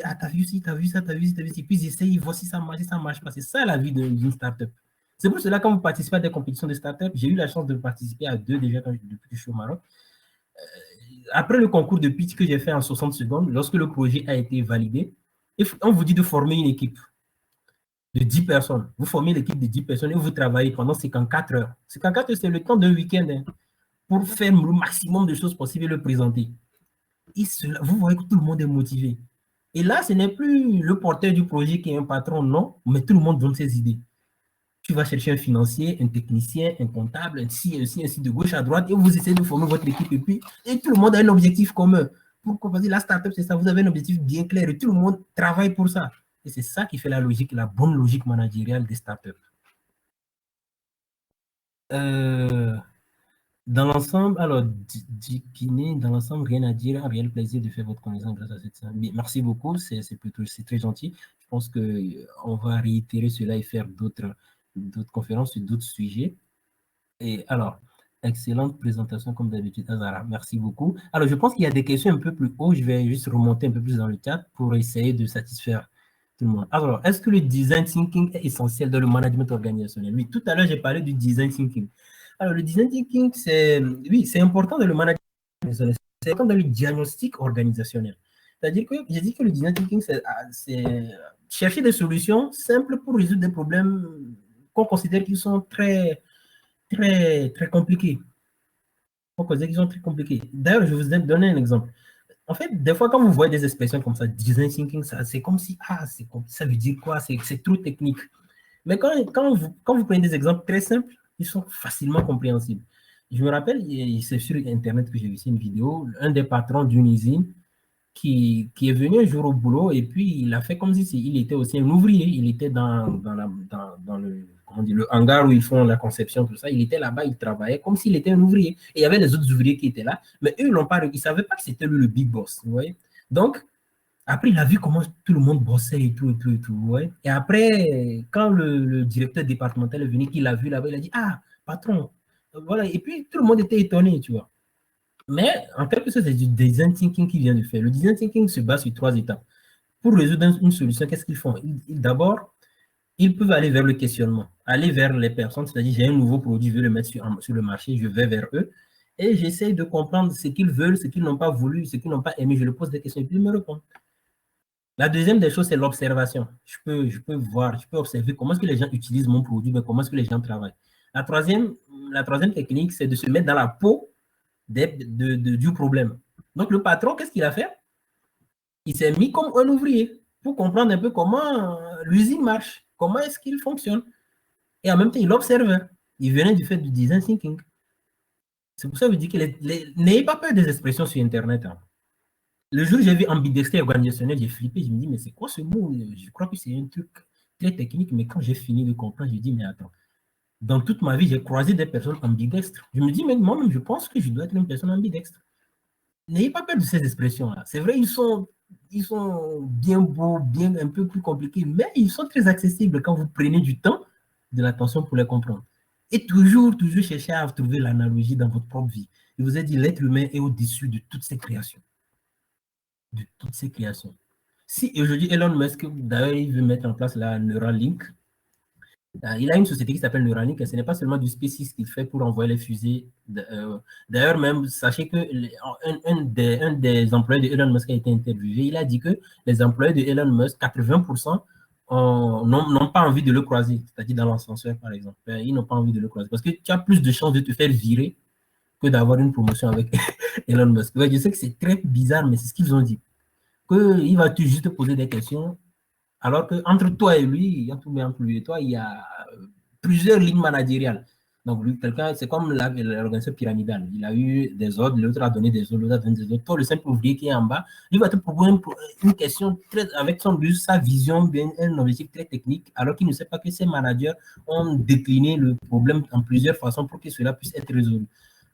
ah, t'as vu ci, t'as vu ça, t'as vu ci, t'as vu ci, puis il essaye, il voit si ça marche pas. C'est ça la vie d'une startup. C'est pour cela, quand vous participez à des compétitions de startup, j'ai eu la chance de participer à 2 déjà depuis que je suis au Maroc. Après le concours de pitch que j'ai fait en 60 secondes, lorsque le projet a été validé, on vous dit de former une équipe de 10 personnes. Vous formez l'équipe de 10 personnes et vous travaillez pendant 54 heures. 54 heures, c'est le temps d'un week-end, hein, pour faire le maximum de choses possibles et le présenter. Et vous voyez que tout le monde est motivé. Et là, ce n'est plus le porteur du projet qui est un patron, non, mais tout le monde donne ses idées. Tu vas chercher un financier, un technicien, un comptable, ainsi de gauche à droite, et vous essayez de former votre équipe, et tout le monde a un objectif commun. Pourquoi? Parce que la startup, c'est ça, vous avez un objectif bien clair, et tout le monde travaille pour ça. Et c'est ça qui fait la logique, la bonne logique managériale des startups. Dans l'ensemble, alors, dans l'ensemble, rien à dire, un réel plaisir de faire votre connaissance grâce à cette séance. Merci beaucoup, c'est très gentil. Je pense qu'on va réitérer cela et faire d'autres conférences sur d'autres sujets. Et alors, excellente présentation comme d'habitude, Azara. Merci beaucoup. Alors, je pense qu'il y a des questions un peu plus haut. Je vais juste remonter un peu plus dans le chat pour essayer de satisfaire tout le monde. Alors, est-ce que le design thinking est essentiel dans le management organisationnel? Oui, tout à l'heure, j'ai parlé du design thinking. Alors, le design thinking, c'est important dans le management organisationnel. C'est important dans le diagnostic organisationnel. C'est-à-dire que j'ai dit que le design thinking, c'est chercher des solutions simples pour résoudre des problèmes qu'on considère qu'ils sont très compliqués. On considère qu'ils sont très compliqués. D'ailleurs, je vais vous donner un exemple. En fait, des fois, quand vous voyez des expressions comme ça, design thinking, c'est comme si, ça veut dire quoi? C'est trop technique. Mais quand vous prenez des exemples très simples, ils sont facilement compréhensibles. Je me rappelle, c'est sur Internet que j'ai vu une vidéo, un des patrons d'une usine qui est venu un jour au boulot et puis il a fait comme si il était aussi un ouvrier. Il était dans le hangar où ils font la conception, tout ça. Il était là-bas, il travaillait comme s'il était un ouvrier. Et il y avait les autres ouvriers qui étaient là, mais eux, ils ne savaient pas que c'était lui le big boss. Vous voyez? Donc, après, il a vu comment tout le monde bossait et tout. Ouais. Et après, quand le directeur départemental est venu, qu'il a vu là-bas, il a dit, ah, patron, voilà. Et puis, tout le monde était étonné, tu vois. Mais en quelque sorte, c'est du design thinking qui vient de faire. Le design thinking se base sur 3 étapes. pour résoudre une solution, qu'est-ce qu'ils font? D'abord, ils peuvent aller vers le questionnement, aller vers les personnes, c'est-à-dire j'ai un nouveau produit, je veux le mettre sur le marché, je vais vers eux et j'essaie de comprendre ce qu'ils veulent, ce qu'ils n'ont pas voulu, ce qu'ils n'ont pas aimé. Je leur pose des questions et puis ils me répondent. La deuxième des choses, c'est l'observation. Je peux voir, je peux observer comment est-ce que les gens utilisent mon produit, mais comment est-ce que les gens travaillent. La troisième technique, c'est de se mettre dans la peau du problème. Donc, le patron, qu'est-ce qu'il a fait? Il s'est mis comme un ouvrier pour comprendre un peu comment l'usine marche, comment est-ce qu'il fonctionne. Et en même temps, il observe. Il venait du fait du design thinking. C'est pour ça que je dis que n'ayez pas peur des expressions sur Internet. Hein. Le jour où j'ai vu ambidextré organisationnel, j'ai flippé. Je me dis, mais c'est quoi ce mot? Je crois que c'est un truc très technique, mais quand j'ai fini de comprendre, je dis, mais attends. Dans toute ma vie, j'ai croisé des personnes ambidextres. Je me dis, mais moi-même, je pense que je dois être une personne ambidextre. N'ayez pas peur de ces expressions-là. C'est vrai, ils sont bien beaux, bien un peu plus compliqués, mais ils sont très accessibles quand vous prenez du temps, de l'attention pour les comprendre. Et toujours chercher à trouver l'analogie dans votre propre vie. Je vous ai dit, l'être humain est au-dessus de toutes ces créations. De toutes ces créations. Si aujourd'hui Elon Musk, d'ailleurs, il veut mettre en place la Neuralink, il a une société qui s'appelle Neuralink et ce n'est pas seulement du SpaceX qu'il fait pour envoyer les fusées. D'ailleurs, même, sachez que un des employés de Elon Musk a été interviewé. Il a dit que les employés de Elon Musk, 80%, n'ont pas envie de le croiser, c'est-à-dire dans l'ascenseur, par exemple. Ils n'ont pas envie de le croiser parce que tu as plus de chances de te faire virer que d'avoir une promotion avec Elon Musk. Ouais, je sais que c'est très bizarre, mais c'est ce qu'ils ont dit. Qu'il va juste te poser des questions alors qu'entre toi et lui, entre lui et toi, il y a plusieurs lignes managériales. Donc, lui, quelqu'un, c'est comme l'organisation pyramidale. Il a eu des ordres, l'autre a donné des ordres, l'autre a donné des ordres. Toi, le simple ouvrier qui est en bas, lui va te proposer une question avec son but, sa vision, bien, un objectif très technique, alors qu'il ne sait pas que ses managers ont décliné le problème en plusieurs façons pour que cela puisse être résolu.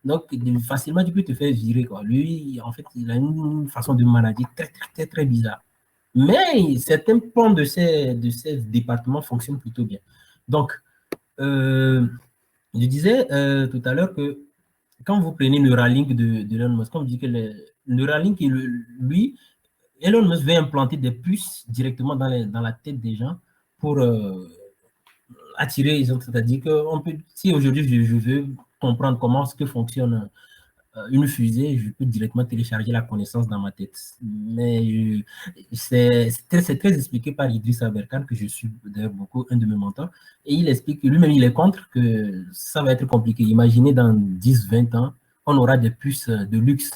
Donc, facilement, tu peux te faire virer. Quoi. Lui, en fait, il a une façon de manager très, très, très, très bizarre. Mais certains pans de ces départements fonctionnent plutôt bien. Donc, je disais tout à l'heure que quand vous prenez Neuralink de Elon Musk, quand vous dites que Neuralink, lui, Elon Musk veut implanter des puces directement dans la tête des gens pour attirer, c'est-à-dire que si aujourd'hui je veux comprendre comment ce que fonctionne une fusée, je peux directement télécharger la connaissance dans ma tête. Mais c'est très expliqué par Idriss Aberkan, que je suis d'ailleurs beaucoup, un de mes mentors, et il explique que lui-même, il est contre, que ça va être compliqué. Imaginez dans 10-20 ans, on aura des puces de luxe.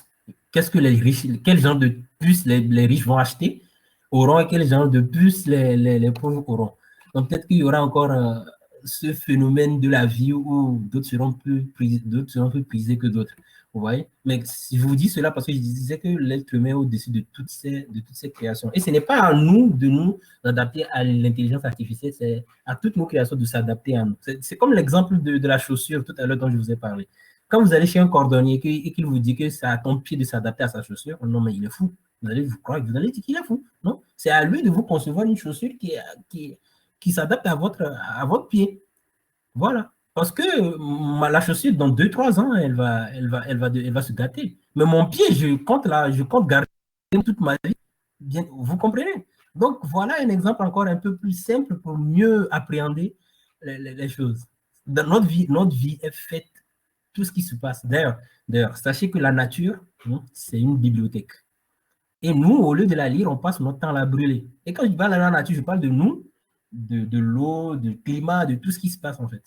Qu'est-ce que les riches, quel genre de puces les riches vont acheter, auront, et quel genre de puces les pauvres auront. Donc peut-être qu'il y aura encore ce phénomène de la vie où d'autres seront plus prisés que d'autres. Vous voyez? Mais si je vous dis cela parce que je disais que l'être humain est au-dessus de toutes ces créations. Et ce n'est pas à nous de nous adapter à l'intelligence artificielle, c'est à toutes nos créations de s'adapter à nous. C'est comme l'exemple de la chaussure tout à l'heure dont je vous ai parlé. Quand vous allez chez un cordonnier et qu'il vous dit que c'est à ton pied de s'adapter à sa chaussure, non, mais il est fou. Vous allez dire qu'il est fou. Non? C'est à lui de vous concevoir une chaussure qui s'adapte à votre pied. Voilà. Parce que la chaussure, dans 2-3 ans, elle va se gâter. Mais mon pied, je compte garder toute ma vie. Bien, vous comprenez? Donc, voilà un exemple encore un peu plus simple pour mieux appréhender les choses. Dans notre vie est faite, tout ce qui se passe. D'ailleurs, sachez que la nature, c'est une bibliothèque. Et nous, au lieu de la lire, on passe notre temps à la brûler. Et quand je parle de la nature, je parle de nous, de l'eau, du climat, de tout ce qui se passe en fait.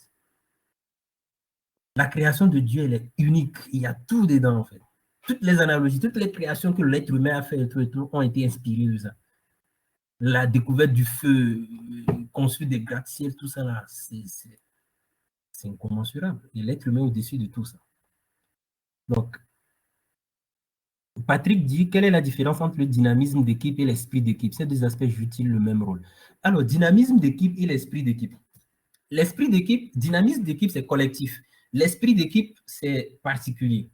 La création de Dieu, elle est unique. Il y a tout dedans, en fait. Toutes les analogies, toutes les créations que l'être humain a fait et tout, ont été inspirées de ça. La découverte du feu, construire des gratte-ciels, tout ça là, c'est incommensurable. Et l'être humain est au-dessus de tout ça. Donc, Patrick dit, quelle est la différence entre le dynamisme d'équipe et l'esprit d'équipe? Ces deux aspects jouent-ils le même rôle? Alors, dynamisme d'équipe et l'esprit d'équipe. L'esprit d'équipe, dynamisme d'équipe, c'est collectif. L'esprit d'équipe, c'est particulier.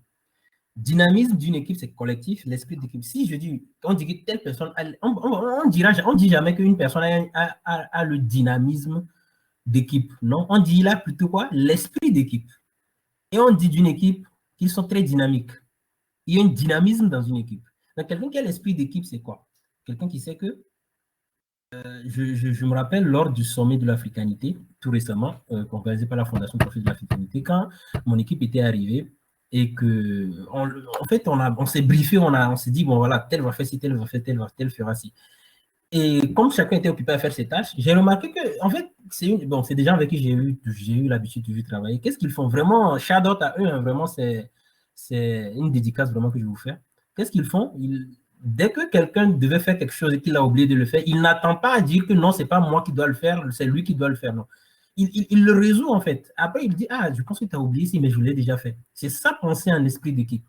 Dynamisme d'une équipe, c'est collectif. L'esprit d'équipe, si je dis, on dit que telle personne, on dit jamais qu'une personne a le dynamisme d'équipe. Non, on dit là plutôt quoi? L'esprit d'équipe. Et on dit d'une équipe qu'ils sont très dynamiques. Il y a un dynamisme dans une équipe. Donc, quelqu'un qui a l'esprit d'équipe, c'est quoi? Quelqu'un qui sait que Je me rappelle lors du sommet de l'Africanité, tout récemment, organisé par la Fondation Profil de l'Africanité, quand mon équipe était arrivée et que, en fait, on s'est briefé, on s'est dit, bon, voilà, tel va faire ci, tel va faire, tel fera ci. Et comme chacun était occupé à faire ses tâches, j'ai remarqué que, en fait, c'est des gens avec qui j'ai eu l'habitude de travailler. Qu'est-ce qu'ils font? Vraiment, shout out à eux, hein, vraiment, c'est une dédicace vraiment que je vais vous faire. Qu'est-ce qu'ils font? Dès que quelqu'un devait faire quelque chose et qu'il a oublié de le faire, il n'attend pas à dire que non, c'est pas moi qui dois le faire, c'est lui qui doit le faire. Non. Il le résout, en fait. Après, il dit, ah, je pense que tu as oublié ici, mais je l'ai déjà fait. C'est ça, penser en esprit d'équipe.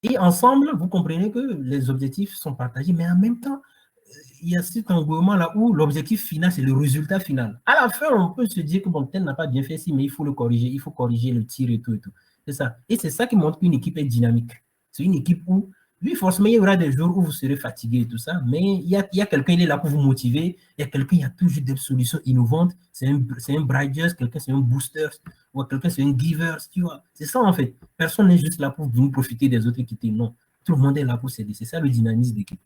Et ensemble, vous comprenez que les objectifs sont partagés, mais en même temps, il y a cet engouement-là où l'objectif final, c'est le résultat final. À la fin, on peut se dire que bon, tel n'a pas bien fait ici, mais il faut le corriger, il faut corriger le tir et tout et tout. C'est ça. Et c'est ça qui montre qu'une équipe est dynamique. C'est une équipe où, oui, forcément, il y aura des jours où vous serez fatigué et tout ça, mais il y a quelqu'un, il est là pour vous motiver. Il y a quelqu'un, il y a toujours des solutions innovantes. C'est un bridger, quelqu'un, c'est un booster, ou quelqu'un, c'est un giver, tu vois. C'est ça, en fait. Personne n'est juste là pour venir profiter des autres et quitter. Non. Tout le monde est là pour s'aider. C'est ça le dynamisme d'équipe.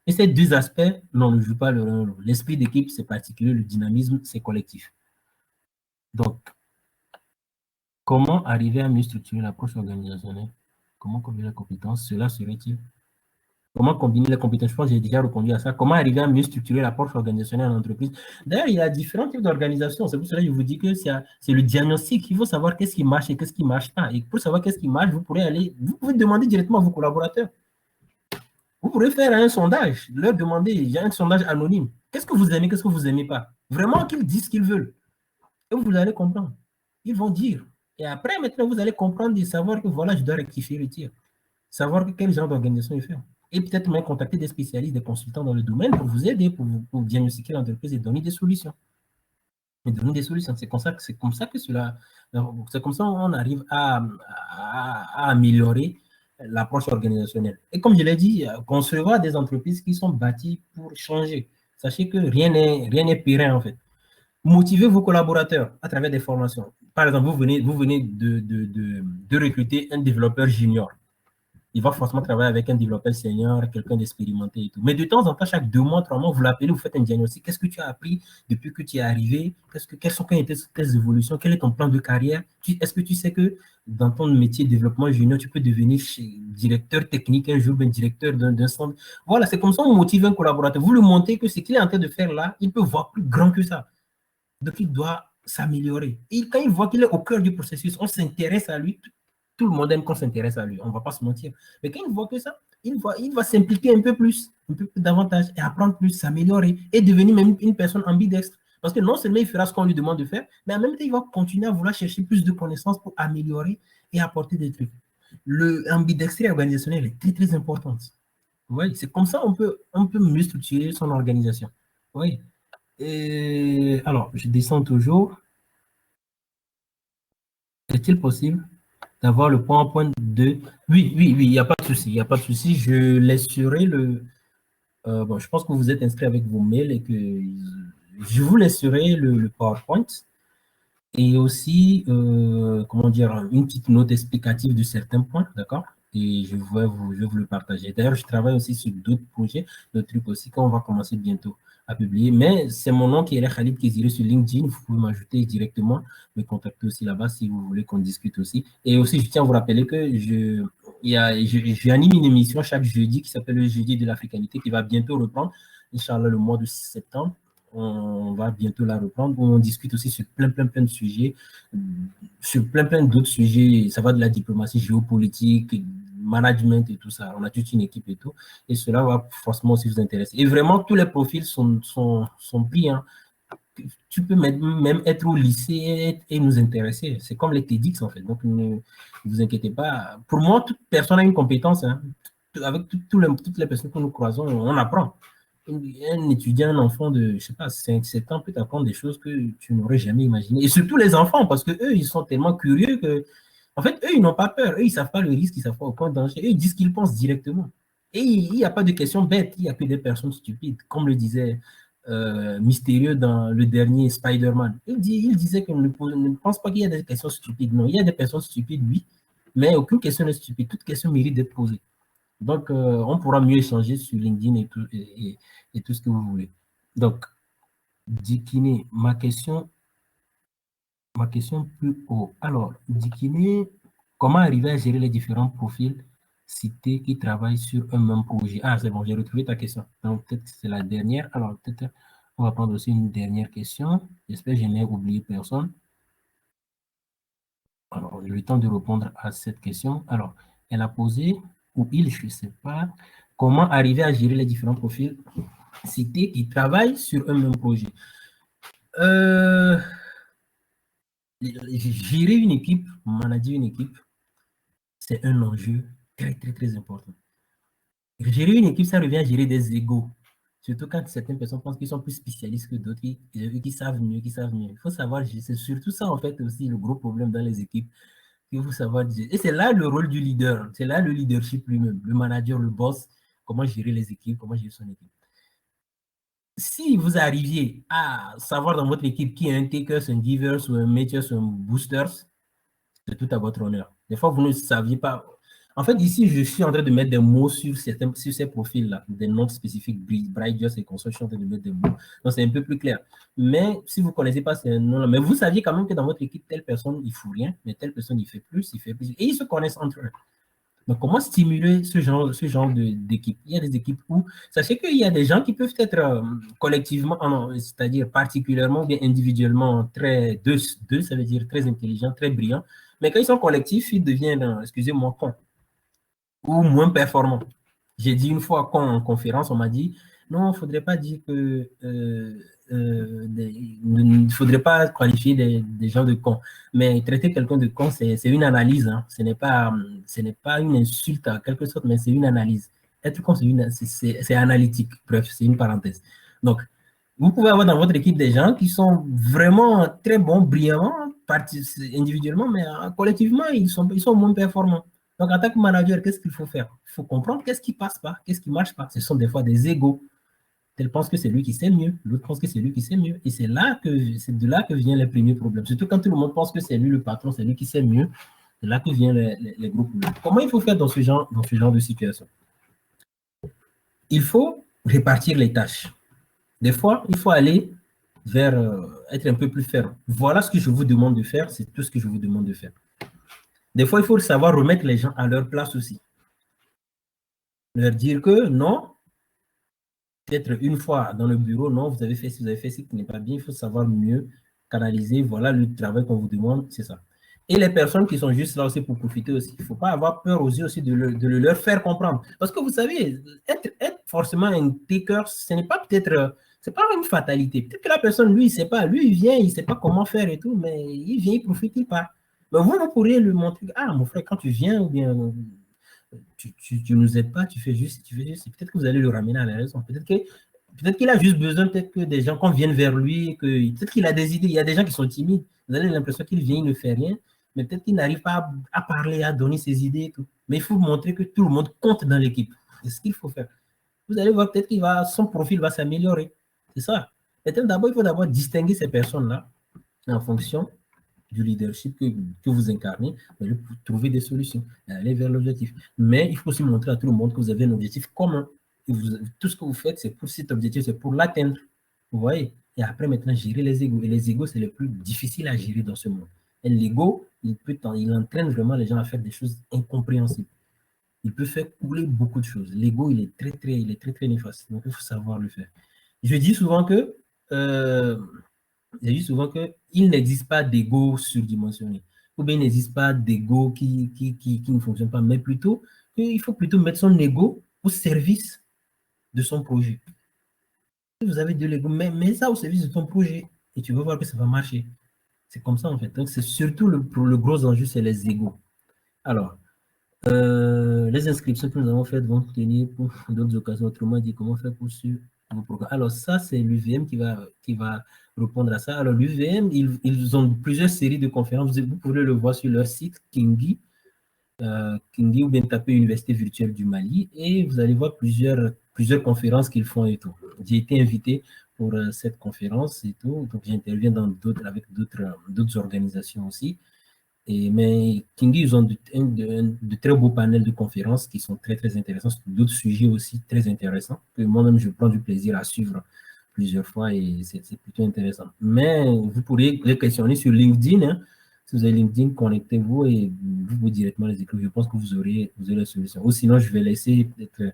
Et ces deux aspects, non, ne jouent pas le rôle. L'esprit d'équipe, c'est particulier, le dynamisme, c'est collectif. Donc, comment arriver à mieux structurer l'approche organisationnelle? Comment combiner les compétences? Cela serait-il? Comment combiner les compétences? Je pense que j'ai déjà répondu à ça. Comment arriver à mieux structurer l'approche organisationnelle en entreprise? D'ailleurs, il y a différents types d'organisations. C'est pour cela que je vous dis que c'est le diagnostic. Il faut savoir qu'est-ce qui marche et qu'est-ce qui ne marche pas. Et pour savoir qu'est-ce qui marche, vous pouvez demander directement à vos collaborateurs. Vous pourrez faire un sondage, leur demander, il y a un sondage anonyme. Qu'est-ce que vous aimez, qu'est-ce que vous n'aimez pas? Vraiment qu'ils disent ce qu'ils veulent. Et vous allez comprendre. Ils vont dire. Et après, maintenant, vous allez comprendre et savoir que voilà, je dois rectifier le tir. Savoir quel genre d'organisation il fait. Et peut-être même contacter des spécialistes, des consultants dans le domaine pour vous aider, pour diagnostiquer l'entreprise et donner des solutions. Et donner des solutions. C'est comme ça que c'est comme ça qu'on arrive à améliorer l'approche organisationnelle. Et comme je l'ai dit, concevoir des entreprises qui sont bâties pour changer. Sachez que rien n'est pérenne en fait. Motivez vos collaborateurs à travers des formations. Par exemple, vous venez de recruter un développeur junior. Il va forcément travailler avec un développeur senior, quelqu'un d'expérimenté et tout. Mais de temps en temps, chaque 2 mois, 3 mois, vous l'appelez, vous faites un diagnostic. Qu'est-ce que tu as appris depuis que tu es arrivé? Quelles sont tes évolutions? Quel est ton plan de carrière? Est-ce que tu sais que dans ton métier de développement junior, tu peux devenir directeur technique un jour, directeur d'un centre? Voilà, c'est comme ça qu'on motive un collaborateur. Vous lui montrez que ce qu'il est en train de faire là, il peut voir plus grand que ça. Donc, il doit s'améliorer. Et quand il voit qu'il est au cœur du processus, on s'intéresse à lui, tout le monde aime qu'on s'intéresse à lui, on ne va pas se mentir. Mais quand il voit que ça, il va s'impliquer un peu plus davantage et apprendre plus, s'améliorer et devenir même une personne ambidextre. Parce que non seulement il fera ce qu'on lui demande de faire, mais en même temps, il va continuer à vouloir chercher plus de connaissances pour améliorer et apporter des trucs. L'ambidextrité organisationnelle est très, très importante. Oui, c'est comme ça qu'on peut mieux structurer son organisation. Oui. Et alors, je descends toujours. Est-il possible d'avoir le PowerPoint de... Oui, il n'y a pas de souci, il n'y a pas de souci. Je laisserai le... bon, je pense que vous êtes inscrit avec vos mails et que je vous laisserai le PowerPoint et aussi, comment dire, une petite note explicative de certains points, d'accord? Et je vais vous le partager. D'ailleurs, je travaille aussi sur d'autres projets, d'autres trucs aussi qu'on va commencer bientôt à publier. Mais c'est mon nom qui est Khalid Kéziré sur LinkedIn. Vous pouvez m'ajouter directement, me contacter aussi là-bas si vous voulez qu'on discute aussi. Et aussi, je tiens à vous rappeler que j'anime une émission chaque jeudi qui s'appelle le Jeudi de l'Africanité qui va bientôt reprendre, Inch'Allah, le mois de septembre. On va bientôt la reprendre, où on discute aussi sur plein de sujets, sur plein d'autres sujets. Ça va de la diplomatie géopolitique, management et tout ça. On a toute une équipe et tout. Et cela va forcément aussi vous intéresser. Et vraiment, tous les profils sont pris. Hein. Tu peux même être au lycée et nous intéresser. C'est comme les TEDx, en fait. Donc, ne vous inquiétez pas. Pour moi, toute personne a une compétence. Hein. Avec toutes les personnes que nous croisons, on apprend. Un étudiant, un enfant de, je sais pas, 5, 7 ans peut apprendre des choses que tu n'aurais jamais imaginées. Et surtout les enfants, parce que eux, ils sont tellement curieux que, en fait, eux, ils n'ont pas peur. Eux, ils savent pas le risque, ils savent pas aucun danger. Eux, ils disent qu'ils pensent directement. Et il n'y a pas de questions bêtes, il n'y a que des personnes stupides, comme le disait Mystérieux dans le dernier Spider-Man. Il disait qu'on ne pense pas qu'il y a des questions stupides. Non, il y a des personnes stupides, oui, mais aucune question n'est stupide. Toute question mérite d'être posée. Donc, on pourra mieux échanger sur LinkedIn et tout ce que vous voulez. Donc, Dikine, ma question plus haut. Alors, Dikine, comment arriver à gérer les différents profils cités qui travaillent sur un même projet? Ah, c'est bon, j'ai retrouvé ta question. Donc, peut-être que c'est la dernière. Alors, peut-être on va prendre aussi une dernière question. J'espère que je n'ai oublié personne. Alors, j'ai eu le temps de répondre à cette question. Alors, elle a posé, ou il, je ne sais pas, comment arriver à gérer les différents profils cités qui travaillent sur un même projet. Gérer une équipe, manager une équipe, c'est un enjeu très, très, très important. Gérer une équipe, ça revient à gérer des égos. Surtout quand certaines personnes pensent qu'ils sont plus spécialistes que d'autres, qui savent mieux, qui savent mieux. Il faut savoir, c'est surtout ça, en fait, aussi le gros problème dans les équipes. Il faut savoir gérer. Et c'est là le rôle du leader. C'est là le leadership lui-même, le manager, le boss, comment gérer les équipes, comment gérer son équipe. Si vous arriviez à savoir dans votre équipe qui est un takers, un givers, ou un makers, ou un boosters, c'est tout à votre honneur. Des fois, vous ne saviez pas. En fait, ici, je suis en train de mettre des mots sur ces profils-là, des noms spécifiques, Bright et consorts, je suis en train de mettre des mots. Donc, c'est un peu plus clair. Mais si vous ne connaissez pas ces noms-là, mais vous saviez quand même que dans votre équipe, telle personne, il ne fout rien, mais telle personne, il fait plus, il fait plus. Et ils se connaissent entre eux. Donc, comment stimuler ce genre d'équipe? Il y a des équipes où, sachez qu'il y a des gens qui peuvent être collectivement, c'est-à-dire particulièrement ou bien individuellement deux, ça veut dire très intelligents, très brillants, mais quand ils sont collectifs, ils deviennent, excusez-moi, cons ou moins performants. J'ai dit une fois en conférence, on m'a dit, non, il ne faudrait pas dire que il ne faudrait pas qualifier des gens de cons. Mais traiter quelqu'un de con, c'est une analyse. Hein. Ce n'est pas une insulte en quelque sorte, mais c'est une analyse. Être con, c'est analytique. Bref, c'est une parenthèse. Donc, vous pouvez avoir dans votre équipe des gens qui sont vraiment très bons, brillamment, individuellement, mais collectivement, ils sont moins performants. Donc, en tant que manager, qu'est-ce qu'il faut faire? Il faut comprendre qu'est-ce qui passe pas, qu'est-ce qui marche pas. Ce sont des fois des égos. Tel pense que c'est lui qui sait mieux, l'autre pense que c'est lui qui sait mieux. Et c'est de là que viennent les premiers problèmes. Surtout quand tout le monde pense que c'est lui le patron, c'est lui qui sait mieux. C'est là que viennent les gros problèmes. Comment il faut faire dans ce genre de situation? Il faut répartir les tâches. Des fois, il faut aller vers être un peu plus ferme. Voilà ce que je vous demande de faire, c'est tout ce que je vous demande de faire. Des fois, il faut savoir remettre les gens à leur place aussi. Leur dire que non, peut-être une fois dans le bureau, non, vous avez fait ce qui n'est pas bien, il faut savoir mieux canaliser, voilà le travail qu'on vous demande, c'est ça. Et les personnes qui sont juste là aussi pour profiter aussi, il ne faut pas avoir peur aussi de le leur faire comprendre. Parce que vous savez, être forcément un taker, ce n'est pas peut-être, c'est pas une fatalité. Peut-être que la personne, lui, il ne sait pas, lui, il vient, il ne sait pas comment faire et tout, mais il vient, il profite, il part. Mais vous pourriez lui montrer, ah, mon frère, quand tu viens, ou bien tu nous aides pas, tu fais juste, peut-être que vous allez le ramener à la raison. Peut-être qu'il a juste besoin, peut-être que des gens qu'on vienne vers lui, peut-être qu'il a des idées. Il y a des gens qui sont timides. Vous avez l'impression qu'il vient, il ne fait rien, mais peut-être qu'il n'arrive pas à parler, à donner ses idées et tout. Mais il faut montrer que tout le monde compte dans l'équipe. C'est ce qu'il faut faire. Vous allez voir, peut-être son profil va s'améliorer. C'est ça. D'abord, il faut d'abord distinguer ces personnes-là en fonction du leadership que vous incarnez, pour trouver des solutions, aller vers l'objectif. Mais il faut aussi montrer à tout le monde que vous avez un objectif commun. Et tout ce que vous faites, c'est pour cet objectif, c'est pour l'atteindre. Vous voyez? Et après, maintenant, gérer les égos. Et les égos, c'est le plus difficile à gérer dans ce monde. Et l'ego, il entraîne vraiment les gens à faire des choses incompréhensibles. Il peut faire couler beaucoup de choses. L'ego, il est très, très néfaste. Donc, il faut savoir le faire. Je dis souvent que qu'il n'existe pas d'ego surdimensionné, ou bien il n'existe pas d'ego qui ne fonctionne pas, mais plutôt qu'il faut plutôt mettre son ego au service de son projet. Vous avez de l'ego, mais ça au service de ton projet, et tu vas voir que ça va marcher. C'est comme ça en fait. Donc c'est surtout le gros enjeu, c'est les égos. Alors, les inscriptions que nous avons faites vont tenir pour d'autres occasions. Autrement dit, comment faire pour suivre vos programmes. Alors, ça, c'est l'UVM qui va répondre à ça. Alors, l'UVM, ils ont plusieurs séries de conférences. Vous pouvez le voir sur leur site, Kingi, ou bien taper Université virtuelle du Mali, et vous allez voir plusieurs conférences qu'ils font et tout. J'ai été invité pour cette conférence et tout, donc j'interviens avec d'autres organisations aussi. Mais Kingi, ils ont de très beaux panels de conférences qui sont très, très intéressants, d'autres sujets aussi très intéressants, que moi-même, je prends du plaisir à suivre plusieurs fois et c'est plutôt intéressant. Mais vous pourriez les questionner sur LinkedIn. Hein. Si vous avez LinkedIn, connectez-vous et vous directement les écrire. Je pense que vous aurez la solution. Ou sinon, je vais laisser peut-être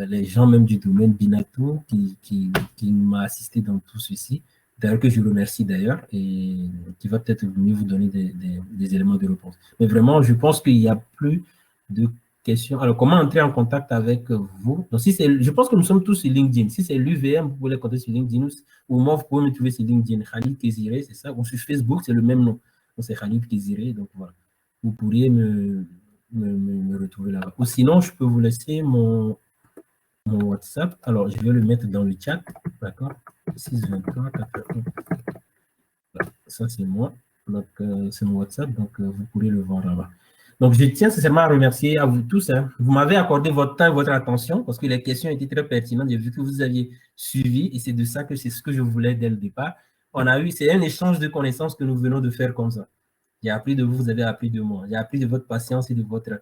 les gens même du domaine Binato qui m'a assisté dans tout ceci, d'ailleurs que je remercie d'ailleurs, et qui va peut-être mieux vous donner des éléments de réponse. Mais vraiment, je pense qu'il n'y a plus de questions. Alors, comment entrer en contact avec vous? Donc, si je pense que nous sommes tous sur LinkedIn. Si c'est l'UVM, vous pouvez les contacter sur LinkedIn, ou moi, vous pouvez me trouver sur LinkedIn, Khalid Kéziré, c'est ça, ou sur Facebook, c'est le même nom. Donc, c'est Khalid Kéziré, donc voilà. Vous pourriez me retrouver là-bas. Ou sinon, je peux vous laisser mon WhatsApp. Alors, je vais le mettre dans le chat. D'accord? 623 81. Ça, c'est moi. Donc, c'est mon WhatsApp. Donc, vous pourrez le voir là-bas. Donc, je tiens sincèrement à remercier à vous tous. Hein. Vous m'avez accordé votre temps et votre attention parce que les questions étaient très pertinentes. J'ai vu que vous aviez suivi et c'est de ça que c'est ce que je voulais dès le départ. C'est un échange de connaissances que nous venons de faire comme ça. J'ai appris de vous, vous avez appris de moi. J'ai appris de votre patience et de votre